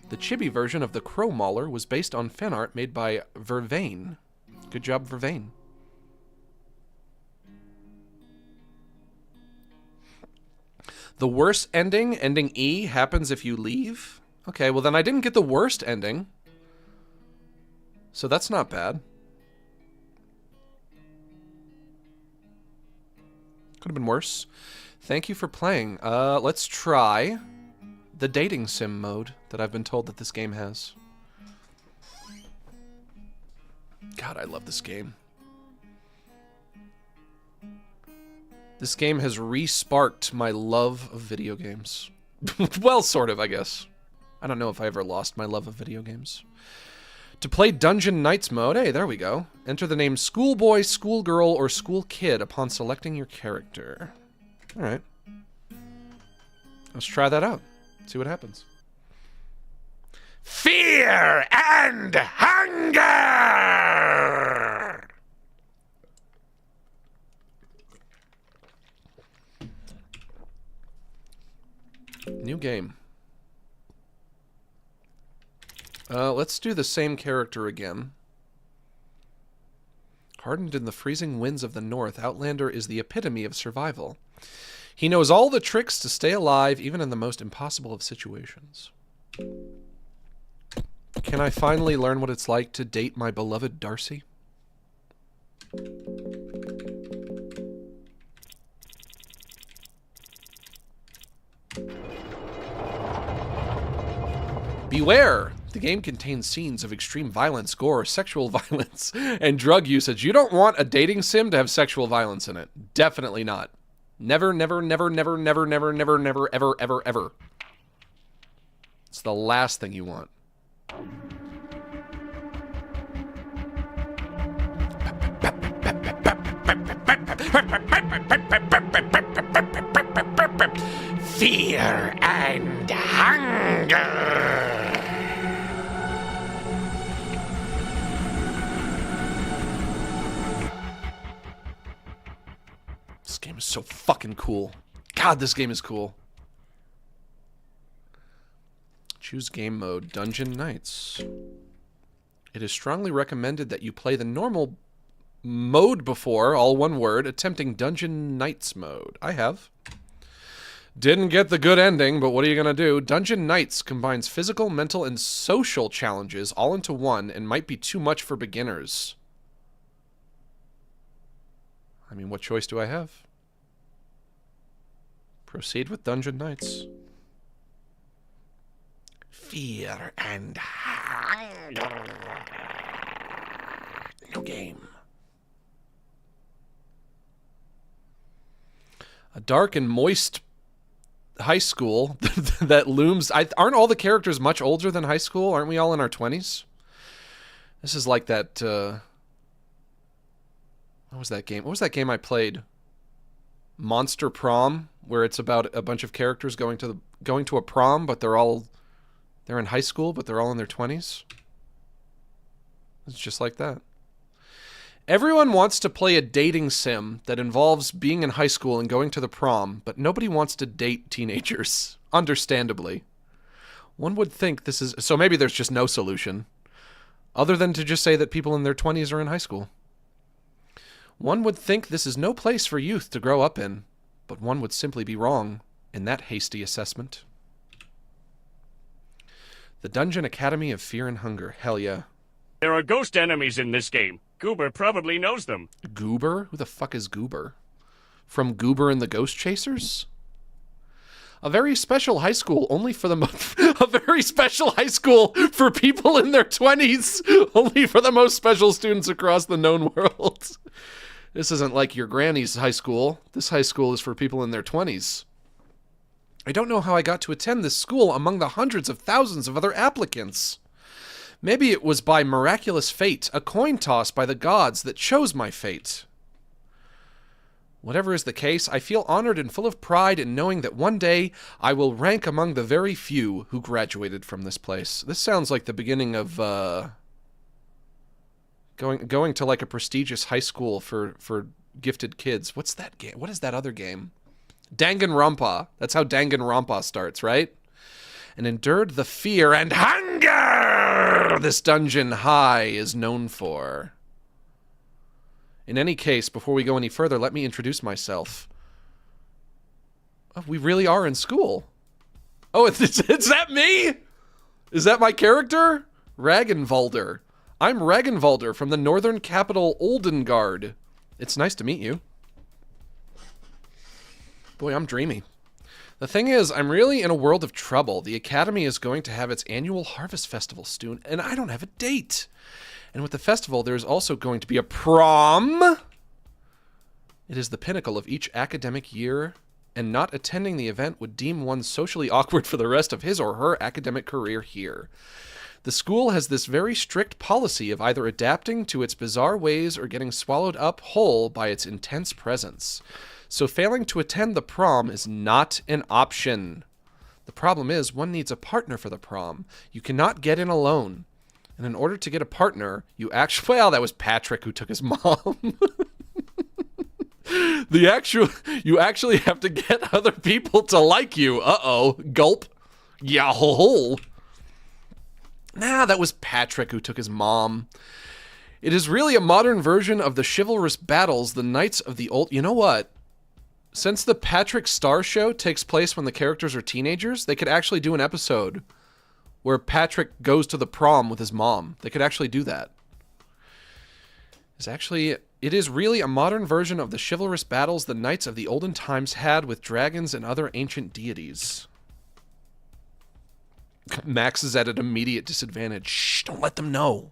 [SPEAKER 1] The chibi version of the Crow Mauler was based on fan art made by Vervain. Good job, Vervain. The worst ending, ending E, happens if you leave? Okay, well then I didn't get the worst ending. So that's not bad. Could have been worse. Thank you for playing. Let's try the dating sim mode that I've been told that this game has. God, I love this game. This game has re-sparked my love of video games. Well, sort of, I guess. I don't know if I ever lost my love of video games. To play Dungeon Knights mode, hey, there we go. Enter the name Schoolboy, Schoolgirl, or School Kid upon selecting your character. Alright. Let's try that out. See what happens. Fear and hunger! New game. Let's do the same character again. Hardened in the freezing winds of the north, Outlander is the epitome of survival. He knows all the tricks to stay alive, even in the most impossible of situations. Can I finally learn what it's like to date my beloved Darcy? Beware! The game contains scenes of extreme violence, gore, sexual violence, and drug usage. You don't want a dating sim to have sexual violence in it. Definitely not. Never, never, never, never, never, never, never, never, ever, ever, ever. It's the last thing you want.
[SPEAKER 6] Fear and hunger.
[SPEAKER 1] This game is so fucking cool. God, this game is cool. Choose game mode, Dungeon Knights. It is strongly recommended that you play the normal mode before, all one word, attempting Dungeon Knights mode. I have. Didn't get the good ending, but what are you gonna do? Dungeon Knights combines physical, mental, and social challenges all into one and might be too much for beginners. I mean, what choice do I have? Proceed with Dungeon Knights.
[SPEAKER 6] Fear and hunger. New game.
[SPEAKER 1] A dark and moist high school that looms. Aren't all the characters much older than high school? Aren't we all in our 20s? This is like that. What was that game? What was that game I played? Monster Prom, where it's about a bunch of characters going to a prom, but they're in high school, but they're all in their 20s. It's just like that. Everyone wants to play a dating sim that involves being in high school and going to the prom, but nobody wants to date teenagers, understandably. One would think this is... So maybe there's just no solution, other than to just say that people in their 20s are in high school. One would think this is no place for youth to grow up in, but one would simply be wrong in that hasty assessment. The Dungeon Academy of Fear and Hunger. Hell yeah.
[SPEAKER 2] There are ghost enemies in this game. Goober probably knows them.
[SPEAKER 1] Goober? Who the fuck is Goober? From Goober and the Ghost Chasers? A very special high school only for a very special high school for people in their 20s, only for the most special students across the known world. This isn't like your granny's high school. This high school is for people in their 20s. I don't know how I got to attend this school among the hundreds of thousands of other applicants. Maybe it was by miraculous fate, a coin toss by the gods that chose my fate. Whatever is the case, I feel honored and full of pride in knowing that one day I will rank among the very few who graduated from this place. This sounds like the beginning of going to like a prestigious high school for gifted kids. What's that game? What is that other game? Danganronpa. That's how Danganronpa starts, right? And endured the fear and hunger this dungeon high is known for. In any case, before we go any further, let me introduce myself. Oh, we really are in school. Oh, is that me? Is that my character? Ragnvalder. I'm Ragnvalder from the northern capital Oldengard. It's nice to meet you. Boy, I'm dreamy. The thing is, I'm really in a world of trouble. The Academy is going to have its annual Harvest Festival soon, and I don't have a date. And with the festival, there's also going to be a prom. It is the pinnacle of each academic year, and not attending the event would deem one socially awkward for the rest of his or her academic career here. The school has this very strict policy of either adapting to its bizarre ways or getting swallowed up whole by its intense presence. So failing to attend the prom is not an option. The problem is, one needs a partner for the prom. You cannot get in alone. And in order to get a partner, you actually... Well, that was Patrick who took his mom. You actually have to get other people to like you. Uh-oh. Gulp. Yahoo. Nah, that was Patrick who took his mom. It is really a modern version of the chivalrous battles, the knights of the old... You know what? Since the Patrick Star Show takes place when the characters are teenagers, they could actually do an episode where Patrick goes to the prom with his mom. They could actually do that. It is really a modern version of the chivalrous battles the knights of the olden times had with dragons and other ancient deities. Max is at an immediate disadvantage. Shh, don't let them know.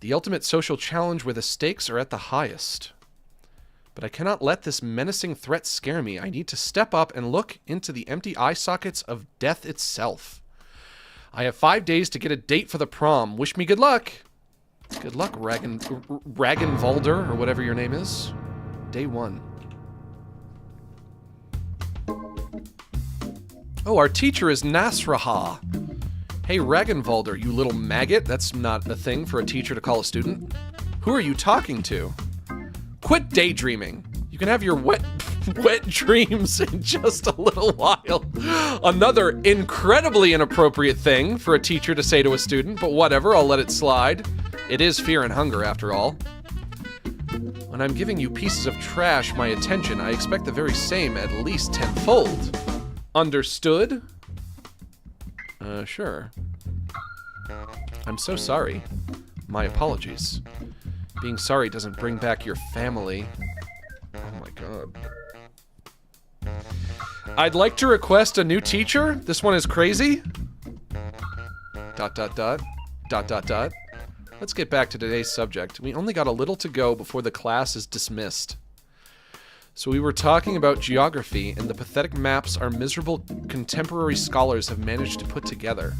[SPEAKER 1] The ultimate social challenge where the stakes are at the highest. But I cannot let this menacing threat scare me. I need to step up and look into the empty eye sockets of death itself. I have 5 days to get a date for the prom. Wish me good luck. Good luck, Ragnvalder, or whatever your name is. Day 1. Oh, our teacher is Nasraha. Hey, Ragnvalder, you little maggot. That's not a thing for a teacher to call a student. Who are you talking to? Quit daydreaming. You can have your wet dreams in just a little while. Another incredibly inappropriate thing for a teacher to say to a student, but whatever, I'll let it slide. It is fear and hunger, after all. When I'm giving you pieces of trash my attention, I expect the very same at least tenfold. Understood? Sure. I'm so sorry. My apologies. Being sorry doesn't bring back your family. Oh my god. I'd like to request a new teacher. This one is crazy. ... Let's get back to today's subject. We only got a little to go before the class is dismissed. So we were talking about geography and the pathetic maps our miserable contemporary scholars have managed to put together.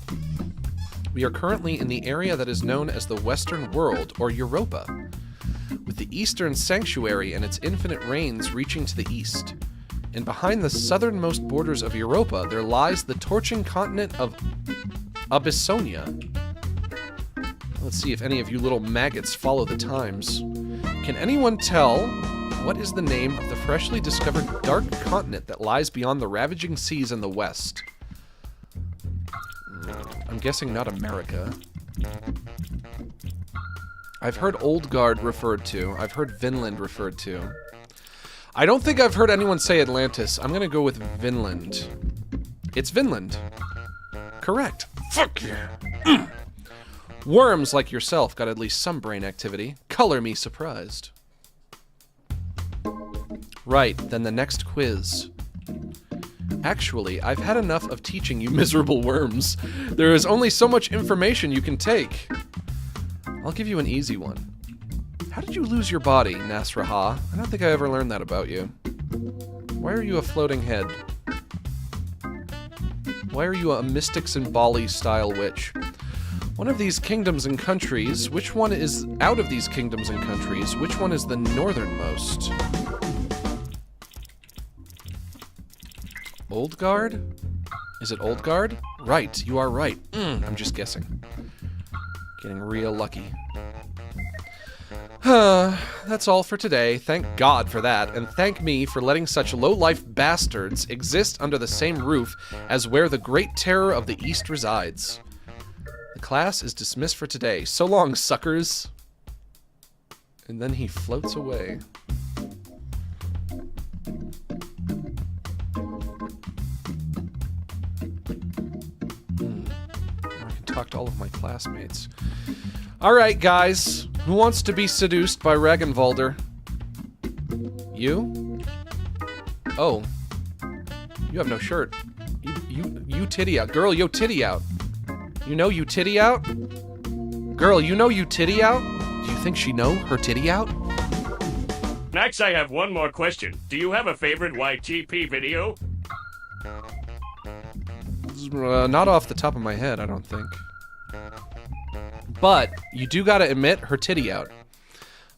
[SPEAKER 1] We are currently in the area that is known as the Western World, or Europa, with the Eastern Sanctuary and its infinite rains reaching to the east. And behind the southernmost borders of Europa, there lies the torching continent of Abyssonia. Let's see if any of you little maggots follow the times. Can anyone tell what is the name of the freshly discovered dark continent that lies beyond the ravaging seas in the west? I'm guessing not America. I've heard Oldgard referred to. I've heard Vinland referred to. I don't think I've heard anyone say Atlantis. I'm gonna go with Vinland. It's Vinland. Correct. Fuck yeah. Worms like yourself got at least some brain activity. Color me surprised. Right, then the next quiz. Actually, I've had enough of teaching you miserable worms. There is only so much information you can take. I'll give you an easy one. How did you lose your body, Nasraha? I don't think I ever learned that about you. Why are you a floating head? Why are you a Mystics and Bali style witch? One of these kingdoms and countries, which one is out of these kingdoms and countries, which one is the northernmost? Oldgard? Is it Oldgard? Right, you are right. I'm just guessing. Getting real lucky. That's all for today. Thank God for that, and thank me for letting such low-life bastards exist under the same roof as where the great terror of the East resides. The class is dismissed for today. So long, suckers. And then he floats away. I can talk to all of my classmates. Alright, guys. Who wants to be seduced by Regenwalder? You? Oh. You have no shirt. You titty out. Girl, yo titty out. You know you titty out? Girl, you know you titty out? Do you think she know her titty out?
[SPEAKER 2] Next, I have one more question. Do you have a favorite YTP video?
[SPEAKER 1] Not off the top of my head, I don't think. But you do gotta admit her titty out.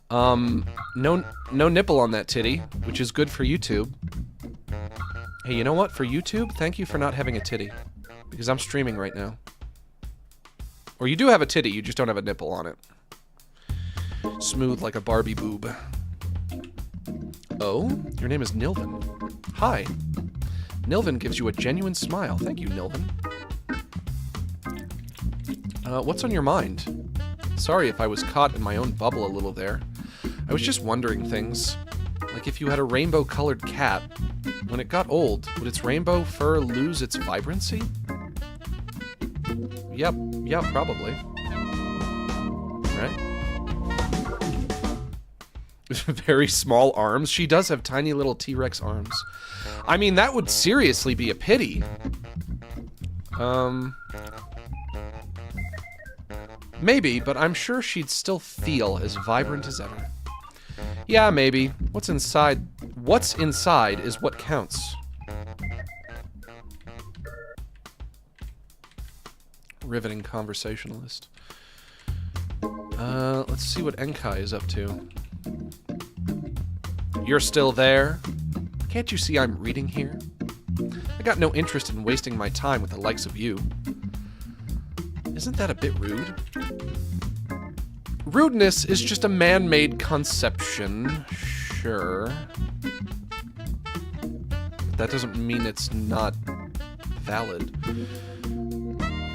[SPEAKER 1] No nipple on that titty, which is good for YouTube. Hey, you know what? For YouTube, thank you for not having a titty, because I'm streaming right now. Or you do have a titty, you just don't have a nipple on it. Smooth like a Barbie boob. Oh, your name is Nilvin. Hi. Nilvin gives you a genuine smile. Thank you, Nilvin. What's on your mind? Sorry if I was caught in my own bubble a little there. I was just wondering things. Like if you had a rainbow-colored cat, when it got old, would its rainbow fur lose its vibrancy? Yep, probably. Right? Very small arms. She does have tiny little T-Rex arms. I mean, that would seriously be a pity. Maybe, but I'm sure she'd still feel as vibrant as ever. Yeah, maybe. What's inside is what counts. Riveting conversationalist. Let's see what Enkai is up to. You're still there? Can't you see I'm reading here? I got no interest in wasting my time with the likes of you. Isn't that a bit rude? Rudeness is just a man-made conception, sure. But that doesn't mean it's not valid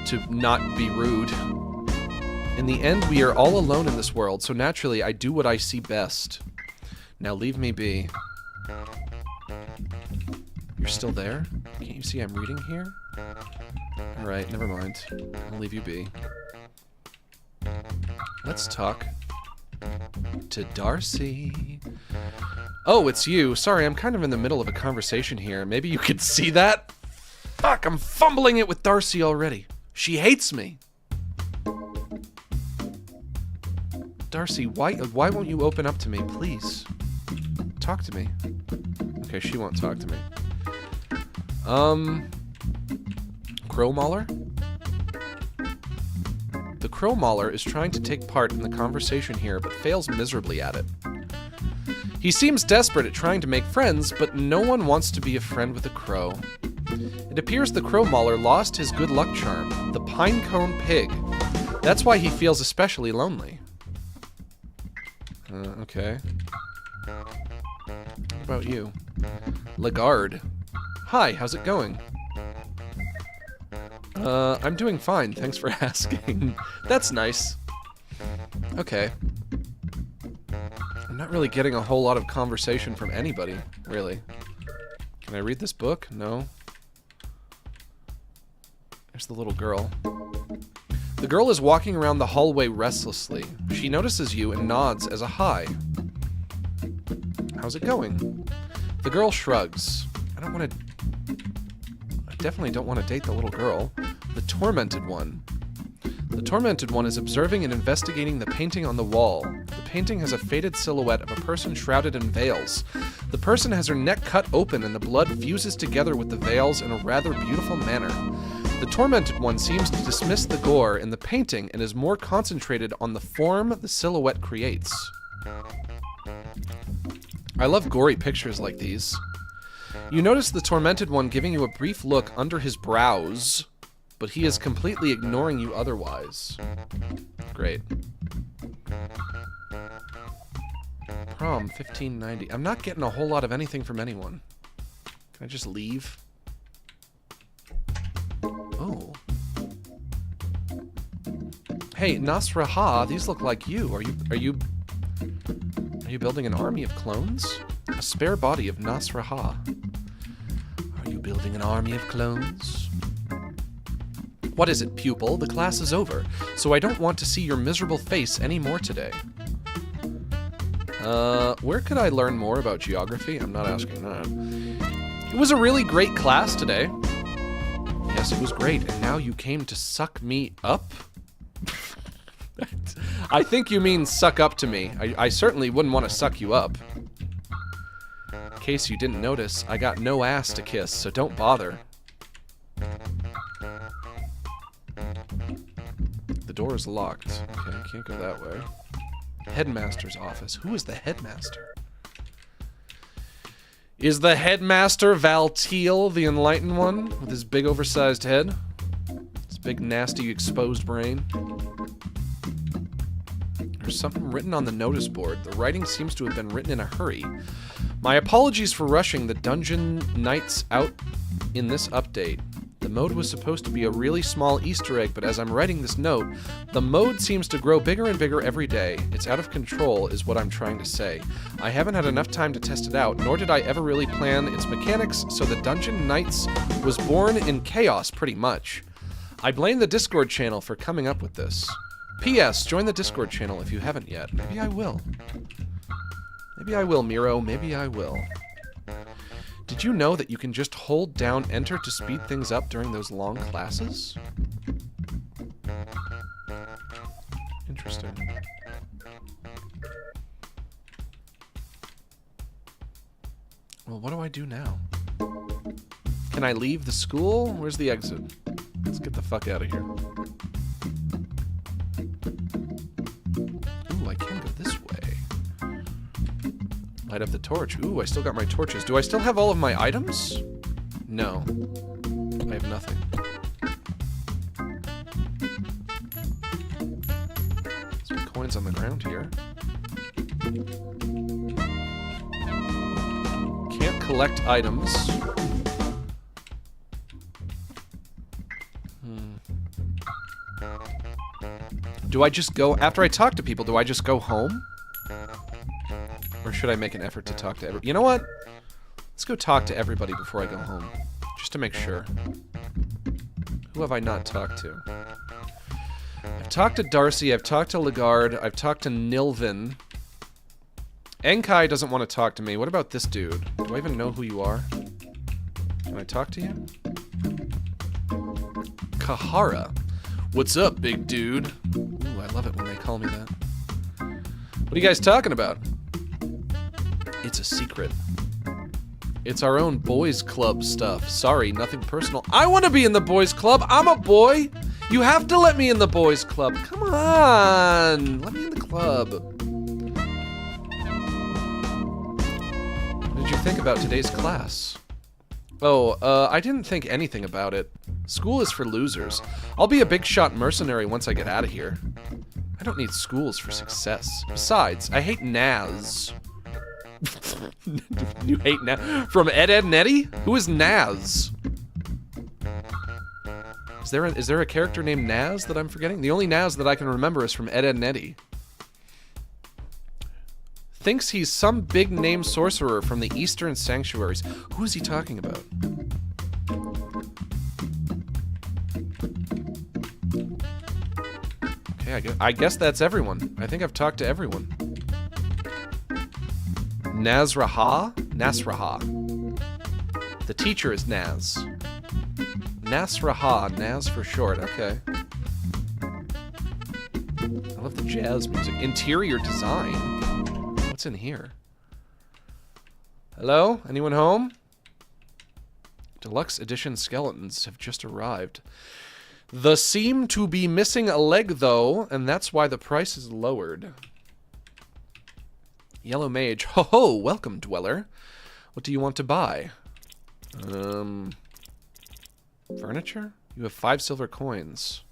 [SPEAKER 1] to not be rude. In the end, we are all alone in this world, so naturally I do what I see best. Now leave me be. You're still there? Can't you see I'm reading here? Alright, never mind. I'll leave you be. Let's talk to Darcy. Oh, it's you. Sorry, I'm kind of in the middle of a conversation here. Maybe you could see that? Fuck, I'm fumbling it with Darcy already. She hates me. Darcy, why won't you open up to me, please? Talk to me. Okay, she won't talk to me. Crow Mauler? The Crow Mauler is trying to take part in the conversation here, but fails miserably at it. He seems desperate at trying to make friends, but no one wants to be a friend with a crow. It appears the Crow Mauler lost his good luck charm, the Pinecone Pig. That's why he feels especially lonely. Okay. What about you? Lagarde. Hi, how's it going? I'm doing fine, thanks for asking. That's nice. Okay. I'm not really getting a whole lot of conversation from anybody, really. Can I read this book? No. There's the little girl. The girl is walking around the hallway restlessly. She notices you and nods as a hi. How's it going? The girl shrugs. I don't want to definitely don't want to date the little girl. The tormented one. The tormented one is observing and investigating the painting on the wall. The painting has a faded silhouette of a person shrouded in veils. The person has her neck cut open and the blood fuses together with the veils in a rather beautiful manner. The tormented one seems to dismiss the gore in the painting and is more concentrated on the form the silhouette creates. I love gory pictures like these. You notice the tormented one giving you a brief look under his brows, but he is completely ignoring you otherwise. Great. Prom, 1590. I'm not getting a whole lot of anything from anyone. Can I just leave? Oh. Hey, Nasraha, these look like you. Are you building an army of clones? A spare body of Nasraha. Are you building an army of clones? What is it, pupil? The class is over, so I don't want to see your miserable face anymore today. Where could I learn more about geography? I'm not asking that. It was a really great class today. Yes, it was great, and now you came to suck me up? I think you mean suck up to me. I certainly wouldn't want to suck you up. In case you didn't notice, I got no ass to kiss, so don't bother. The door is locked. Okay, can't go that way. Headmaster's office. Who is the headmaster? Is the headmaster Valtiel, the enlightened one, with his big oversized head? His big nasty exposed brain? There's something written on the notice board. The writing seems to have been written in a hurry. My apologies for rushing the dungeon nights out in this update. The mode was supposed to be a really small Easter egg, but as I'm writing this note, the mode seems to grow bigger and bigger every day. It's out of control, is what I'm trying to say. I haven't had enough time to test it out, nor did I ever really plan its mechanics, so the Dungeon Nights was born in chaos, pretty much. I blame the Discord channel for coming up with this. P.S. Join the Discord channel if you haven't yet. Maybe I will. Maybe I will, Miro. Maybe I will. Did you know that you can just hold down Enter to speed things up during those long classes? Interesting. Well, what do I do now? Can I leave the school? Where's the exit? Let's get the fuck out of here. Ooh, I can go this way. Light up the torch. Ooh, I still got my torches. Do I still have all of my items? No. I have nothing. Some coins on the ground here. Can't collect items. Do I just go, after I talk to people, do I just go home? Or should I make an effort to talk to everybody? You know what? Let's go talk to everybody before I go home. Just to make sure. Who have I not talked to? I've talked to Darcy, I've talked to Lagarde, I've talked to Nilvin. Enkai doesn't want to talk to me. What about this dude? Do I even know who you are? Can I talk to you? Kahara. What's up, big dude? Ooh, I love it when they call me that. What are you guys talking about? It's a secret. It's our own boys club stuff. Sorry, nothing personal. I want to be in the boys club. I'm a boy. You have to let me in the boys club. Come on. Let me in the club. What did you think about today's class? Oh, I didn't think anything about it. School is for losers. I'll be a big shot mercenary once I get out of here. I don't need schools for success. Besides, I hate Naz. You hate Naz? From Ed, Edd n Eddy? Who is Naz? Is there a character named Naz that I'm forgetting? The only Naz that I can remember is from Ed, Edd n Eddy. Thinks he's some big name sorcerer from the Eastern Sanctuaries. Who is he talking about? Okay, I guess that's everyone. I think I've talked to everyone. Nasraha? Nasraha. The teacher is Naz. Nasraha, Naz for short. Okay. I love the jazz music. Interior design. What's in here? Hello? Anyone home? Deluxe edition skeletons have just arrived. The seem to be missing a leg, though, and that's why the price is lowered. Yellow Mage. Ho ho! Welcome, Dweller. What do you want to buy? Furniture? You have 5 silver coins.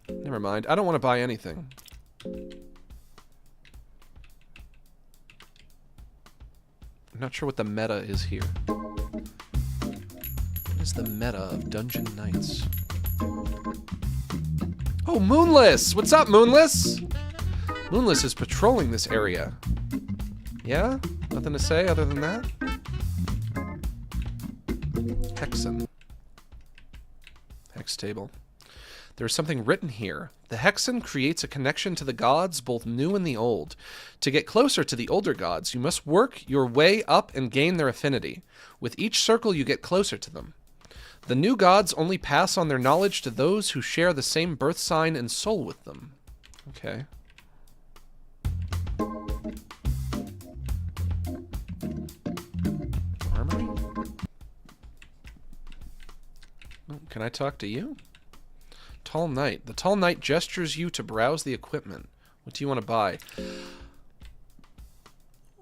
[SPEAKER 1] Never mind. I don't want to buy anything. I'm not sure what the meta is here. What is the meta of Dungeon Knights? Oh, Moonless! What's up, Moonless? Moonless is patrolling this area. Yeah? Nothing to say other than that? Hexen. Hex table. There's something written here. The Hexen creates a connection to the gods, both new and the old. To get closer to the older gods, you must work your way up and gain their affinity. With each circle, you get closer to them. The new gods only pass on their knowledge to those who share the same birth sign and soul with them. Okay. Armory? Oh, can I talk to you? Tall Knight. The Tall Knight gestures you to browse the equipment. What do you want to buy?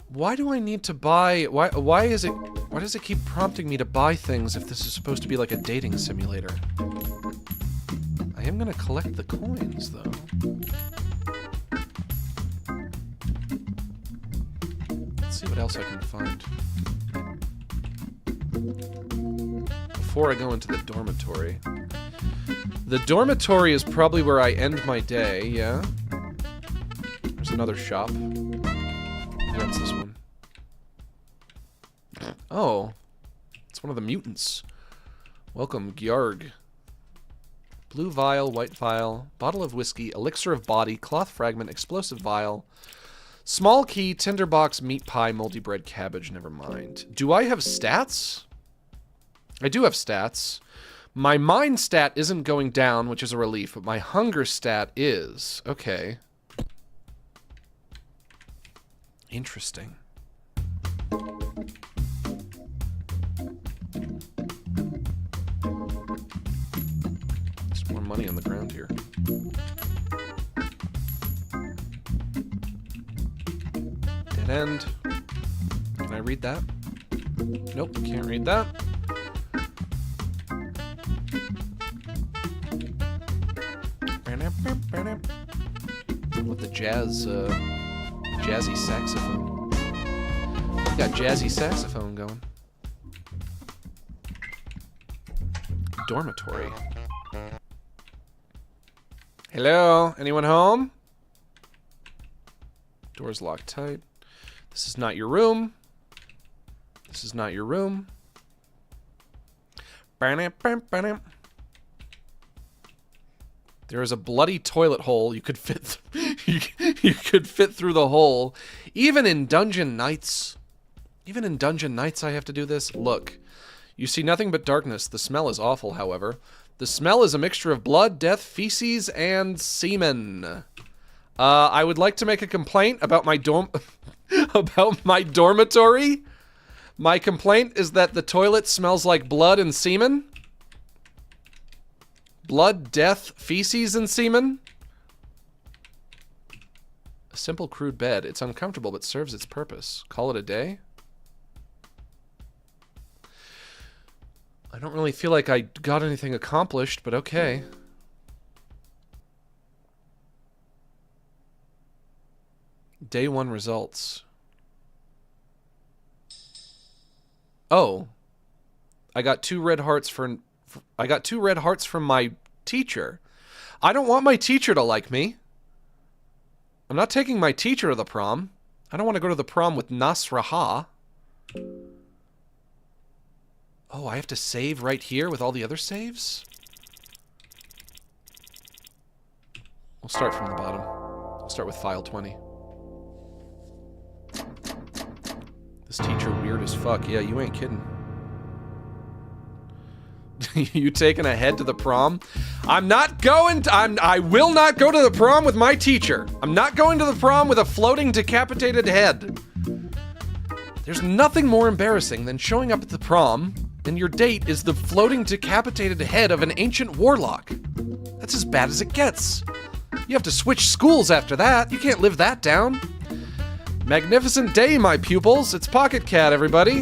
[SPEAKER 1] Why do I need to buy... Why does it keep prompting me to buy things if this is supposed to be like a dating simulator? I am going to collect the coins, though. Let's see what else I can find. Before I go into the dormitory. The dormitory is probably where I end my day, yeah? There's another shop. What's this one? Oh. It's one of the mutants. Welcome, Gyarg. Blue vial, white vial, bottle of whiskey, elixir of body, cloth fragment, explosive vial, small key, tinderbox, meat pie, moldy bread, cabbage, never mind. Do I have stats? I do have stats. My mind stat isn't going down, which is a relief, but my hunger stat is. Okay. Interesting. There's more money on the ground here. Dead end. Can I read that? Nope, can't read that. With the jazzy saxophone. We got jazzy saxophone going. Dormitory. Hello? Anyone home? Door's locked tight. This is not your room. This is not your room. There is a bloody toilet hole. You could fit you could fit through the hole. Even in Dungeon Knights. Even in Dungeon Knights I have to do this. Look. You see nothing but darkness. The smell is awful, however. The smell is a mixture of blood, death, feces, and semen. I would like to make a complaint about my about my dormitory. My complaint is that the toilet smells like blood and semen. Blood, death, feces, and semen. A simple, crude bed. It's uncomfortable, but serves its purpose. Call it a day? I don't really feel like I got anything accomplished, but okay. Day 1 results. Oh. I got 2 red hearts from my teacher. I don't want my teacher to like me. I'm not taking my teacher to the prom. I don't want to go to the prom with Nasraha. Oh, I have to save right here with all the other saves? We'll start from the bottom. We'll start with file 20. This teacher weird as fuck. Yeah, you ain't kidding. You taking a head to the prom? I'm not going to, I will not go to the prom with my teacher. I'm not going to the prom with a floating decapitated head. There's nothing more embarrassing than showing up at the prom and your date is the floating decapitated head of an ancient warlock. That's as bad as it gets. You have to switch schools after that. You can't live that down. Magnificent day, my pupils. It's Pocket Cat, everybody.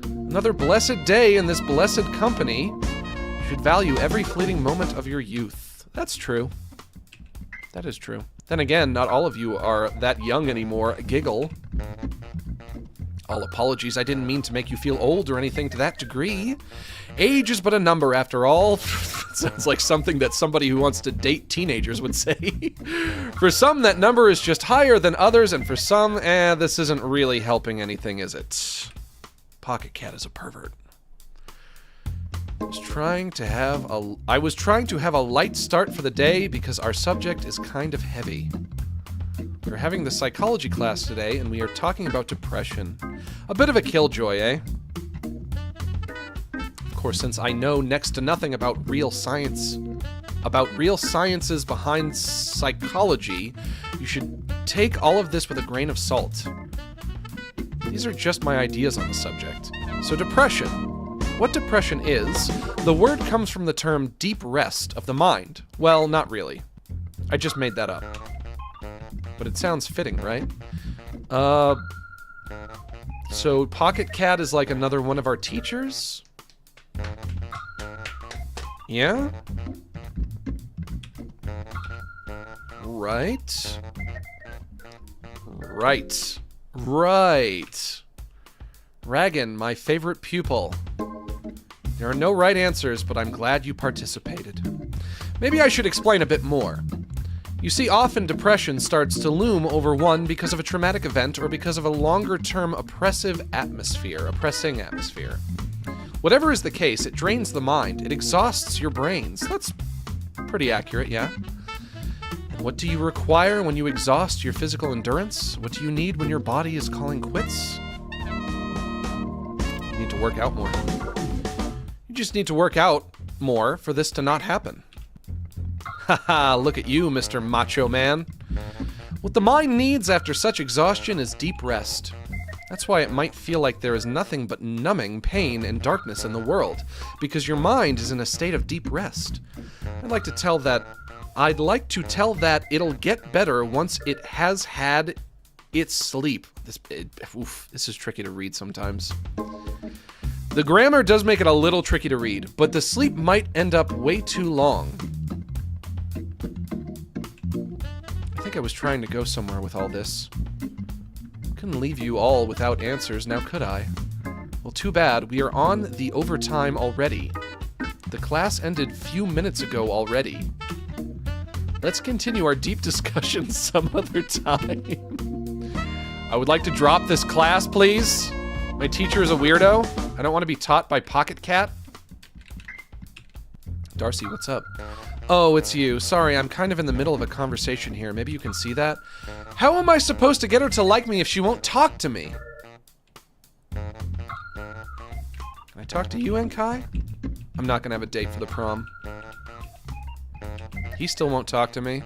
[SPEAKER 1] Another blessed day in this blessed company. You should value every fleeting moment of your youth. That's true. That is true. Then again, not all of you are that young anymore. Giggle. All apologies, I didn't mean to make you feel old or anything to that degree. Age is but a number after all. Sounds like something that somebody who wants to date teenagers would say. For some, that number is just higher than others, and for some, this isn't really helping anything, is it? Pocket Cat is a pervert. I was trying to have a light start for the day because our subject is kind of heavy. We're having the psychology class today, and we are talking about depression. A bit of a killjoy, eh? Of course, since I know next to nothing about real sciences behind psychology, you should take all of this with a grain of salt. These are just my ideas on the subject. So depression. What depression is, the word comes from the term deep rest of the mind. Well, not really. I just made that up. But it sounds fitting, right? So Pocket Cat is like another one of our teachers? Yeah? Right. Ragan, my favorite pupil. There are no right answers, but I'm glad you participated. Maybe I should explain a bit more. You see, often depression starts to loom over one because of a traumatic event or because of a longer-term oppressing atmosphere. Whatever is the case, it drains the mind. It exhausts your brains. That's pretty accurate, yeah? And what do you require when you exhaust your physical endurance? What do you need when your body is calling quits? You need to work out more. You just need to work out more for this to not happen. Haha, look at you, Mr. Macho Man. What the mind needs after such exhaustion is deep rest. That's why it might feel like there is nothing but numbing pain and darkness in the world, because your mind is in a state of deep rest. I'd like to tell that it'll get better once it has had its sleep. This is tricky to read sometimes. The grammar does make it a little tricky to read, but the sleep might end up way too long. I think I was trying to go somewhere with all this. Couldn't leave you all without answers, now could I? Well, too bad. We are on the overtime already. The class ended few minutes ago already. Let's continue our deep discussion some other time. I would like to drop this class, please. My teacher is a weirdo. I don't want to be taught by Pocket Cat. Darcy, what's up? Oh, it's you. Sorry, I'm kind of in the middle of a conversation here. Maybe you can see that? How am I supposed to get her to like me if she won't talk to me? Can I talk to you, Enkai? I'm not gonna have a date for the prom. He still won't talk to me.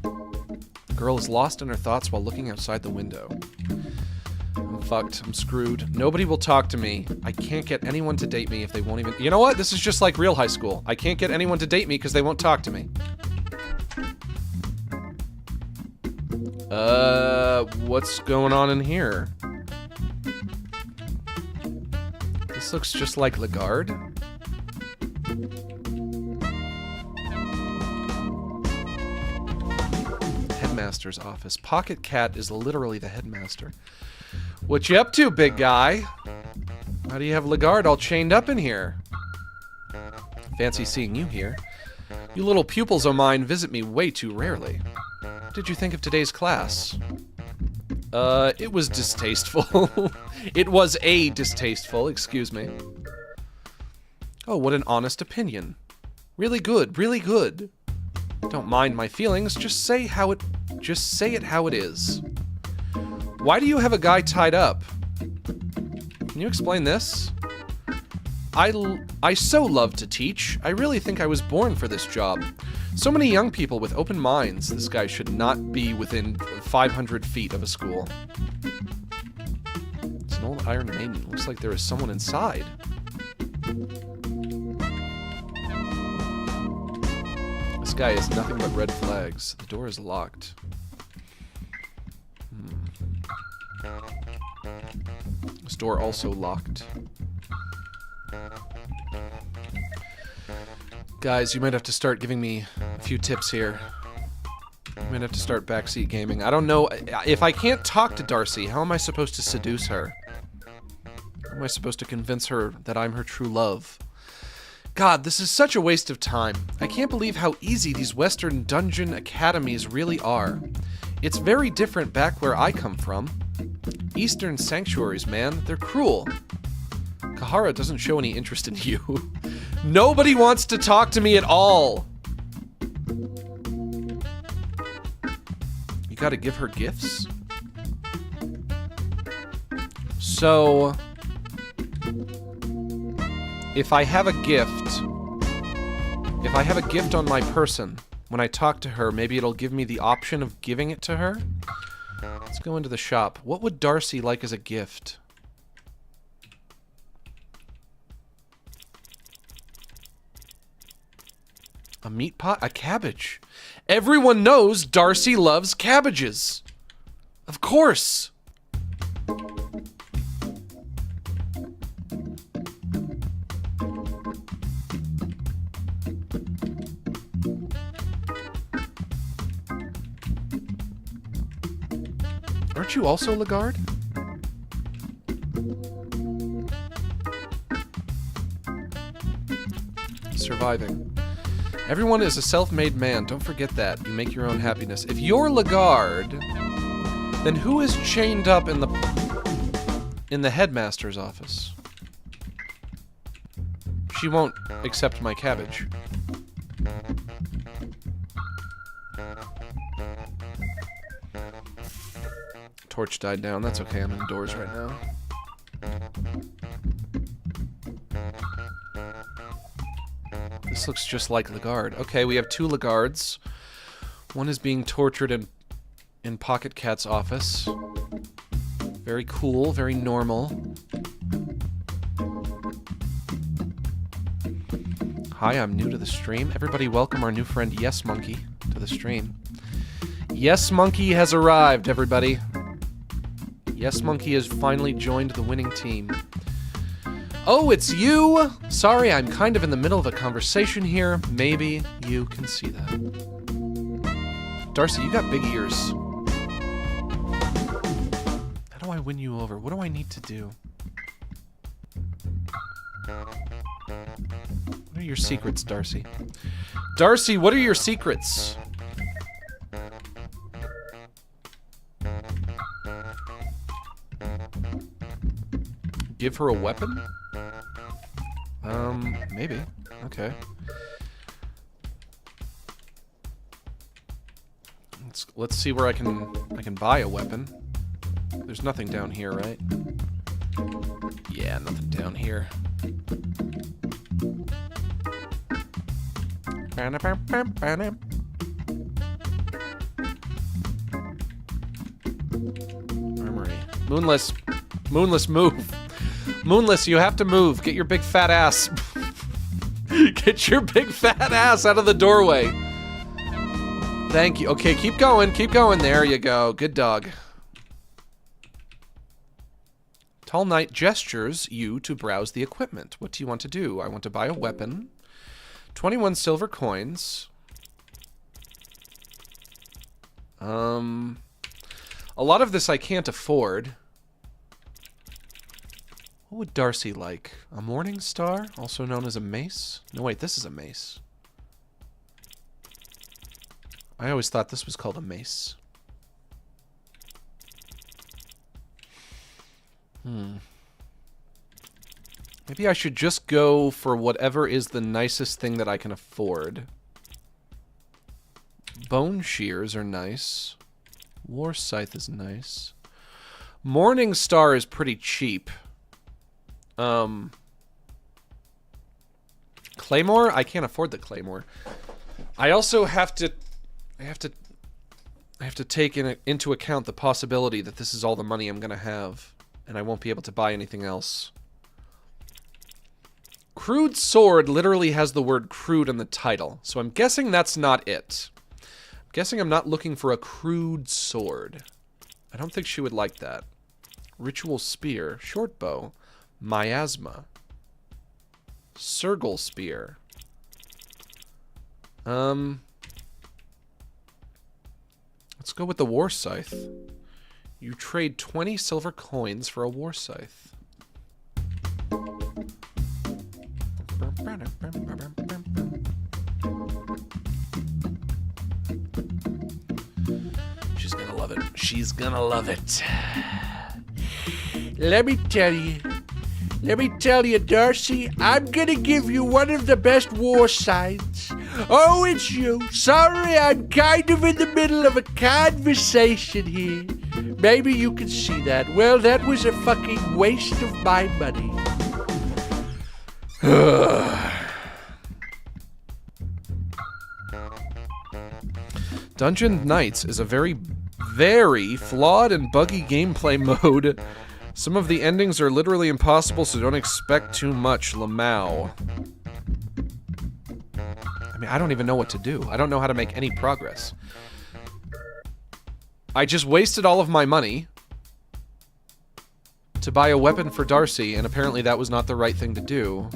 [SPEAKER 1] The girl is lost in her thoughts while looking outside the window. I'm fucked. I'm screwed. Nobody will talk to me. I can't get anyone to date me if they won't even... You know what? This is just like real high school. I can't get anyone to date me because they won't talk to me. What's going on in here? This looks just like Lagarde. Headmaster's office. Pocket Cat is literally the headmaster. What you up to, big guy? How do you have Lagarde all chained up in here? Fancy seeing you here. You little pupils of mine visit me way too rarely. What did you think of today's class? It was distasteful. It was distasteful, excuse me. Oh, what an honest opinion. Really good, really good. Don't mind my feelings, just say it how it is. Why do you have a guy tied up? Can you explain this? I so love to teach. I really think I was born for this job. So many young people with open minds. This guy should not be within 500 feet of a school. It's an old Iron Maiden. Looks like there is someone inside. This guy is nothing but red flags. The door is locked. This door also locked. Guys, you might have to start giving me a few tips here. You might have to start backseat gaming. I don't know. If I can't talk to Darcy, how am I supposed to seduce her? How am I supposed to convince her that I'm her true love? God, this is such a waste of time. I can't believe how easy these Western dungeon academies really are. It's very different back where I come from. Eastern sanctuaries, man. They're cruel. Kahara doesn't show any interest in you. Nobody wants to talk to me at all. You gotta give her gifts? So... if I have a gift... if I have a gift on my person, when I talk to her, maybe it'll give me the option of giving it to her? Let's go into the shop. What would Darcy like as a gift? A meat pot? A cabbage. Everyone knows Darcy loves cabbages. Of course. Aren't you also Lagarde? Surviving. Everyone is a self-made man. Don't forget that. You make your own happiness. If you're Lagarde, then who is chained up in the headmaster's office? She won't accept my cabbage. Torch died down. That's okay. I'm indoors right now. This looks just like Lagarde. Okay, we have two Lagardes. One is being tortured in Pocket Cat's office. Very cool, very normal. Hi, I'm new to the stream. Everybody welcome our new friend Yes Monkey to the stream. Yes Monkey has arrived, everybody. Yes Monkey has finally joined the winning team. Oh, it's you! Sorry, I'm kind of in the middle of a conversation here. Maybe you can see that. Darcy, you got big ears. How do I win you over? What do I need to do? What are your secrets, Darcy? Darcy, what are your secrets? Give her a weapon? Maybe. Okay. Let's see where I can buy a weapon. There's nothing down here, right? Yeah, nothing down here. Armory. Moonless. Moonless, move. Moonless, you have to move. Get your big fat ass. Get your big fat ass out of the doorway. Thank you. Okay, keep going. Keep going. There you go. Good dog. Tall Knight gestures you to browse the equipment. What do you want to do? I want to buy a weapon. 21 silver coins. A lot of this I can't afford. What would Darcy like? A morning star, also known as a mace? No, wait, this is a mace. I always thought this was called a mace. Maybe I should just go for whatever is the nicest thing that I can afford. Bone shears are nice. War scythe is nice. Morning star is pretty cheap. Claymore? I can't afford the Claymore. I also have to take into account the possibility that this is all the money I'm gonna have, and I won't be able to buy anything else. Crude Sword literally has the word crude in the title, so I'm guessing that's not it. I'm guessing I'm not looking for a crude sword. I don't think she would like that. Ritual Spear, Short Bow, Miasma, Sergal Spear. Let's go with the War Scythe. You trade 20 silver coins for a War Scythe. She's gonna love it. She's gonna love it. Let me tell you, Darcy, I'm gonna give you one of the best war signs. Oh, it's you. Sorry, I'm kind of in the middle of a conversation here. Maybe you can see that. Well, that was a fucking waste of my money. Dungeon Knights is a very, very flawed and buggy gameplay mode. Some of the endings are literally impossible, so don't expect too much, Lamau. I mean, I don't even know what to do. I don't know how to make any progress. I just wasted all of my money to buy a weapon for Darcy, and apparently that was not the right thing to do.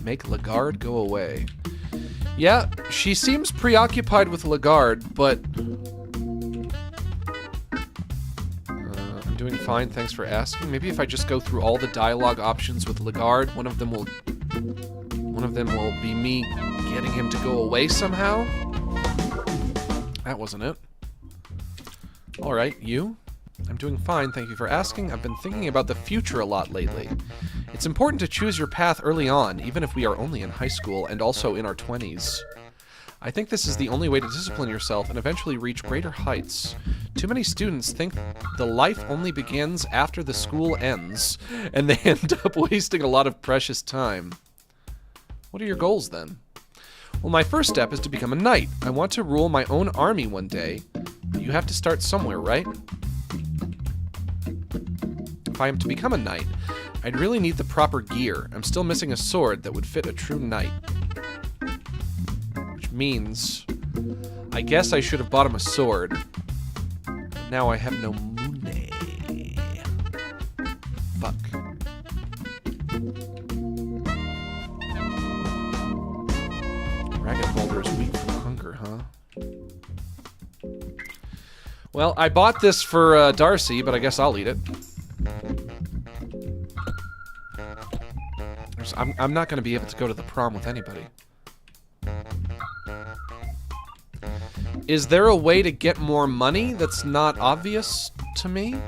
[SPEAKER 1] Make Lagarde go away. Yeah, she seems preoccupied with Lagarde, but... I'm doing fine, thanks for asking. Maybe if I just go through all the dialogue options with Lagarde, one of them will be me getting him to go away somehow. That wasn't it. Alright, you? I'm doing fine, thank you for asking. I've been thinking about the future a lot lately. It's important to choose your path early on, even if we are only in high school and also in our 20s. I think this is the only way to discipline yourself and eventually reach greater heights. Too many students think the life only begins after the school ends, and they end up wasting a lot of precious time. What are your goals, then? Well, my first step is to become a knight. I want to rule my own army one day. You have to start somewhere, right? If I am to become a knight, I'd really need the proper gear. I'm still missing a sword that would fit a true knight. Which means, I guess I should have bought him a sword. But now I have no money. Fuck. Dragon Boulder is weak from hunger, huh? Well, I bought this for Darcy, but I guess I'll eat it. I'm not going to be able to go to the prom with anybody. Is there a way to get more money that's not obvious to me? I'm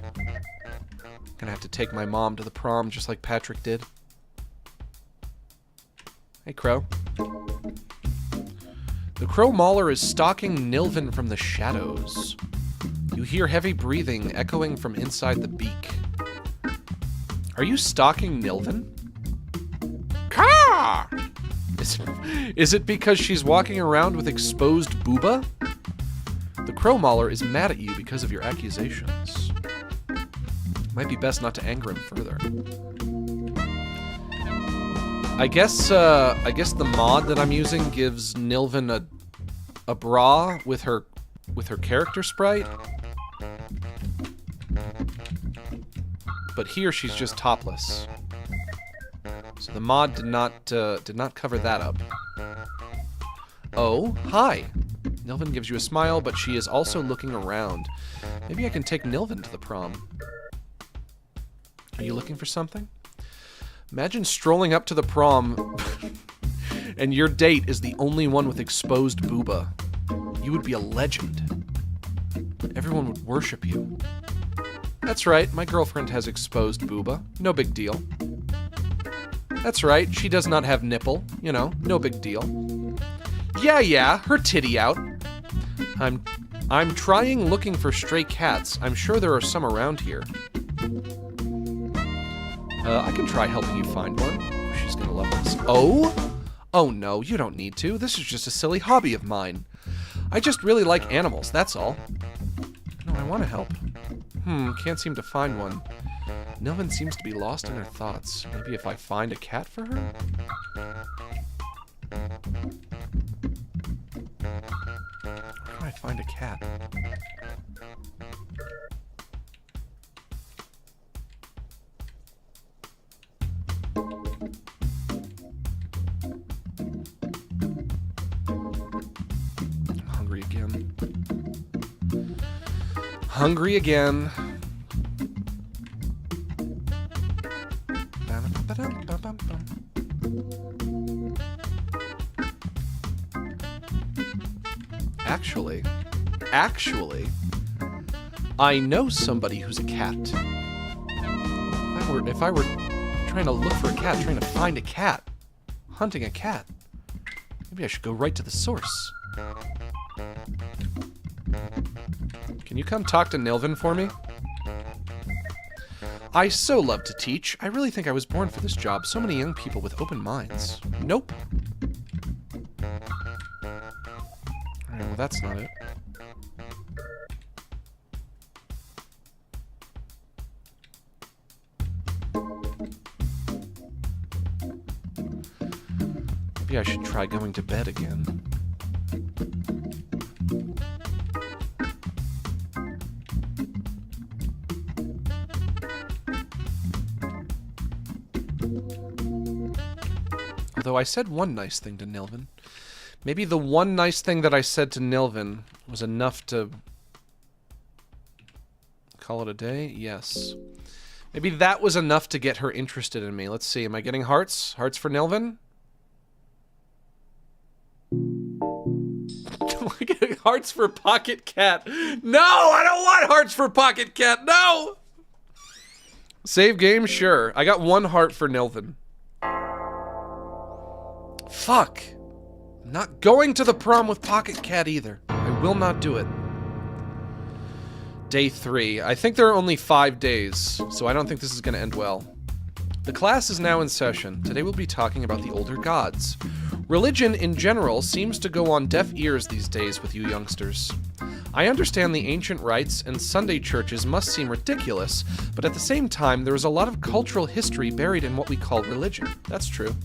[SPEAKER 1] gonna have to take my mom to the prom just like Patrick did. Hey, Crow. The Crow Mauler is stalking Nilvin from the shadows. You hear heavy breathing echoing from inside the beak. Are you stalking Nilvin? Car! Is it because she's walking around with exposed booba? The Crow Mauler is mad at you because of your accusations. Might be best not to anger him further. I guess the mod that I'm using gives Nilvin a bra with her character sprite. But here she's just topless. So the mod did not cover that up. Oh, hi. Nilvin gives you a smile, but she is also looking around. Maybe I can take Nilvin to the prom. Are you looking for something? Imagine strolling up to the prom and your date is the only one with exposed booba. You would be a legend. Everyone would worship you. That's right, my girlfriend has exposed booba. No big deal. That's right, she does not have nipple. You know, no big deal. Yeah, her titty out. I'm I'm trying looking for stray cats. I'm sure there are some around here. I can try helping you find one. She's gonna love this. Oh? Oh no, you don't need to. This is just a silly hobby of mine. I just really like animals, that's all. No, I want to help. Can't seem to find one. Nilvin seems to be lost in her thoughts. Maybe if I find a cat for her? Where can I find a cat? I'm hungry again. Hungry again. Actually, I know somebody who's a cat. If I were trying to look for a cat, trying to find a cat, hunting a cat, maybe I should go right to the source. Can you come talk to Nilvin for me? I so love to teach. I really think I was born for this job. So many young people with open minds. Nope. Alright, well that's not it. Maybe I should try going to bed again. Although I said one nice thing to Nilvin. Maybe the one nice thing that I said to Nilvin was enough to call it a day? Yes. Maybe that was enough to get her interested in me. Let's see, am I getting hearts? Hearts for Nilvin? Hearts for Pocket Cat. No, I don't want hearts for Pocket Cat. No! Save game? Sure. I got one heart for Nilvin. Fuck. I'm not going to the prom with Pocket Cat either. I will not do it. Day 3. I think there are only 5 days, so I don't think this is going to end well. The class is now in session. Today we'll be talking about the older gods. Religion in general seems to go on deaf ears these days with you youngsters. I understand the ancient rites and Sunday churches must seem ridiculous, but at the same time there is a lot of cultural history buried in what we call religion. That's true.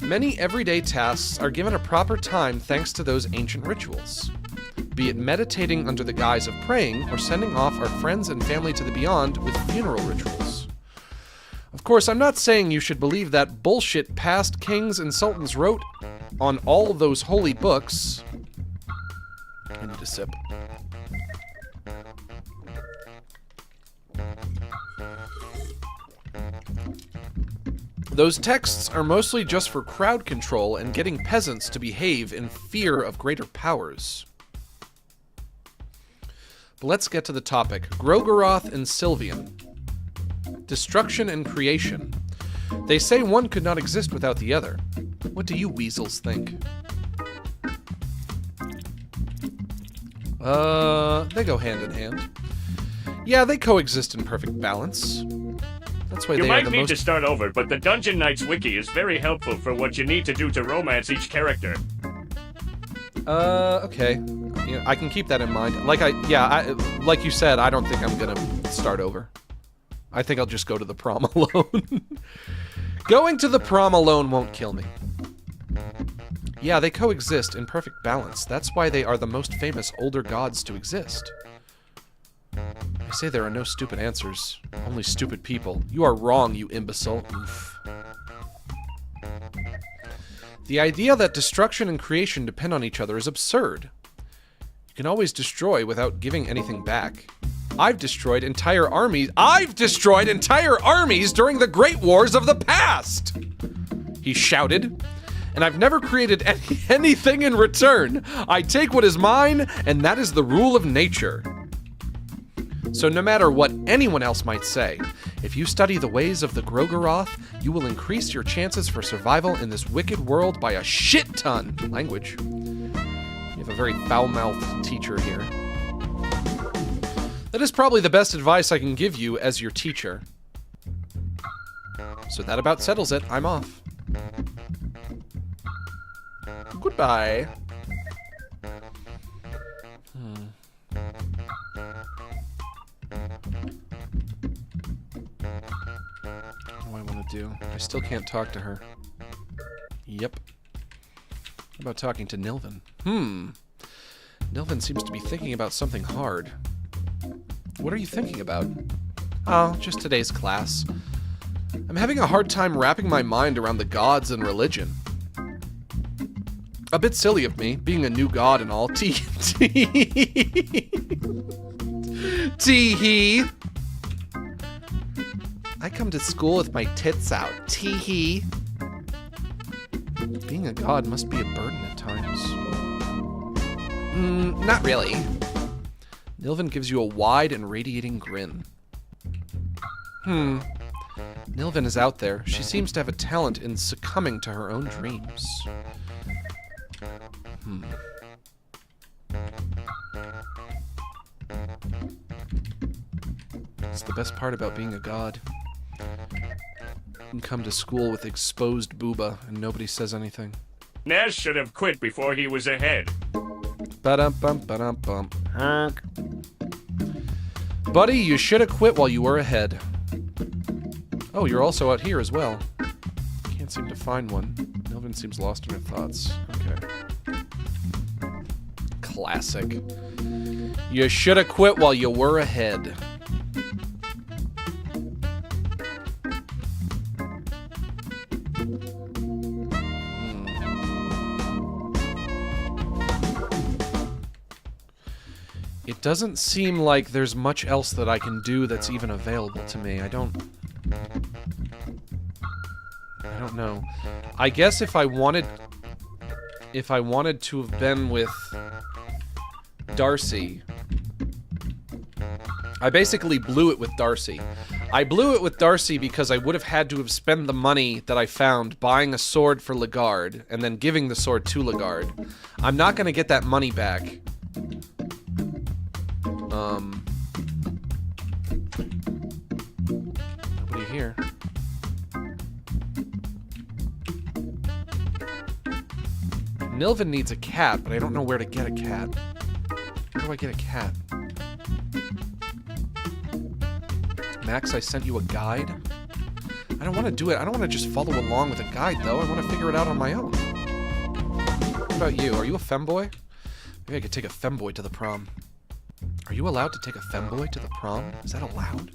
[SPEAKER 1] Many everyday tasks are given a proper time thanks to those ancient rituals. Be it meditating under the guise of praying or sending off our friends and family to the beyond with funeral rituals. Of course, I'm not saying you should believe that bullshit past kings and sultans wrote on all those holy books. I need a sip. Those texts are mostly just for crowd control and getting peasants to behave in fear of greater powers. But let's get to the topic. Grogaroth and Sylvian. Destruction and creation. They say one could not exist without the other. What do you weasels think? They go hand in hand. Yeah, they coexist in perfect balance. That's why
[SPEAKER 2] you
[SPEAKER 1] they
[SPEAKER 2] might
[SPEAKER 1] are the
[SPEAKER 2] need
[SPEAKER 1] most...
[SPEAKER 2] to start over, but the Dungeon Knights wiki is very helpful for what you need to do to romance each character.
[SPEAKER 1] Okay. Yeah, I can keep that in mind. Like you said, I don't think I'm gonna start over. I think I'll just go to the prom alone. Going to the prom alone won't kill me. Yeah, they coexist in perfect balance. That's why they are the most famous older gods to exist. I say there are no stupid answers, only stupid people. You are wrong, you imbecile. Oof. The idea that destruction and creation depend on each other is absurd. You can always destroy without giving anything back. I've destroyed entire armies during the Great Wars of the past! He shouted. And I've never created anything in return. I take what is mine, and that is the rule of nature. So no matter what anyone else might say, if you study the ways of the Grogaroth, you will increase your chances for survival in this wicked world by a shit ton. Language. You have a very foul-mouthed teacher here. That is probably the best advice I can give you as your teacher. So that about settles it. I'm off. Goodbye. What do I want to do? I still can't talk to her. Yep. What about talking to Nilvin? Nilvin seems to be thinking about something hard. What are you thinking about? Oh, just today's class. I'm having a hard time wrapping my mind around the gods and religion. A bit silly of me, being a new god and all. Tee-hee. I come to school with my tits out. Tee-hee. Being a god must be a burden at times. Not really. Nilvin gives you a wide and radiating grin. Nilvin is out there. She seems to have a talent in succumbing to her own dreams. It's the best part about being a god. You can come to school with exposed booba and nobody says anything.
[SPEAKER 2] Naz should have quit before he was ahead.
[SPEAKER 1] Ba-dum-bum, ba-dum-bum. Honk. Buddy, you should have quit while you were ahead. Oh, you're also out here as well. Can't seem to find one. Nilvin seems lost in her thoughts. Okay. Classic. You should have quit while you were ahead. It doesn't seem like there's much else that I can do that's even available to me. I don't know. I guess if I wanted to have been with Darcy, I basically blew it with Darcy. I blew it with Darcy because I would have had to have spent the money that I found buying a sword for Lagarde and then giving the sword to Lagarde. I'm not going to get that money back. Nobody here. Nilvin needs a cat, but I don't know where to get a cat. Where do I get a cat? Max, I sent you a guide. I don't want to do it. I don't want to just follow along with a guide, though. I want to figure it out on my own. What about you? Are you a femboy? Maybe I could take a femboy to the prom. Are you allowed to take a femboy to the prom? Is that allowed?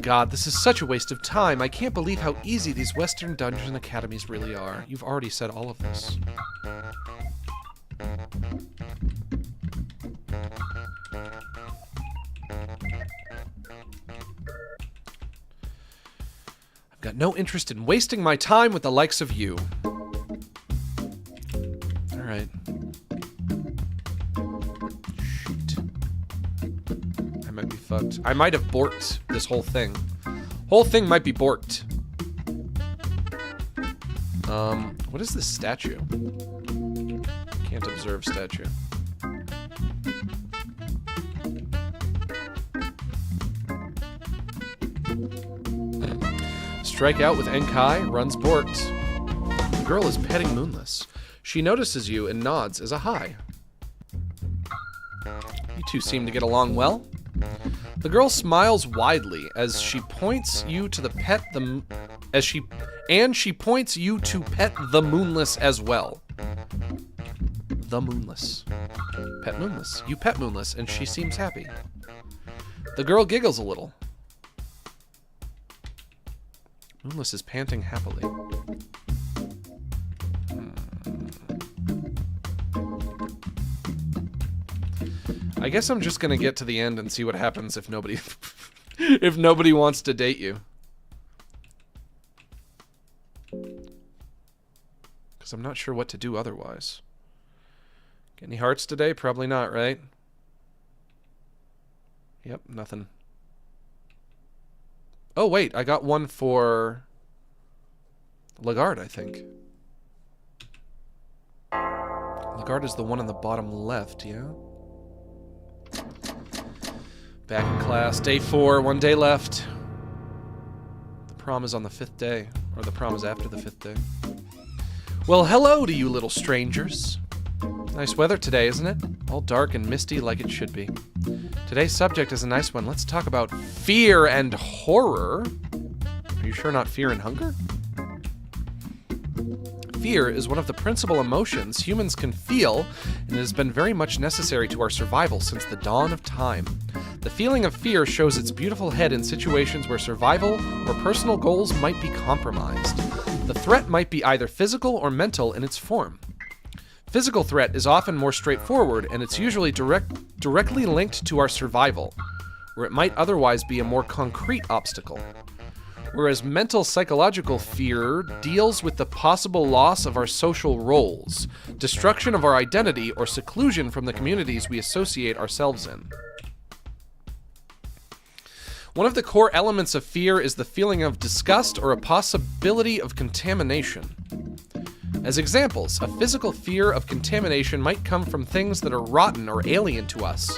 [SPEAKER 1] God, this is such a waste of time. I can't believe how easy these Western dungeon academies really are. You've already said all of this. I've got no interest in wasting my time with the likes of you. Alright. Might be fucked. I might have borked this whole thing. Whole thing might be borked. What is this statue? Can't observe statue. Strike out with Enkai, runs borked. The girl is petting Moonless. She notices you and nods as a hi. You two seem to get along well. The girl smiles widely as she points you to she points you to pet the Moonless as well. The Moonless. Pet Moonless. You pet Moonless and she seems happy. The girl giggles a little. Moonless is panting happily. I guess I'm just gonna get to the end and see what happens if nobody if nobody wants to date you. Because I'm not sure what to do otherwise. Get any hearts today? Probably not, right? Yep, nothing. Oh wait, I got one for Lagarde, I think. Lagarde is the one on the bottom left, yeah? Back in class. Day 4, 1 day left. The prom is on the 5th day. Or the prom is after the 5th day. Well, hello to you little strangers. Nice weather today, isn't it? All dark and misty like it should be. Today's subject is a nice one. Let's talk about fear and horror. Are you sure not fear and hunger? Fear is one of the principal emotions humans can feel, and it has been very much necessary to our survival since the dawn of time. The feeling of fear shows its beautiful head in situations where survival or personal goals might be compromised. The threat might be either physical or mental in its form. Physical threat is often more straightforward, and it's usually directly linked to our survival, where it might otherwise be a more concrete obstacle. Whereas mental psychological fear deals with the possible loss of our social roles, destruction of our identity, or seclusion from the communities we associate ourselves in. One of the core elements of fear is the feeling of disgust or a possibility of contamination. As examples, a physical fear of contamination might come from things that are rotten or alien to us,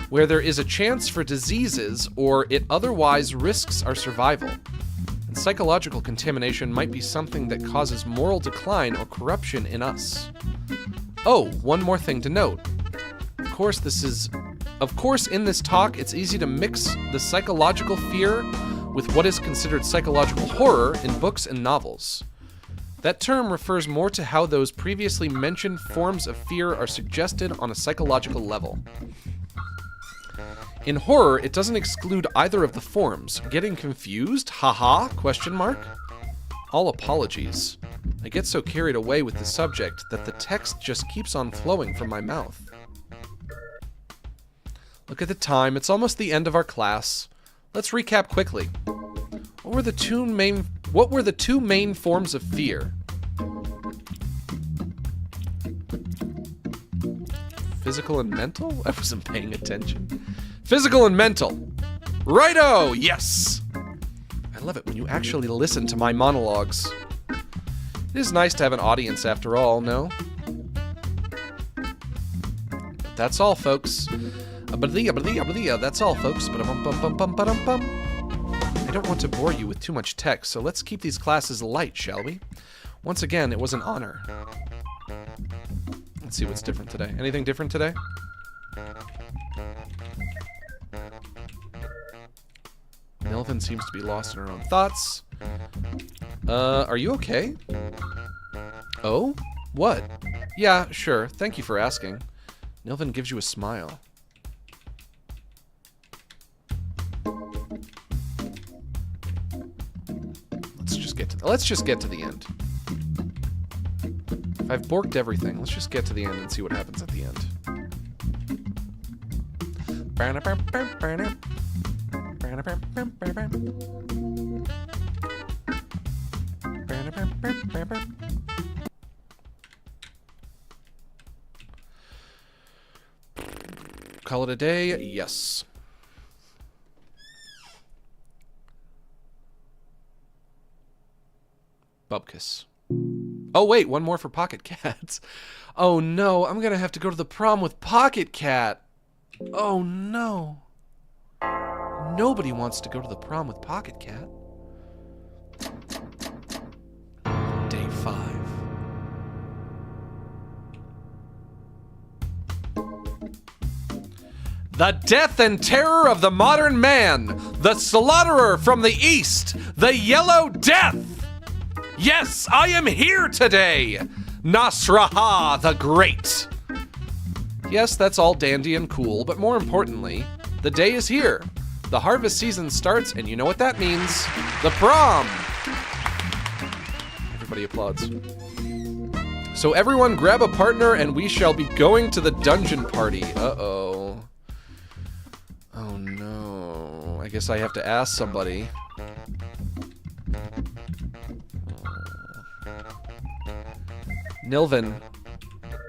[SPEAKER 1] where there is a chance for diseases or it otherwise risks our survival. And psychological contamination might be something that causes moral decline or corruption in us. Oh, one more thing to note. Of course, in this talk, it's easy to mix the psychological fear with what is considered psychological horror in books and novels. That term refers more to how those previously mentioned forms of fear are suggested on a psychological level. In horror, it doesn't exclude either of the forms. Getting confused? Haha? Question mark? All apologies. I get so carried away with the subject that the text just keeps on flowing from my mouth. Look at the time, it's almost the end of our class. Let's recap quickly. What were the two main forms of fear? Physical and mental? I wasn't paying attention. Physical and mental. Righto! Yes! I love it when you actually listen to my monologues. It is nice to have an audience after all, no? But that's all, folks. That's all, folks. I don't want to bore you with too much text, so let's keep these classes light, shall we? Once again, it was an honor. Let's see what's different today. Anything different today? Melvin seems to be lost in her own thoughts. Are you okay? Oh? What? Yeah, sure. Thank you for asking. Melvin gives you a smile. Let's just get to the end. If I've borked everything, let's just get to the end and see what happens at the end. Call it a day? Yes. Bubkiss. Oh wait, one more for Pocket Cats. Oh no, I'm gonna have to go to the prom with Pocket Cat. Oh no. Nobody wants to go to the prom with Pocket Cat. Day 5. The death and terror of the modern man, the slaughterer from the east, the Yellow Death. Yes, I am here today! Nasraha the Great! Yes, that's all dandy and cool, but more importantly, the day is here. The harvest season starts, and you know what that means. The prom! Everybody applauds. So everyone grab a partner, and we shall be going to the dungeon party. Uh-oh. Oh no. I guess I have to ask somebody. Nilvin.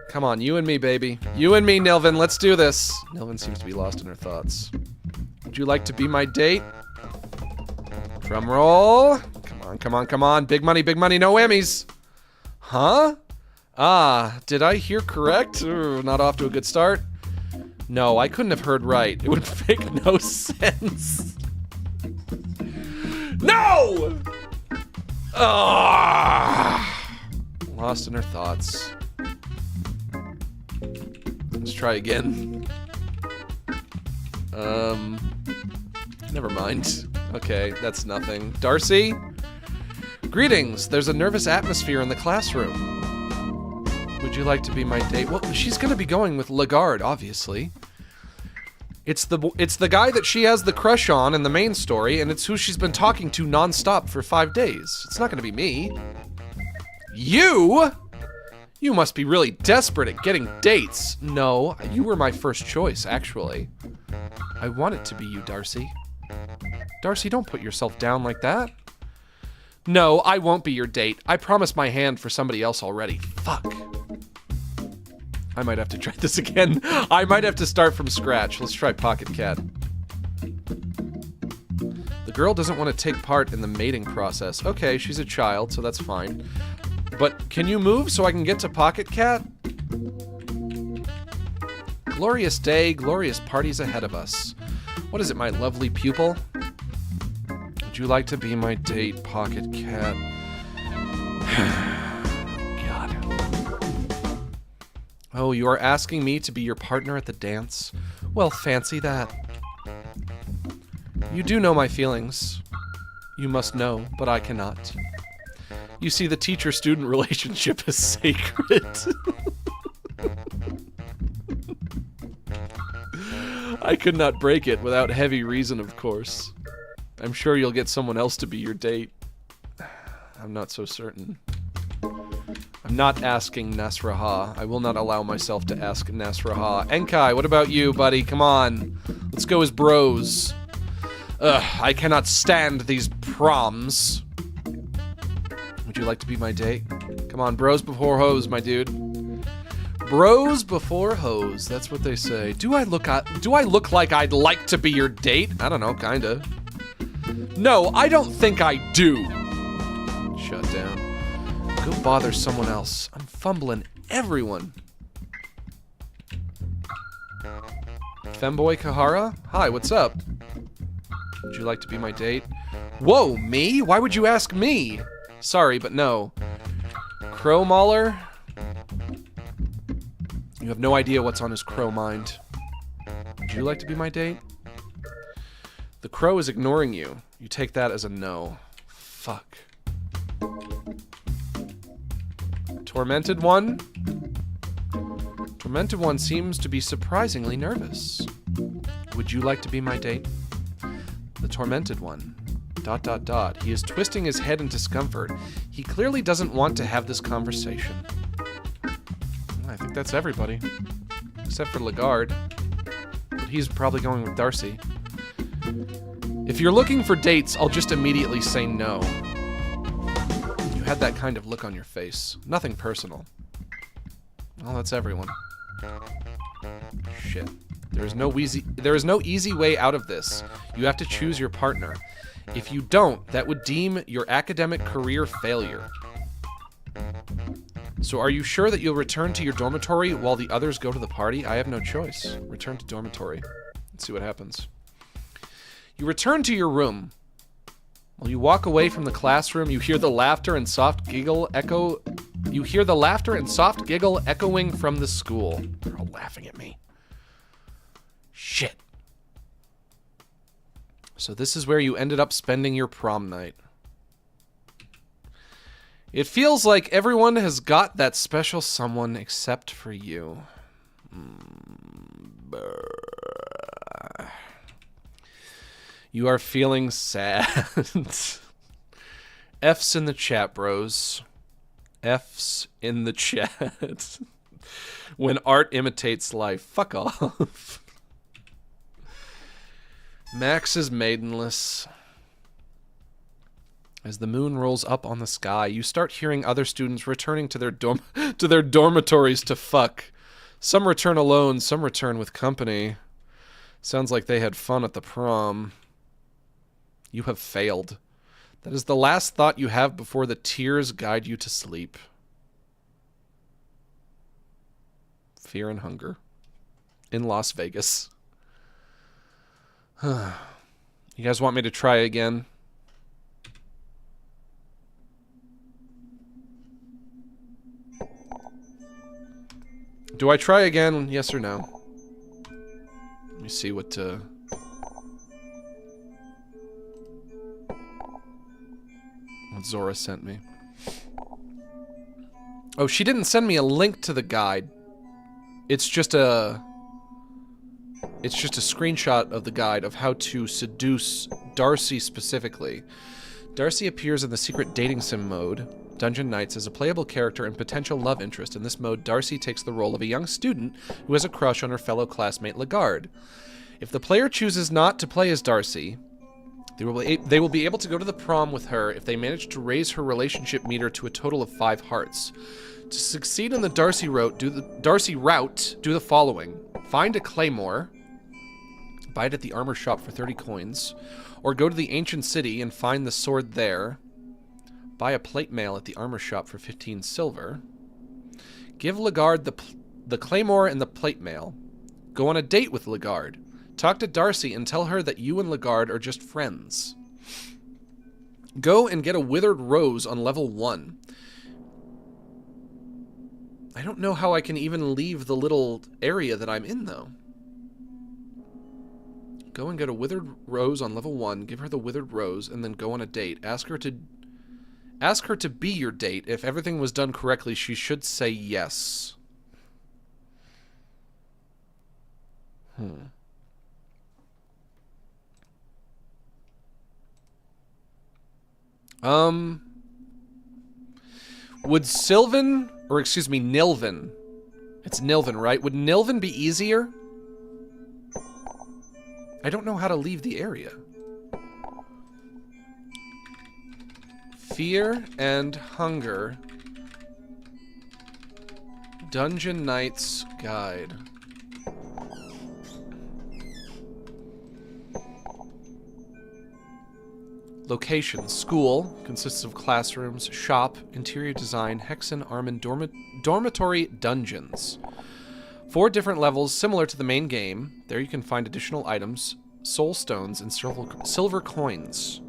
[SPEAKER 1] Come on, you and me, baby. You and me, Nilvin, let's do this. Nilvin seems to be lost in her thoughts. Would you like to be my date? Drum roll. Come on, come on, come on. Big money, no whammies. Huh? Ah, did I hear correct? Ooh, not off to a good start. No, I couldn't have heard right. It would make no sense. No! Ah! Lost in her thoughts. Let's try again. Never mind. Okay, that's nothing. Darcy? Greetings. There's a nervous atmosphere in the classroom. Would you like to be my date? Well, she's gonna be going with Lagarde, obviously. It's the guy that she has the crush on in the main story, and it's who she's been talking to non-stop for 5 days. It's not gonna be me. You? You must be really desperate at getting dates. No, you were my first choice, actually. I want it to be you, Darcy. Darcy, don't put yourself down like that. No, I won't be your date. I promised my hand for somebody else already. Fuck. I might have to try this again. I might have to start from scratch. Let's try Pocket Cat. The girl doesn't want to take part in the mating process. Okay, she's a child, so that's fine. But can you move so I can get to Pocket Cat? Glorious day, glorious parties ahead of us. What is it, my lovely pupil? Would you like to be my date, Pocket Cat? God. Oh, you are asking me to be your partner at the dance? Well, fancy that. You do know my feelings. You must know, but I cannot. You see, the teacher-student relationship is sacred. I could not break it without heavy reason, of course. I'm sure you'll get someone else to be your date. I'm not so certain. I'm not asking Nasraha. I will not allow myself to ask Nasraha. Enkai, what about you, buddy? Come on. Let's go as bros. Ugh, I cannot stand these proms. Would you like to be my date? Come on, bros before hoes, my dude. Bros before hoes. That's what they say. Do I look like I'd like to be your date? I don't know, kinda. No, I don't think I do. Shut down. Go bother someone else. I'm fumbling everyone. Femboy Kahara? Hi, what's up? Would you like to be my date? Whoa, me? Why would you ask me? Sorry, but no. Crow Mauler? You have no idea what's on his crow mind. Would you like to be my date? The crow is ignoring you. You take that as a no. Fuck. Tormented one? Tormented one seems to be surprisingly nervous. Would you like to be my date? The tormented one. ... He is twisting his head in discomfort. He clearly doesn't want to have this conversation. I think that's everybody. Except for Lagarde. But he's probably going with Darcy. If you're looking for dates, I'll just immediately say no. You had that kind of look on your face. Nothing personal. Well, that's everyone. Shit. There is no easy way out of this. You have to choose your partner. If you don't, that would deem your academic career failure. So are you sure that you'll return to your dormitory while the others go to the party? I have no choice. Return to dormitory. Let's see what happens. You return to your room. While you walk away from the classroom, you hear the laughter and soft giggle echo. You hear the laughter and soft giggle echoing from the school. They're all laughing at me. Shit. So this is where you ended up spending your prom night. It feels like everyone has got that special someone except for you. You are feeling sad. F's in the chat, bros. F's in the chat. When art imitates life. Fuck off. Max is maidenless. As the moon rolls up on the sky, you start hearing other students returning to their dormitories to fuck. Some return alone, some return with company. Sounds like they had fun at the prom. You have failed. That is the last thought you have before the tears guide you to sleep. Fear and hunger. in Las Vegas. You guys want me to try again? Do I try again? Yes or no? Let me see what Zora sent me. Oh, she didn't send me a link to the guide. It's just a screenshot of the guide of how to seduce Darcy specifically. Darcy appears in the secret dating sim mode, Dungeon Knights, as a playable character and potential love interest. In this mode, Darcy takes the role of a young student who has a crush on her fellow classmate Lagarde. If the player chooses not to play as Darcy, they will be able to go to the prom with her if they manage to raise her relationship meter to a total of 5 hearts. To succeed in the Darcy route, do the following. Find a claymore, buy it at the armor shop for 30 coins, or go to the ancient city and find the sword there. Buy a plate mail at the armor shop for 15 silver. Give Lagarde the claymore and the plate mail. Go on a date with Lagarde. Talk to Darcy and tell her that you and Lagarde are just friends. Go and get a withered rose on level 1. I don't know how I can even leave the little area that I'm in, though. Go and get a withered rose on level 1, give her the withered rose, and then go on a date. Ask her to be your date. If everything was done correctly, she should say yes. Would Sylvan, or excuse me, Nilvan. It's Nilvan, right? Would Nilvan be easier? I don't know how to leave the area. Fear and Hunger. Dungeon Knights Guide. Location. School. Consists of classrooms, shop, interior design, hexen, armand, dormitory, dungeons. 4 different levels similar to the main game. There you can find additional items, soul stones, and silver coins.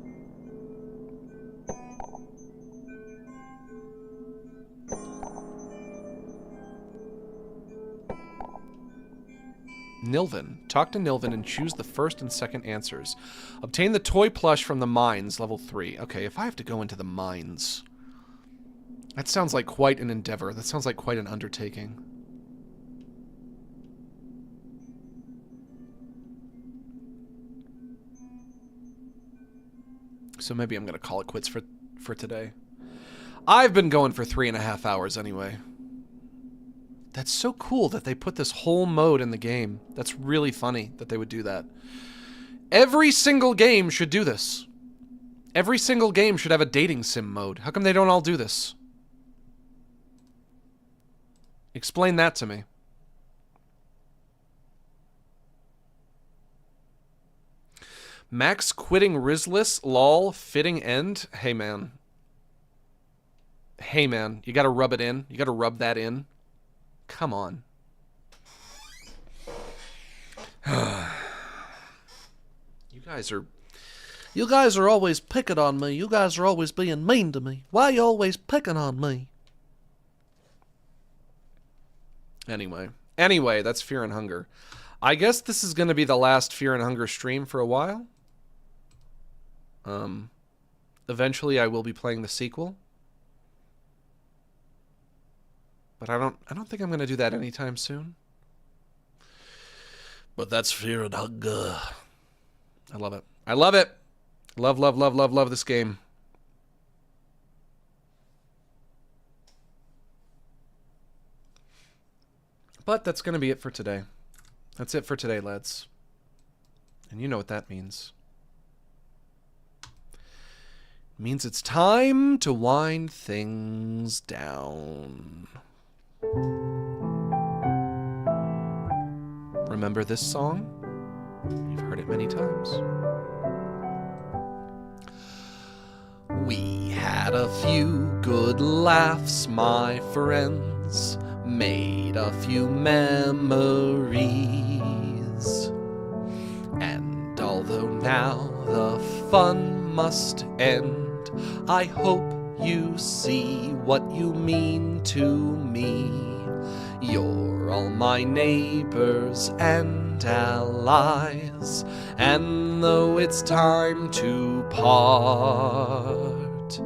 [SPEAKER 1] Nilvan. Talk to Nilvan and choose the first and second answers. Obtain the toy plush from the mines, level 3. Okay, if I have to go into the mines... That sounds like quite an endeavor. That sounds like quite an undertaking. So maybe I'm going to call it quits for today. I've been going for 3.5 hours anyway. That's so cool that they put this whole mode in the game. That's really funny that they would do that. Every single game should do this. Every single game should have a dating sim mode. How come they don't all do this? Explain that to me. Max quitting Rizless, lol, fitting end. Hey man. Hey man, you gotta rub it in. You gotta rub that in. Come on. You guys are always picking on me. You guys are always being mean to me. Why are you always picking on me? Anyway, that's Fear and Hunger. I guess this is going to be the last Fear and Hunger stream for a while. Eventually I will be playing the sequel. But I don't think I'm going to do that anytime soon. But that's Fear and Hunger. I love it. I love it. Love, love, love, love, love this game. But that's going to be it for today. That's it for today, lads. And you know what that means. It means it's time to wind things down. Remember this song? You've heard it many times. We had a few good laughs, my friends. made a few memories. And although now the fun must end, I hope you see what you mean to me. You're all my neighbors and allies, and though it's time to part,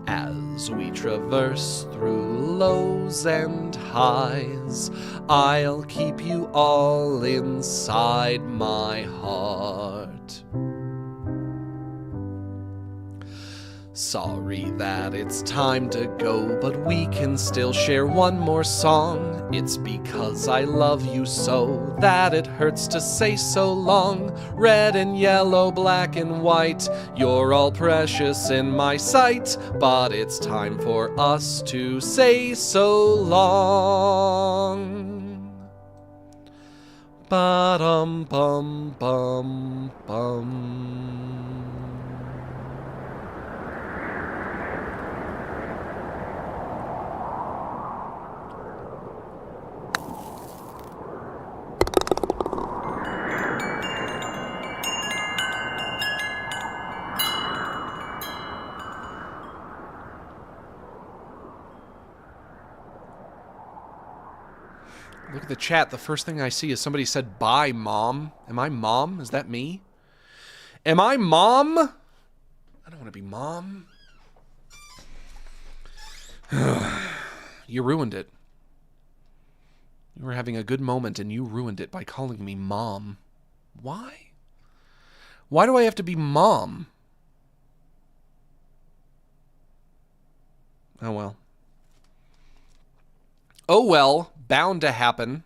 [SPEAKER 1] as we traverse through lows and highs, I'll keep you all inside my heart. Sorry that it's time to go, but we can still share one more song. It's because I love you so that it hurts to say so long. Red and yellow, black and white, you're all precious in my sight, but it's time for us to say so long. Ba-dum-bum-bum-bum. Look at the chat. The first thing I see is somebody said, bye, Mom. Am I Mom? Is that me? Am I Mom? I don't want to be Mom. You ruined it. You were having a good moment and you ruined it by calling me Mom. Why? Why do I have to be Mom? Oh, well. Oh, well. Bound to happen.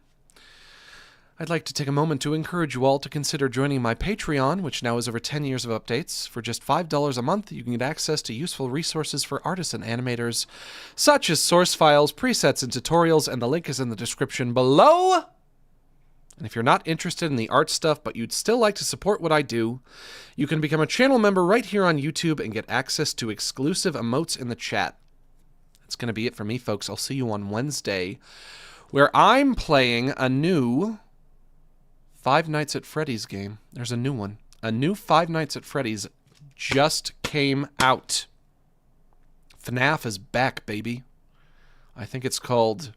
[SPEAKER 1] I'd like to take a moment to encourage you all to consider joining my Patreon, which now has over 10 years of updates. For just $5 a month, you can get access to useful resources for artists and animators, such as source files, presets, and tutorials, and the link is in the description below. And if you're not interested in the art stuff, but you'd still like to support what I do, you can become a channel member right here on YouTube and get access to exclusive emotes in the chat. That's going to be it for me, folks. I'll see you on Wednesday, where I'm playing a new Five Nights at Freddy's game. There's a new one. A new Five Nights at Freddy's just came out. FNAF is back, baby. I think it's called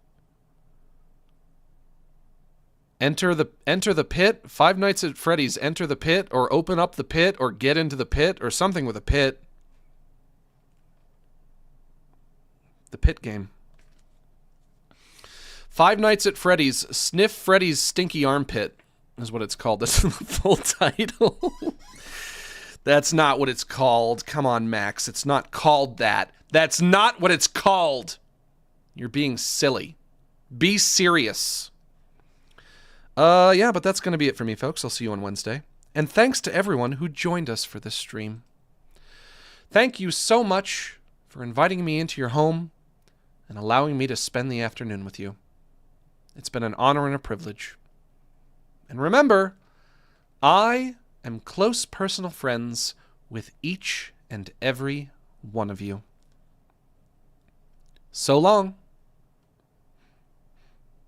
[SPEAKER 1] Enter the Pit. Five Nights at Freddy's Enter the Pit, or Open Up the Pit, or Get into the Pit, or something with a pit. The Pit game. Five Nights at Freddy's, Sniff Freddy's Stinky Armpit is what it's called. That's the full title. That's not what it's called. Come on, Max. It's not called that. That's not what it's called. You're being silly. Be serious. Yeah, but that's going to be it for me, folks. I'll see you on Wednesday. And thanks to everyone who joined us for this stream. Thank you so much for inviting me into your home and allowing me to spend the afternoon with you. It's been an honor and a privilege. And remember, I am close personal friends with each and every one of you. So long.